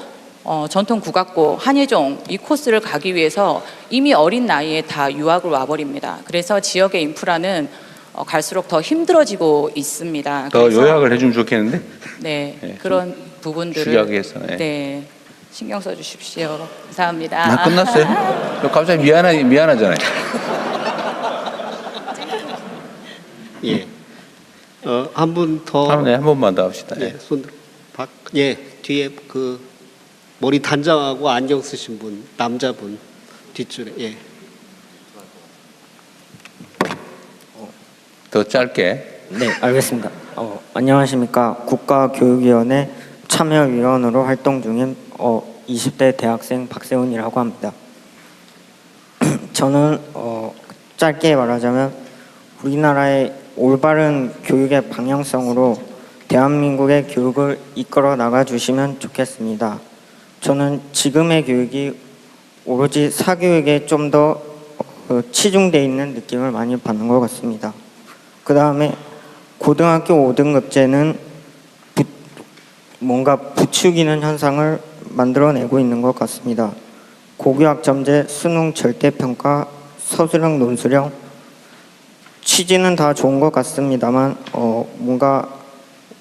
Speaker 10: 전통 국악고 한예종 이 코스를 가기 위해서 이미 어린 나이에 다 유학을 와버립니다. 그래서 지역의 인프라는 갈수록 더 힘들어지고 있습니다.
Speaker 9: 더
Speaker 10: 그래서
Speaker 9: 요약을 해주면 좋겠는데.
Speaker 10: 네,
Speaker 9: 네,
Speaker 10: 그런 부분들을
Speaker 9: 축약해서, 네.
Speaker 10: 네, 신경 써주십시오. 감사합니다.
Speaker 9: 나 끝났어요? 갑자기 미안하잖아요.
Speaker 1: 예. 한 분 더.
Speaker 9: 한 번만 더 합시다.
Speaker 1: 예, 뒤에 그 머리 단장하고 안경 쓰신 분, 남자분 뒷줄에. 예.
Speaker 9: 더 짧게.
Speaker 3: 네, 알겠습니다. 안녕하십니까. 국가교육위원회 참여위원으로 활동 중인 20대 대학생 박세훈이라고 합니다. 저는 짧게 말하자면 우리나라의 올바른 교육의 방향성으로 대한민국의 교육을 이끌어 나가 주시면 좋겠습니다. 저는 지금의 교육이 오로지 사교육에 좀 더 치중되어 있는 느낌을 많이 받는 것 같습니다. 그 다음에 고등학교 5등급제는 뭔가 부추기는 현상을 만들어내고 있는 것 같습니다. 고교학점제, 수능 절대평가, 서술형, 논술형 취지는 다 좋은 것 같습니다만 뭔가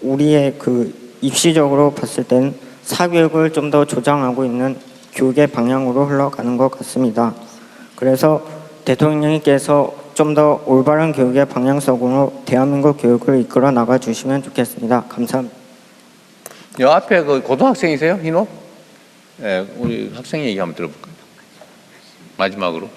Speaker 3: 우리의 그 입시적으로 봤을 땐 사교육을 좀 더 조장하고 있는 교육의 방향으로 흘러가는 것 같습니다. 그래서 대통령님께서 좀 더 올바른 교육의 방향성으로 대한민국 교육을 이끌어 나가 주시면 좋겠습니다. 감사합니다.
Speaker 9: 요 앞에 그 고등학생이세요? 흰옷? 예, 우리 학생 얘기 한번 들어볼까요? 마지막으로.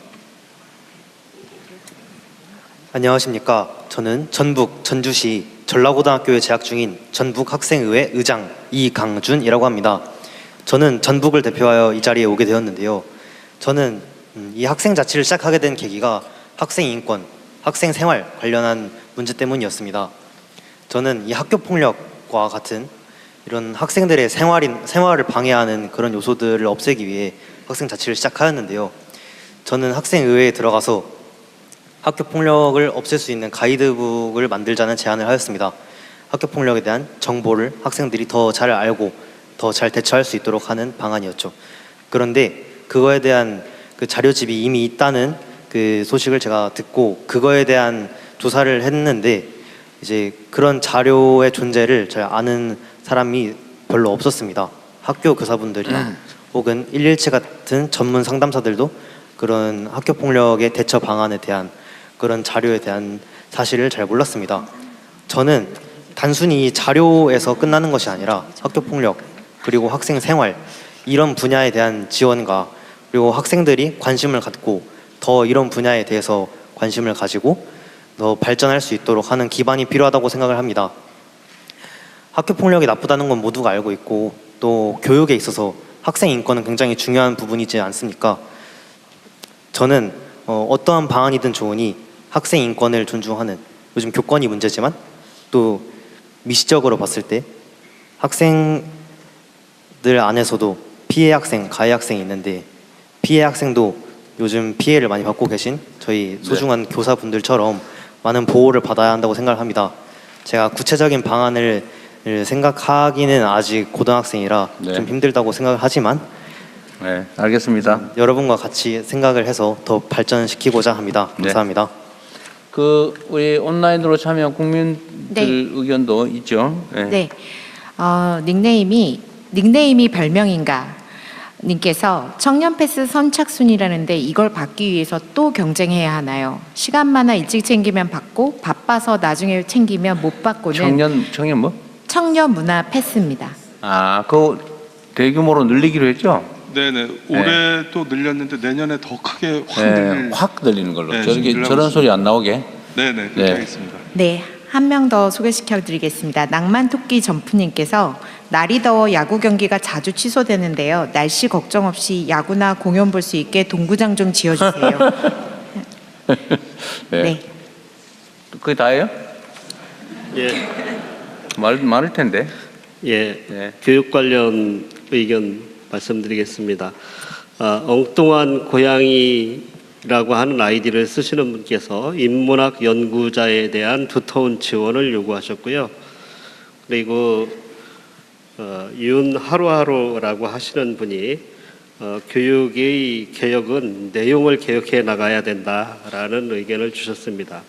Speaker 11: 안녕하십니까. 저는 전북 전주시 전라고등학교에 재학 중인 전북학생의회 의장 이강준이라고 합니다. 저는 전북을 대표하여 이 자리에 오게 되었는데요. 저는 이 학생 자치를 시작하게 된 계기가 학생 인권, 학생 생활 관련한 문제 때문이었습니다. 저는 이 학교 폭력과 같은 이런 학생들의 생활을 방해하는 그런 요소들을 없애기 위해 학생 자치를 시작하였는데요. 저는 학생의회에 들어가서 학교 폭력을 없앨 수 있는 가이드북을 만들자는 제안을 하였습니다. 학교 폭력에 대한 정보를 학생들이 더 잘 알고 더 잘 대처할 수 있도록 하는 방안이었죠. 그런데 그거에 대한 그 자료집이 이미 있다는 그 소식을 제가 듣고 그거에 대한 조사를 했는데 이제 그런 자료의 존재를 잘 아는 사람이 별로 없었습니다. 학교 교사분들이나 혹은 117 같은 전문 상담사들도 그런 학교 폭력의 대처 방안에 대한 그런 자료에 대한 사실을 잘 몰랐습니다. 저는 단순히 자료에서 끝나는 것이 아니라 학교 폭력 그리고 학생 생활 이런 분야에 대한 지원과 그리고 학생들이 관심을 갖고 더 이런 분야에 대해서 관심을 가지고 더 발전할 수 있도록 하는 기반이 필요하다고 생각을 합니다. 학교 폭력이 나쁘다는 건 모두가 알고 있고 또 교육에 있어서 학생 인권은 굉장히 중요한 부분이지 않습니까? 저는 어떠한 방안이든 좋으니 학생 인권을 존중하는 요즘 교권이 문제지만 또 미시적으로 봤을 때 학생들 안에서도 피해 학생, 가해 학생이 있는데 피해 학생도 요즘 피해를 많이 받고 계신 저희 소중한 교사분들처럼 많은 보호를 받아야 한다고 생각을 합니다. 제가 구체적인 방안을 생각하기는 아직 고등학생이라 좀 힘들다고 생각을 하지만
Speaker 9: 네, 알겠습니다.
Speaker 11: 여러분과 같이 생각을 해서 더 발전시키고자 합니다. 감사합니다.
Speaker 9: 그 우리 온라인으로 참여한 국민들 의견도 있죠.
Speaker 14: 네. 닉네임이 별명인가 님께서 청년 패스 선착순이라는데 이걸 받기 위해서 또 경쟁해야 하나요? 시간 많아 일찍 챙기면 받고 바빠서 나중에 챙기면 못 받고는
Speaker 9: 청년 뭐?
Speaker 14: 청년 문화 패스입니다.
Speaker 9: 아, 그거 대규모로 늘리기로 했죠?
Speaker 17: 네네. 올해 또 늘렸는데 내년에 더 크게
Speaker 9: 확 늘리는 걸로.
Speaker 17: 네,
Speaker 9: 저런 소리 안 나오게.
Speaker 17: 네네. 그렇게 하겠습니다.
Speaker 14: 네, 한 명 더 소개시켜드리겠습니다. 낭만토끼 점프님께서 날이 더워 야구 경기가 자주 취소되는데요. 날씨 걱정 없이 야구나 공연 볼 수 있게 동구장 좀 지어주세요.
Speaker 9: 네. 그게 다예요?
Speaker 1: 예.
Speaker 9: 많을 텐데.
Speaker 1: 예, 교육 관련 의견 말씀드리겠습니다. 엉뚱한 고양이라고 하는 아이디를 쓰시는 분께서 인문학 연구자에 대한 두터운 지원을 요구하셨고요. 그리고 윤하루하루라고 하시는 분이 교육의 개혁은 내용을 개혁해 나가야 된다라는 의견을 주셨습니다.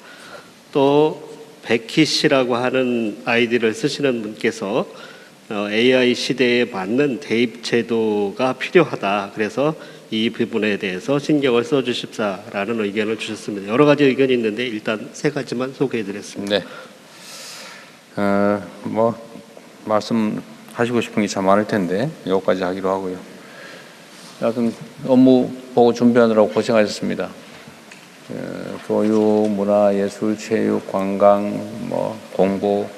Speaker 1: 또 백희 씨라고 하는 아이디를 쓰시는 분께서 AI 시대에 맞는 대입 제도가 필요하다. 그래서 이 부분에 대해서 신경을 써주십사라는 의견을 주셨습니다. 여러 가지 의견이 있는데 일단 세 가지만 소개해드렸습니다.
Speaker 9: 네. 뭐 말씀하시고 싶은 게 참 많을 텐데 이것까지 하기로 하고요. 여하튼 업무 보고 준비하느라고 고생하셨습니다. 교육, 문화, 예술, 체육, 관광, 뭐 공보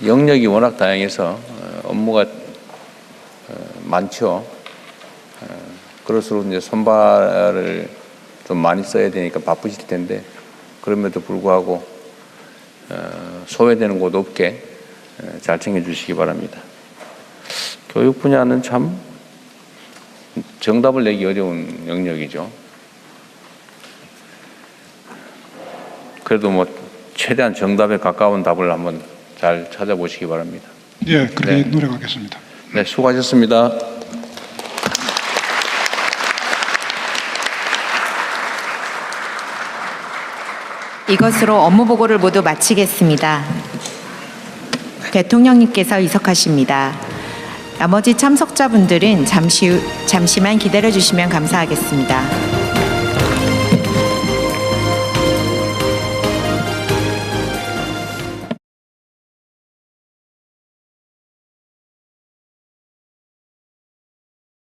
Speaker 9: 영역이 워낙 다양해서 업무가 많죠. 그럴수록 이제 손발을 좀 많이 써야 되니까 바쁘실 텐데 그럼에도 불구하고 소외되는 곳 없게 잘 챙겨주시기 바랍니다. 교육 분야는 참 정답을 내기 어려운 영역이죠. 그래도 뭐 최대한 정답에 가까운 답을 한번 잘 찾아보시기 바랍니다.
Speaker 13: 예, 그렇게 노력하겠습니다.
Speaker 9: 네, 수고하셨습니다.
Speaker 14: 이것으로 업무 보고를 모두 마치겠습니다. 대통령님께서 이석하십니다. 나머지 참석자분들은 잠시만 기다려 주시면 감사하겠습니다.